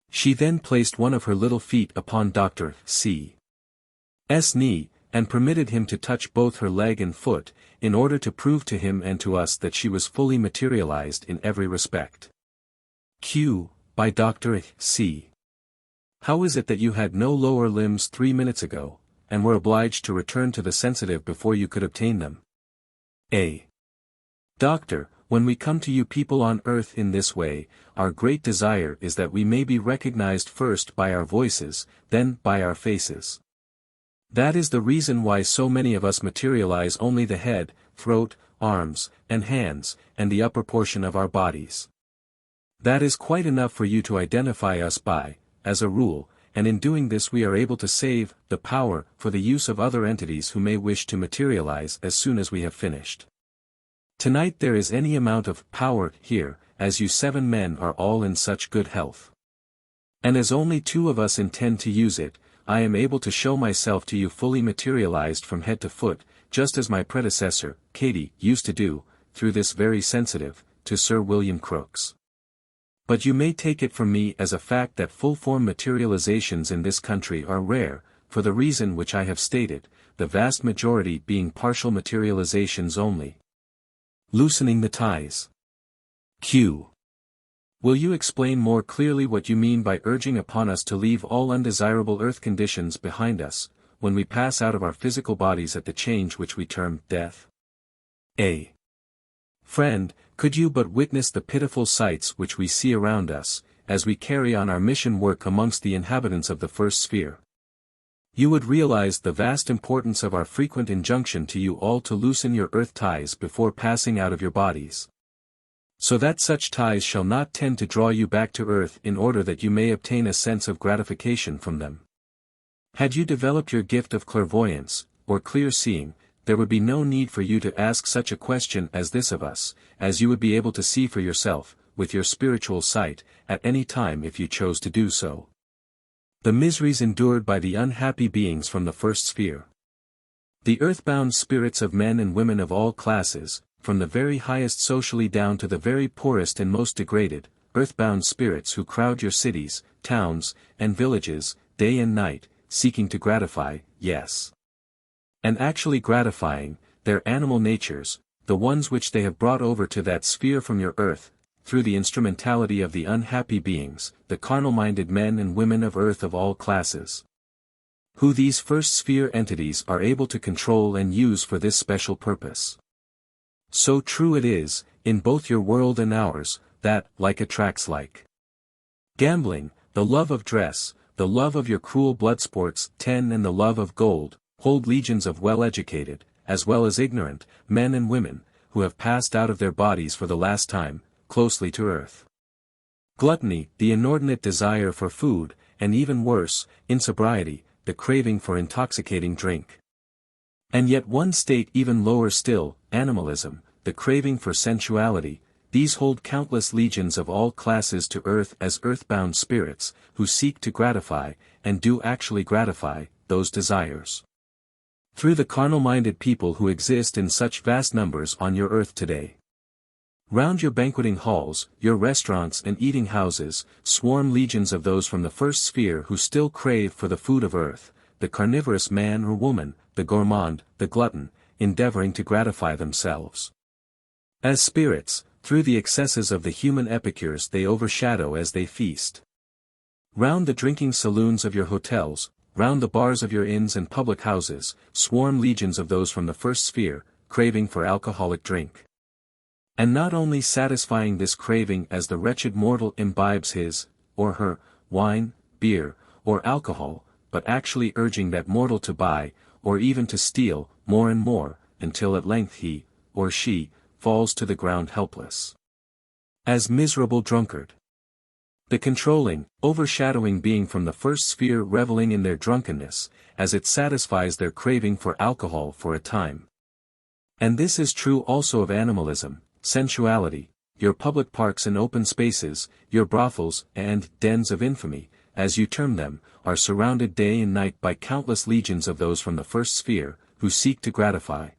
She then placed one of her little feet upon Dr. C.'s knee, and permitted him to touch both her leg and foot, in order to prove to him and to us that she was fully materialized in every respect. Q. By Dr. C. How is it that you had no lower limbs 3 minutes ago, and were obliged to return to the sensitive before you could obtain them? A. Doctor, when we come to you people on earth in this way, our great desire is that we may be recognized first by our voices, then by our faces. That is the reason why so many of us materialize only the head, throat, arms, and hands, and the upper portion of our bodies. That is quite enough for you to identify us by, as a rule, and in doing this we are able to save the power for the use of other entities who may wish to materialize as soon as we have finished. Tonight there is any amount of power here, as you 7 men are all in such good health. And as only 2 of us intend to use it, I am able to show myself to you fully materialized from head to foot, just as my predecessor, Katie, used to do, through this very sensitive, to Sir William Crookes. But you may take it from me as a fact that full-form materializations in this country are rare, for the reason which I have stated, the vast majority being partial materializations only. Loosening the ties. Q. Will you explain more clearly what you mean by urging upon us to leave all undesirable earth conditions behind us, when we pass out of our physical bodies at the change which we term death? A. Friend, could you but witness the pitiful sights which we see around us, as we carry on our mission work amongst the inhabitants of the first sphere? You would realize the vast importance of our frequent injunction to you all to loosen your earth ties before passing out of your bodies, so that such ties shall not tend to draw you back to earth in order that you may obtain a sense of gratification from them. Had you developed your gift of clairvoyance, or clear seeing, there would be no need for you to ask such a question as this of us, as you would be able to see for yourself, with your spiritual sight, at any time if you chose to do so, the miseries endured by the unhappy beings from the first sphere. The earthbound spirits of men and women of all classes, from the very highest socially down to the very poorest and most degraded, earthbound spirits who crowd your cities, towns, and villages, day and night, seeking to gratify, yes, and actually gratifying, their animal natures, the ones which they have brought over to that sphere from your earth, through the instrumentality of the unhappy beings, the carnal-minded men and women of earth of all classes, who these first sphere entities are able to control and use for this special purpose. So true it is, in both your world and ours, that, like attracts like. Gambling, the love of dress, the love of your cruel blood sports, and the love of gold, hold legions of well-educated, as well as ignorant, men and women, who have passed out of their bodies for the last time, closely to earth. Gluttony, the inordinate desire for food, and even worse, insobriety, the craving for intoxicating drink. And yet one state even lower still, animalism, the craving for sensuality, these hold countless legions of all classes to earth as earthbound spirits, who seek to gratify, and do actually gratify, those desires. Through the carnal-minded people who exist in such vast numbers on your earth today. Round your banqueting halls, your restaurants and eating houses, swarm legions of those from the first sphere who still crave for the food of earth, the carnivorous man or woman, the gourmand, the glutton, endeavoring to gratify themselves. As spirits, through the excesses of the human epicures they overshadow as they feast. Round the drinking saloons of your hotels, round the bars of your inns and public houses, swarm legions of those from the first sphere, craving for alcoholic drink. And not only satisfying this craving as the wretched mortal imbibes his, or her, wine, beer, or alcohol, but actually urging that mortal to buy, or even to steal, more and more, until at length he, or she, falls to the ground helpless, as miserable drunkard. The controlling, overshadowing being from the first sphere reveling in their drunkenness, as it satisfies their craving for alcohol for a time. And this is true also of animalism, sensuality, your public parks and open spaces, your brothels and dens of infamy, as you term them, are surrounded day and night by countless legions of those from the first sphere, who seek to gratify,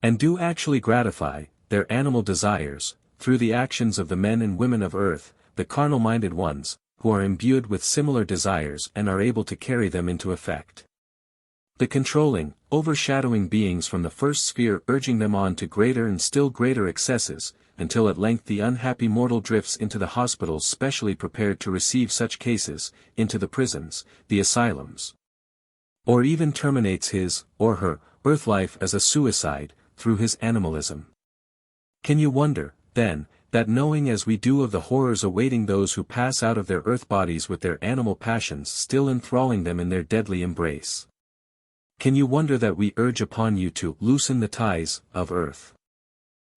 and do actually gratify, their animal desires, through the actions of the men and women of earth, the carnal-minded ones, who are imbued with similar desires and are able to carry them into effect. The controlling, overshadowing beings from the first sphere urging them on to greater and still greater excesses, until at length the unhappy mortal drifts into the hospitals specially prepared to receive such cases, into the prisons, the asylums, or even terminates his, or her, earth life as a suicide, through his animalism. Can you wonder, then, that knowing as we do of the horrors awaiting those who pass out of their earth bodies with their animal passions still enthralling them in their deadly embrace? Can you wonder that we urge upon you to loosen the ties of earth?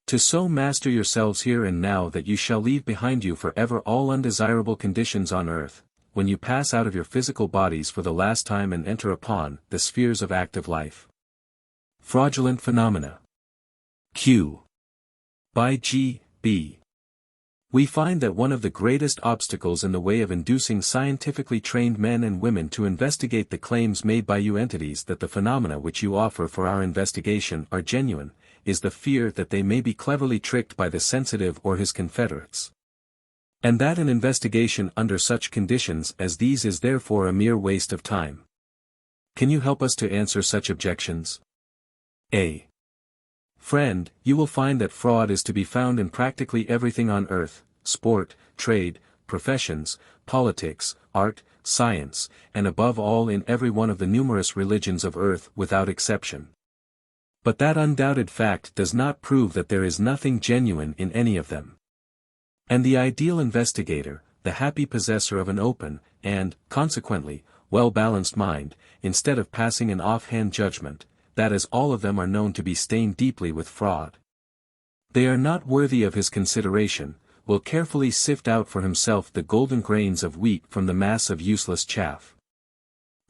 To so master yourselves here and now that you shall leave behind you forever all undesirable conditions on earth, when you pass out of your physical bodies for the last time and enter upon the spheres of active life. Fraudulent Phenomena. Q. By G. B. We find that one of the greatest obstacles in the way of inducing scientifically trained men and women to investigate the claims made by you entities that the phenomena which you offer for our investigation are genuine, is the fear that they may be cleverly tricked by the sensitive or his confederates. And that an investigation under such conditions as these is therefore a mere waste of time. Can you help us to answer such objections? A. Friend, you will find that fraud is to be found in practically everything on earth: sport, trade, professions, politics, art, science, and above all in every one of the numerous religions of earth without exception. But that undoubted fact does not prove that there is nothing genuine in any of them. And the ideal investigator, the happy possessor of an open, and, consequently, well-balanced mind, instead of passing an offhand judgment, that as all of them are known to be stained deeply with fraud, they are not worthy of his consideration, will carefully sift out for himself the golden grains of wheat from the mass of useless chaff.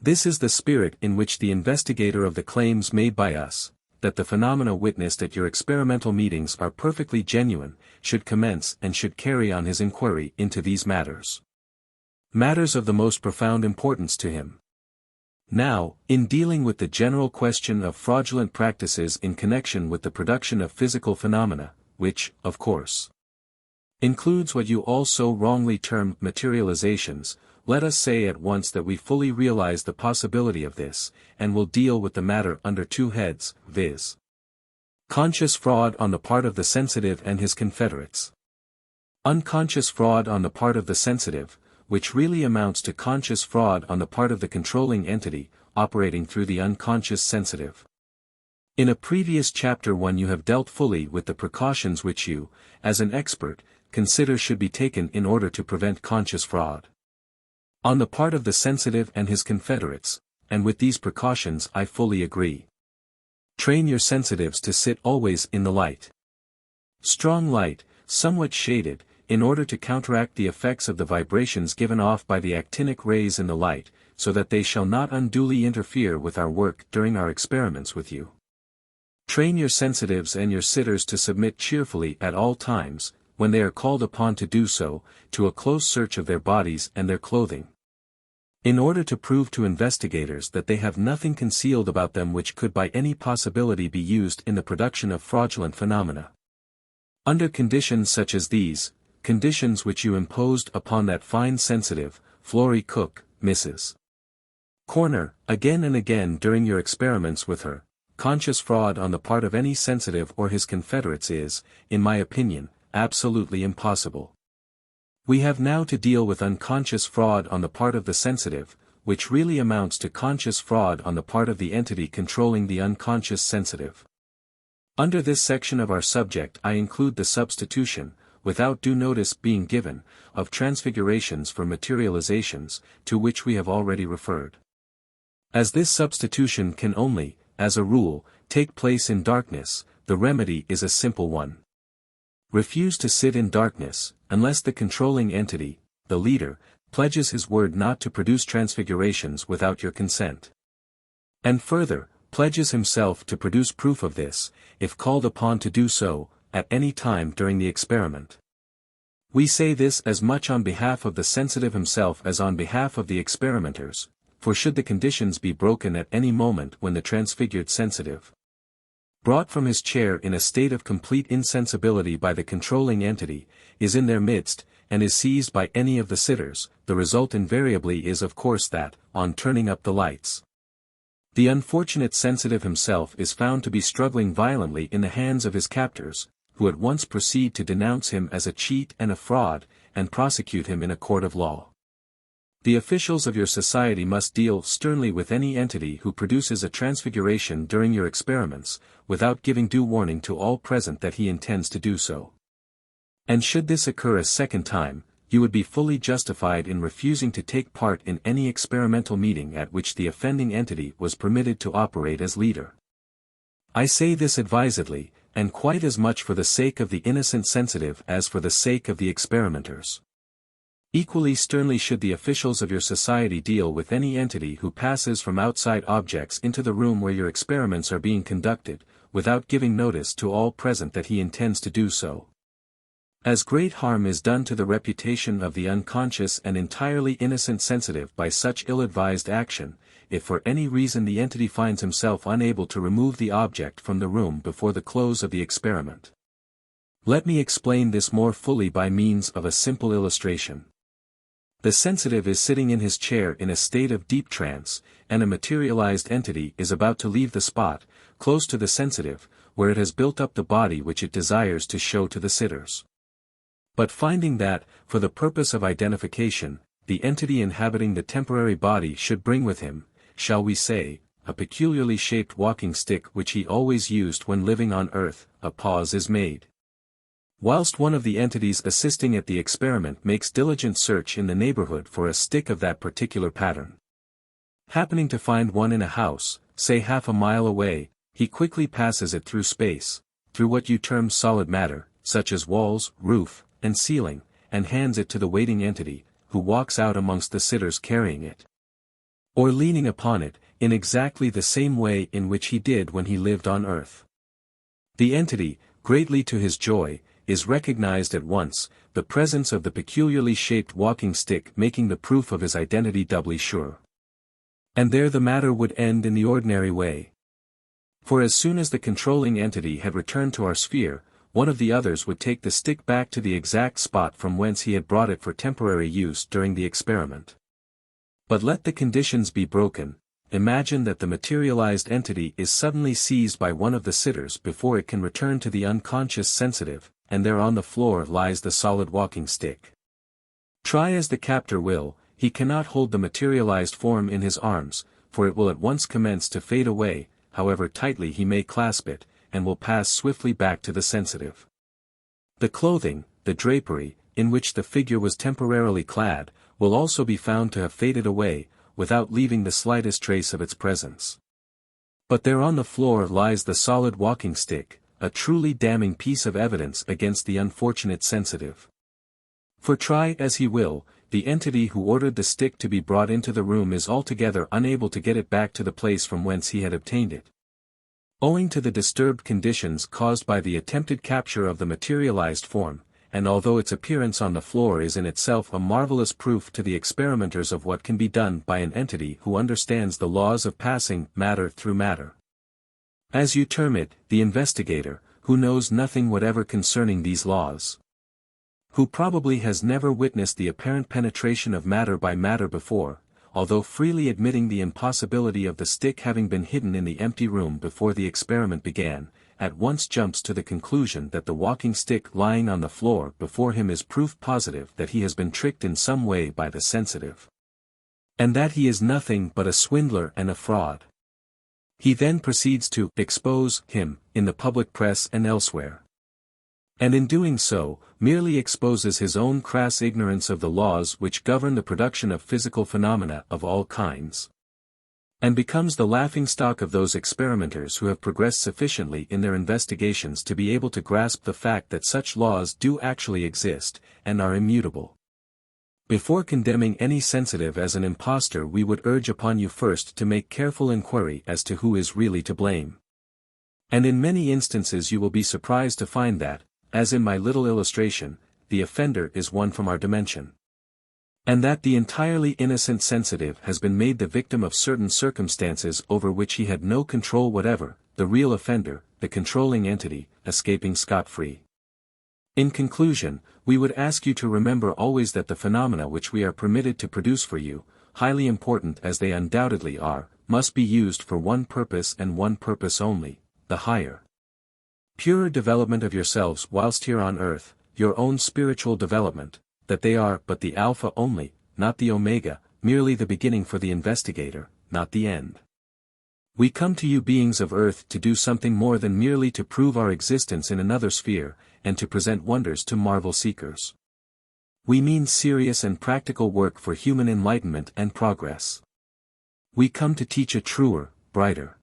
This is the spirit in which the investigator of the claims made by us, that the phenomena witnessed at your experimental meetings are perfectly genuine, should commence and should carry on his inquiry into these matters. Matters of the most profound importance to him. Now, in dealing with the general question of fraudulent practices in connection with the production of physical phenomena, which, of course, includes what you all so wrongly term materializations, let us say at once that we fully realize the possibility of this, and will deal with the matter under two heads, viz. Conscious fraud on the part of the sensitive and his confederates. Unconscious fraud on the part of the sensitive, which really amounts to conscious fraud on the part of the controlling entity, operating through the unconscious sensitive. In a previous chapter 1 you have dealt fully with the precautions which you, as an expert, consider should be taken in order to prevent conscious fraud on the part of the sensitive and his confederates, and with these precautions I fully agree. Train your sensitives to sit always in the light. Strong light, somewhat shaded, in order to counteract the effects of the vibrations given off by the actinic rays in the light, so that they shall not unduly interfere with our work during our experiments with you. Train your sensitives and your sitters to submit cheerfully at all times, when they are called upon to do so, to a close search of their bodies and their clothing, in order to prove to investigators that they have nothing concealed about them which could by any possibility be used in the production of fraudulent phenomena. Under conditions such as these, conditions which you imposed upon that fine sensitive, Florrie Cook, Mrs. Corner, again and again during your experiments with her, conscious fraud on the part of any sensitive or his confederates is, in my opinion, absolutely impossible. We have now to deal with unconscious fraud on the part of the sensitive, which really amounts to conscious fraud on the part of the entity controlling the unconscious sensitive. Under this section of our subject I include the substitution, without due notice being given, of transfigurations for materializations, to which we have already referred. As this substitution can only, as a rule, take place in darkness, the remedy is a simple one. Refuse to sit in darkness, unless the controlling entity, the leader, pledges his word not to produce transfigurations without your consent. And further, pledges himself to produce proof of this, if called upon to do so, at any time during the experiment. We say this as much on behalf of the sensitive himself as on behalf of the experimenters, for should the conditions be broken at any moment when the transfigured sensitive, brought from his chair in a state of complete insensibility by the controlling entity, is in their midst, and is seized by any of the sitters, the result invariably is of course that, on turning up the lights, the unfortunate sensitive himself is found to be struggling violently in the hands of his captors, who at once proceed to denounce him as a cheat and a fraud, and prosecute him in a court of law. The officials of your society must deal sternly with any entity who produces a transfiguration during your experiments, without giving due warning to all present that he intends to do so. And should this occur a second time, you would be fully justified in refusing to take part in any experimental meeting at which the offending entity was permitted to operate as leader. I say this advisedly, and quite as much for the sake of the innocent sensitive as for the sake of the experimenters. Equally sternly should the officials of your society deal with any entity who passes from outside objects into the room where your experiments are being conducted, without giving notice to all present that he intends to do so. As great harm is done to the reputation of the unconscious and entirely innocent sensitive by such ill-advised action, if for any reason the entity finds himself unable to remove the object from the room before the close of the experiment. Let me explain this more fully by means of a simple illustration. The sensitive is sitting in his chair in a state of deep trance, and a materialized entity is about to leave the spot, close to the sensitive, where it has built up the body which it desires to show to the sitters. But finding that, for the purpose of identification, the entity inhabiting the temporary body should bring with him, shall we say, a peculiarly shaped walking stick which he always used when living on earth, a pause is made. Whilst one of the entities assisting at the experiment makes diligent search in the neighborhood for a stick of that particular pattern. Happening to find one in a house, say half a mile away, he quickly passes it through space, through what you term solid matter, such as walls, roof, and ceiling, and hands it to the waiting entity, who walks out amongst the sitters carrying it. Or leaning upon it, in exactly the same way in which he did when he lived on earth. The entity, greatly to his joy, is recognized at once, the presence of the peculiarly shaped walking stick making the proof of his identity doubly sure. And there the matter would end in the ordinary way. For as soon as the controlling entity had returned to our sphere, one of the others would take the stick back to the exact spot from whence he had brought it for temporary use during the experiment. But let the conditions be broken, imagine that the materialized entity is suddenly seized by one of the sitters before it can return to the unconscious sensitive, and there on the floor lies the solid walking stick. Try as the captor will, he cannot hold the materialized form in his arms, for it will at once commence to fade away, however tightly he may clasp it, and will pass swiftly back to the sensitive. The clothing, the drapery, in which the figure was temporarily clad, will also be found to have faded away, without leaving the slightest trace of its presence. But there on the floor lies the solid walking stick, a truly damning piece of evidence against the unfortunate sensitive. For try as he will, the entity who ordered the stick to be brought into the room is altogether unable to get it back to the place from whence he had obtained it. Owing to the disturbed conditions caused by the attempted capture of the materialized form, and although its appearance on the floor is in itself a marvelous proof to the experimenters of what can be done by an entity who understands the laws of passing matter through matter. As you term it, the investigator, who knows nothing whatever concerning these laws. Who probably has never witnessed the apparent penetration of matter by matter before, although freely admitting the impossibility of the stick having been hidden in the empty room before the experiment began, at once jumps to the conclusion that the walking stick lying on the floor before him is proof positive that he has been tricked in some way by the sensitive. And that he is nothing but a swindler and a fraud. He then proceeds to expose him in the public press and elsewhere. And in doing so, merely exposes his own crass ignorance of the laws which govern the production of physical phenomena of all kinds. And becomes the laughingstock of those experimenters who have progressed sufficiently in their investigations to be able to grasp the fact that such laws do actually exist, and are immutable. Before condemning any sensitive as an impostor, we would urge upon you first to make careful inquiry as to who is really to blame. And in many instances you will be surprised to find that, as in my little illustration, the offender is one from our dimension. And that the entirely innocent sensitive has been made the victim of certain circumstances over which he had no control whatever, the real offender, the controlling entity, escaping scot-free. In conclusion, we would ask you to remember always that the phenomena which we are permitted to produce for you, highly important as they undoubtedly are, must be used for one purpose and one purpose only, the higher, purer development of yourselves whilst here on earth, your own spiritual development, that they are but the alpha only, not the omega, merely the beginning for the investigator, not the end. We come to you beings of earth to do something more than merely to prove our existence in another sphere, and to present wonders to marvel seekers. We mean serious and practical work for human enlightenment and progress. We come to teach a truer, brighter,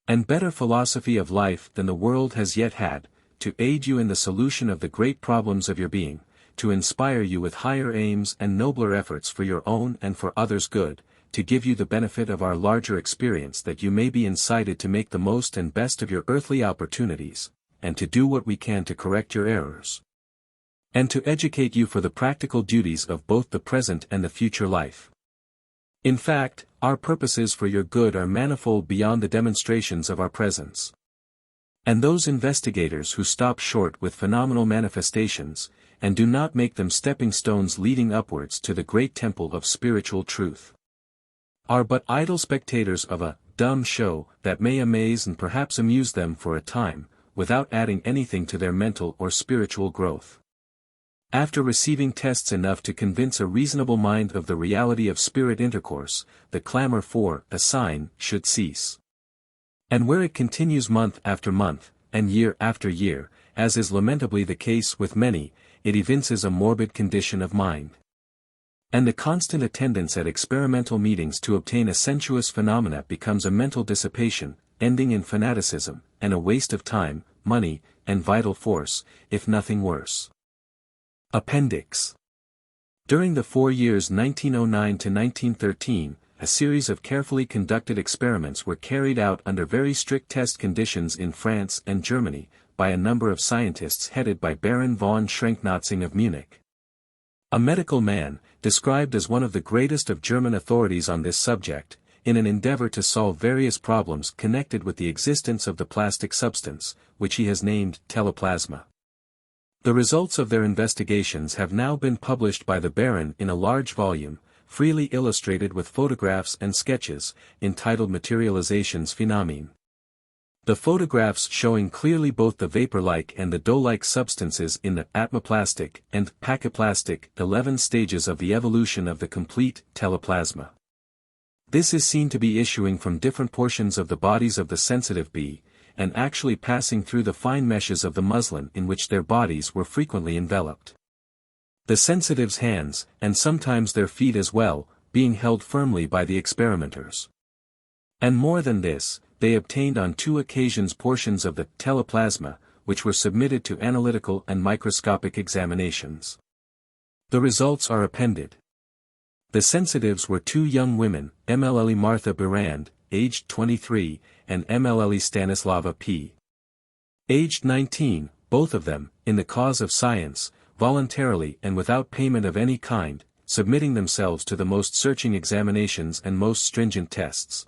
and better philosophy of life than the world has yet had, to aid you in the solution of the great problems of your being, to inspire you with higher aims and nobler efforts for your own and for others' good, to give you the benefit of our larger experience that you may be incited to make the most and best of your earthly opportunities, and to do what we can to correct your errors, and to educate you for the practical duties of both the present and the future life. In fact, our purposes for your good are manifold beyond the demonstrations of our presence. And those investigators who stop short with phenomenal manifestations, and do not make them stepping stones leading upwards to the great temple of spiritual truth, are but idle spectators of a dumb show that may amaze and perhaps amuse them for a time, without adding anything to their mental or spiritual growth. After receiving tests enough to convince a reasonable mind of the reality of spirit intercourse, the clamor for a sign should cease. And where it continues month after month, and year after year, as is lamentably the case with many, it evinces a morbid condition of mind. And the constant attendance at experimental meetings to obtain a sensuous phenomena becomes a mental dissipation, ending in fanaticism, and a waste of time, money, and vital force, if nothing worse. Appendix. During the 4 years 1909 to 1913, a series of carefully conducted experiments were carried out under very strict test conditions in France and Germany, by a number of scientists headed by Baron von Schrenck-Notzing of Munich. A medical man, described as one of the greatest of German authorities on this subject, in an endeavor to solve various problems connected with the existence of the plastic substance, which he has named teleplasma. The results of their investigations have now been published by the Baron in a large volume, freely illustrated with photographs and sketches, entitled Materializations Phenomene. The photographs showing clearly both the vapor-like and the dough-like substances in the atmoplastic and pachyplastic 11 stages of the evolution of the complete teleplasma. This is seen to be issuing from different portions of the bodies of the sensitive bee, and actually passing through the fine meshes of the muslin in which their bodies were frequently enveloped. The sensitive's hands, and sometimes their feet as well, being held firmly by the experimenters. And more than this, they obtained on 2 occasions portions of the teleplasma, which were submitted to analytical and microscopic examinations. The results are appended. The sensitives were 2 young women, MLL Martha Burand, aged 23, and MLL Stanislava P. aged 19, both of them, in the cause of science, voluntarily and without payment of any kind, submitting themselves to the most searching examinations and most stringent tests.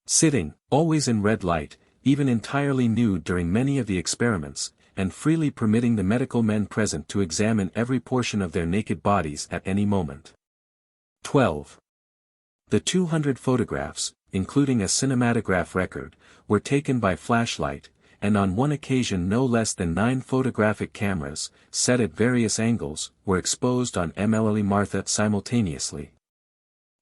Sitting, always in red light, even entirely nude during many of the experiments, and freely permitting the medical men present to examine every portion of their naked bodies at any moment. 12. The 200 photographs, including a cinematograph record, were taken by flashlight, and on one occasion no less than 9 photographic cameras, set at various angles, were exposed on MLL Martha simultaneously.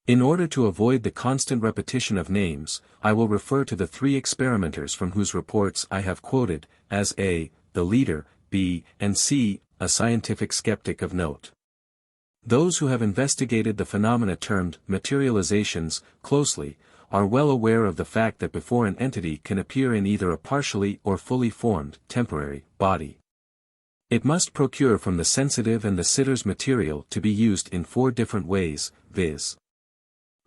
In order to avoid the constant repetition of names, I will refer to the 3 experimenters from whose reports I have quoted, as A, the leader, B, and C, a scientific skeptic of note. Those who have investigated the phenomena termed materializations closely, are well aware of the fact that before an entity can appear in either a partially or fully formed, temporary, body, it must procure from the sensitive and the sitter's material to be used in 4 different ways, viz.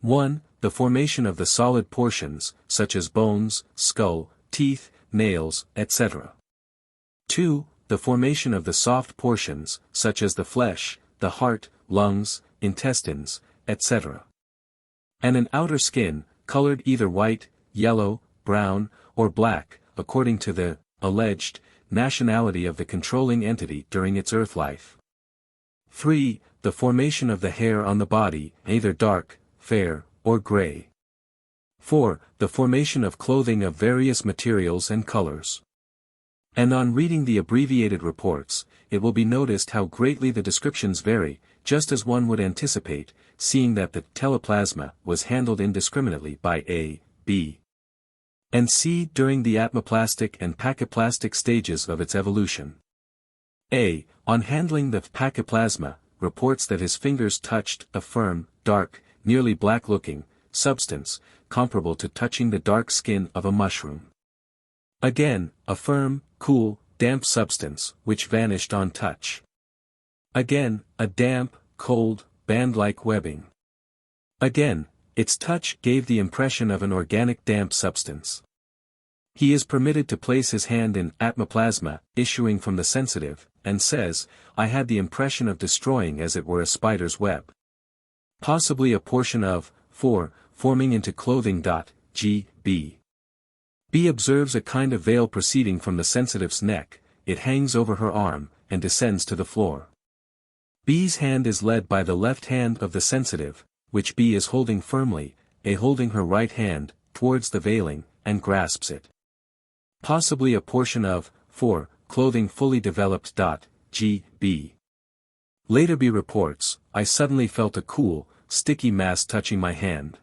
1. The formation of the solid portions, such as bones, skull, teeth, nails, etc. 2. The formation of the soft portions, such as the flesh, the heart, lungs, intestines, etc. And an outer skin, colored either white, yellow, brown, or black, according to the alleged nationality of the controlling entity during its earth life. 3. The formation of the hair on the body, either dark, fair, or gray. 4. The formation of clothing of various materials and colors. And on reading the abbreviated reports, it will be noticed how greatly the descriptions vary, just as one would anticipate, seeing that the teleplasma was handled indiscriminately by A, B, and C during the atmoplastic and pachyplastic stages of its evolution. A, on handling the pachyplasma, reports that his fingers touched a firm, dark, nearly black-looking, substance, comparable to touching the dark skin of a mushroom. Again, a firm, cool, damp substance, which vanished on touch. Again, a damp, cold, band-like webbing. Again, its touch gave the impression of an organic damp substance. He is permitted to place his hand in atmoplasma, issuing from the sensitive, and says, I had the impression of destroying as it were a spider's web. Possibly a portion of, 4, forming into clothing. G. B. B observes a kind of veil proceeding from the sensitive's neck, it hangs over her arm, and descends to the floor. B's hand is led by the left hand of the sensitive, which B is holding firmly, A holding her right hand, towards the veiling, and grasps it. Possibly a portion of, 4, clothing fully developed. G. B. Later B reports, I suddenly felt a cool, sticky mass touching my hand.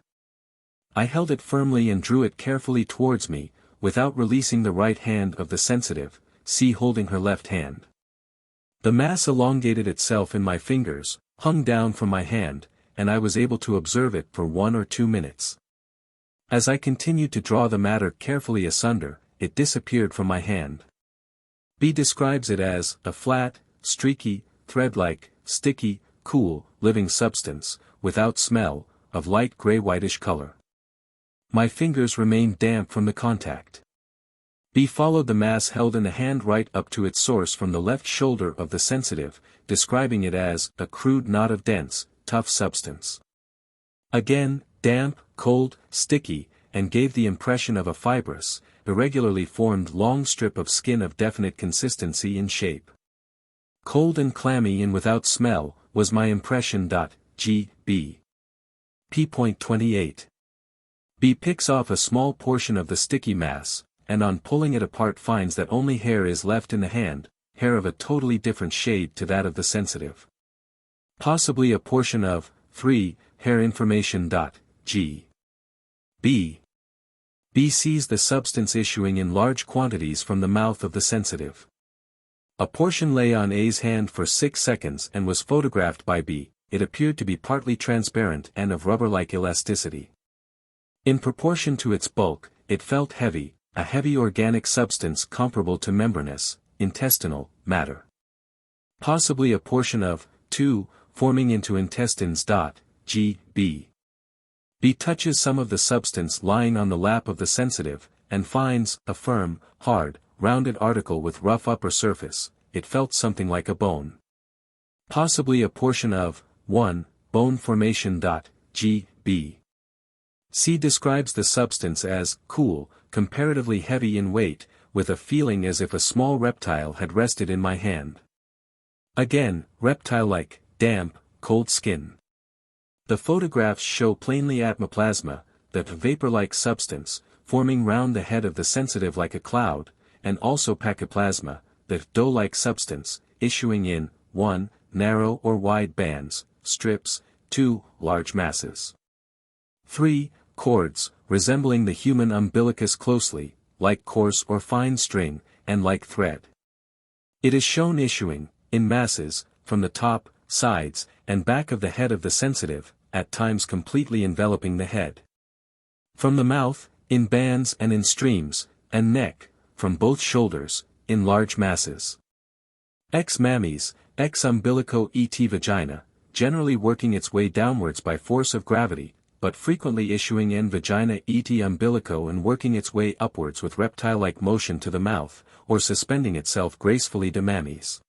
I held it firmly and drew it carefully towards me, without releasing the right hand of the sensitive, C holding her left hand. The mass elongated itself in my fingers, hung down from my hand, and I was able to observe it for 1 or 2 minutes. As I continued to draw the matter carefully asunder, it disappeared from my hand. B describes it as a flat, streaky, thread-like, sticky, cool, living substance, without smell, of light gray-whitish color. My fingers remained damp from the contact. B followed the mass held in the hand right up to its source from the left shoulder of the sensitive, describing it as a crude knot of dense, tough substance. Again, damp, cold, sticky, and gave the impression of a fibrous, irregularly formed long strip of skin of definite consistency and shape. Cold and clammy and without smell, was my impression. G. B. p.28. B picks off a small portion of the sticky mass, and on pulling it apart finds that only hair is left in the hand, hair of a totally different shade to that of the sensitive. Possibly a portion of, 3, hair information. G. B. B sees the substance issuing in large quantities from the mouth of the sensitive. A portion lay on A's hand for 6 seconds and was photographed by B. It appeared to be partly transparent and of rubber-like elasticity. In proportion to its bulk, it felt heavy, a heavy organic substance comparable to membranous, intestinal, matter. Possibly a portion of, 2, forming into intestines. G. B. B touches some of the substance lying on the lap of the sensitive, and finds a firm, hard, rounded article with rough upper surface. It felt something like a bone. Possibly a portion of, 1, bone formation. G. B. C describes the substance as cool, comparatively heavy in weight, with a feeling as if a small reptile had rested in my hand. Again, reptile-like, damp, cold skin. The photographs show plainly atmoplasma, that vapor-like substance, forming round the head of the sensitive like a cloud, and also pachyplasma, that dough-like substance, issuing in, 1, narrow or wide bands, strips, 2, large masses. 3, cords, resembling the human umbilicus closely, like coarse or fine string, and like thread. It is shown issuing, in masses, from the top, sides, and back of the head of the sensitive, at times completely enveloping the head. From the mouth, in bands and in streams, and neck, from both shoulders, in large masses. Ex mammis, ex umbilico et vagina, generally working its way downwards by force of gravity, but frequently issuing en vagina et umbilico and working its way upwards with reptile-like motion to the mouth, or suspending itself gracefully de mammis.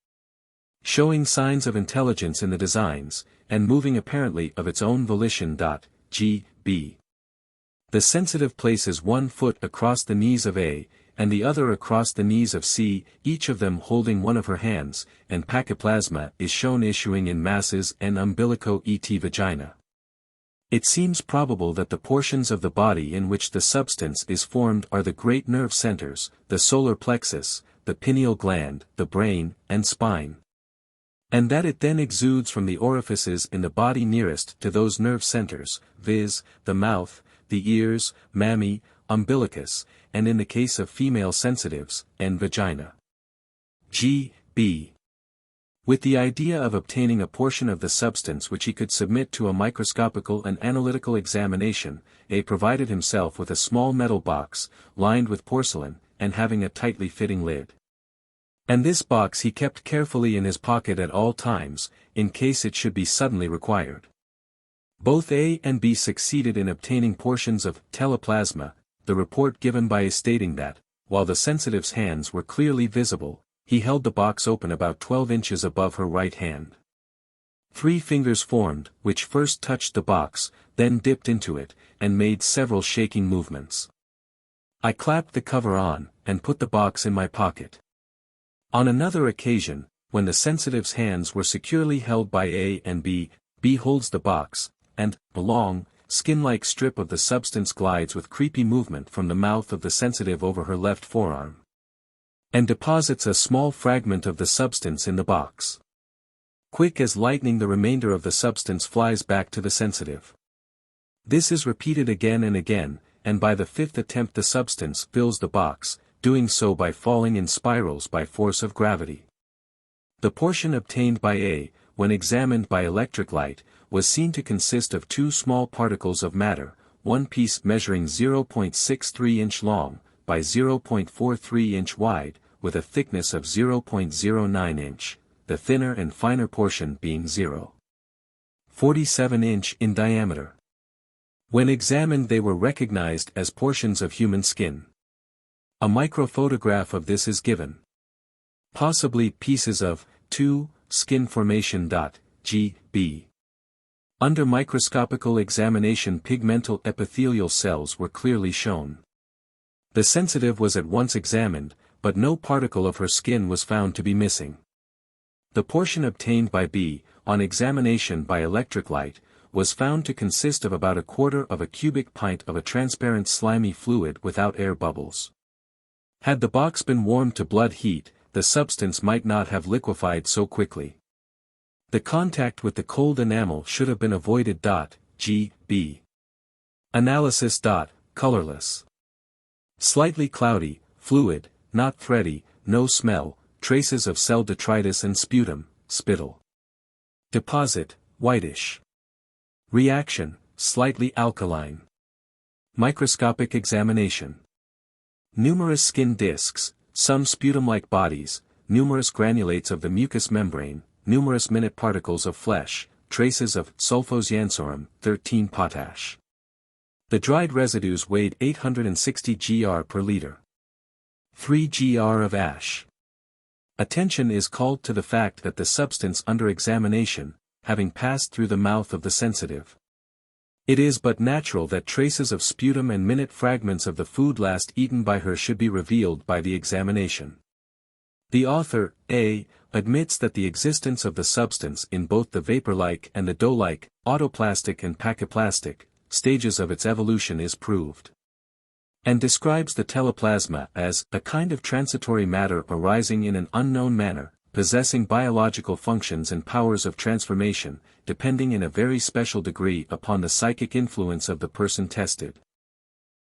Showing signs of intelligence in the designs, and moving apparently of its own volition. G. B. The sensitive places one foot across the knees of A, and the other across the knees of C, each of them holding one of her hands, and pachyplasma is shown issuing in masses en umbilico et vagina. It seems probable that the portions of the body in which the substance is formed are the great nerve centers, the solar plexus, the pineal gland, the brain, and spine. And that it then exudes from the orifices in the body nearest to those nerve centers, viz., the mouth, the ears, mammæ, umbilicus, and in the case of female sensitives, and vagina. G. B. With the idea of obtaining a portion of the substance which he could submit to a microscopical and analytical examination, A provided himself with a small metal box, lined with porcelain, and having a tightly fitting lid. And this box he kept carefully in his pocket at all times, in case it should be suddenly required. Both A and B succeeded in obtaining portions of teleplasma, the report given by A stating that, while the sensitive's hands were clearly visible, he held the box open about 12 inches above her right hand. 3 fingers formed, which first touched the box, then dipped into it, and made several shaking movements. I clapped the cover on, and put the box in my pocket. On another occasion, when the sensitive's hands were securely held by A and B holds the box, and a long, skin-like strip of the substance glides with creepy movement from the mouth of the sensitive over her left forearm, and deposits a small fragment of the substance in the box. Quick as lightning the remainder of the substance flies back to the sensitive. This is repeated again and again, and by the 5th attempt the substance fills the box, doing so by falling in spirals by force of gravity. The portion obtained by A, when examined by electric light, was seen to consist of 2 small particles of matter, one piece measuring 0.63 inch long, by 0.43 inch wide, with a thickness of 0.09 inch, the thinner and finer portion being 0.47 inch in diameter. When examined they were recognized as portions of human skin. A microphotograph of this is given. Possibly pieces of, 2, skin formation. G.B. Under microscopical examination pigmental epithelial cells were clearly shown. The sensitive was at once examined, but no particle of her skin was found to be missing. The portion obtained by B, on examination by electric light, was found to consist of about 1/4 of a cubic pint of a transparent slimy fluid without air bubbles. Had the box been warmed to blood heat, the substance might not have liquefied so quickly. The contact with the cold enamel should have been avoided. G.B. Analysis. Colorless. Slightly cloudy, fluid, not thready, no smell, traces of cell detritus and sputum, spittle. Deposit, whitish. Reaction, slightly alkaline. Microscopic examination. Numerous skin discs, some sputum-like bodies, numerous granulates of the mucous membrane, numerous minute particles of flesh, traces of sulfoxyansorum, 13 potash. The dried residues weighed 860 gr per liter. 3 gr of ash. Attention is called to the fact that the substance under examination, having passed through the mouth of the sensitive. It is but natural that traces of sputum and minute fragments of the food last eaten by her should be revealed by the examination. The author, A, admits that the existence of the substance in both the vapor-like and the dough-like, autoplastic and pachyplastic, stages of its evolution is proved. And describes the teleplasma as a kind of transitory matter arising in an unknown manner, possessing biological functions and powers of transformation, depending in a very special degree upon the psychic influence of the person tested.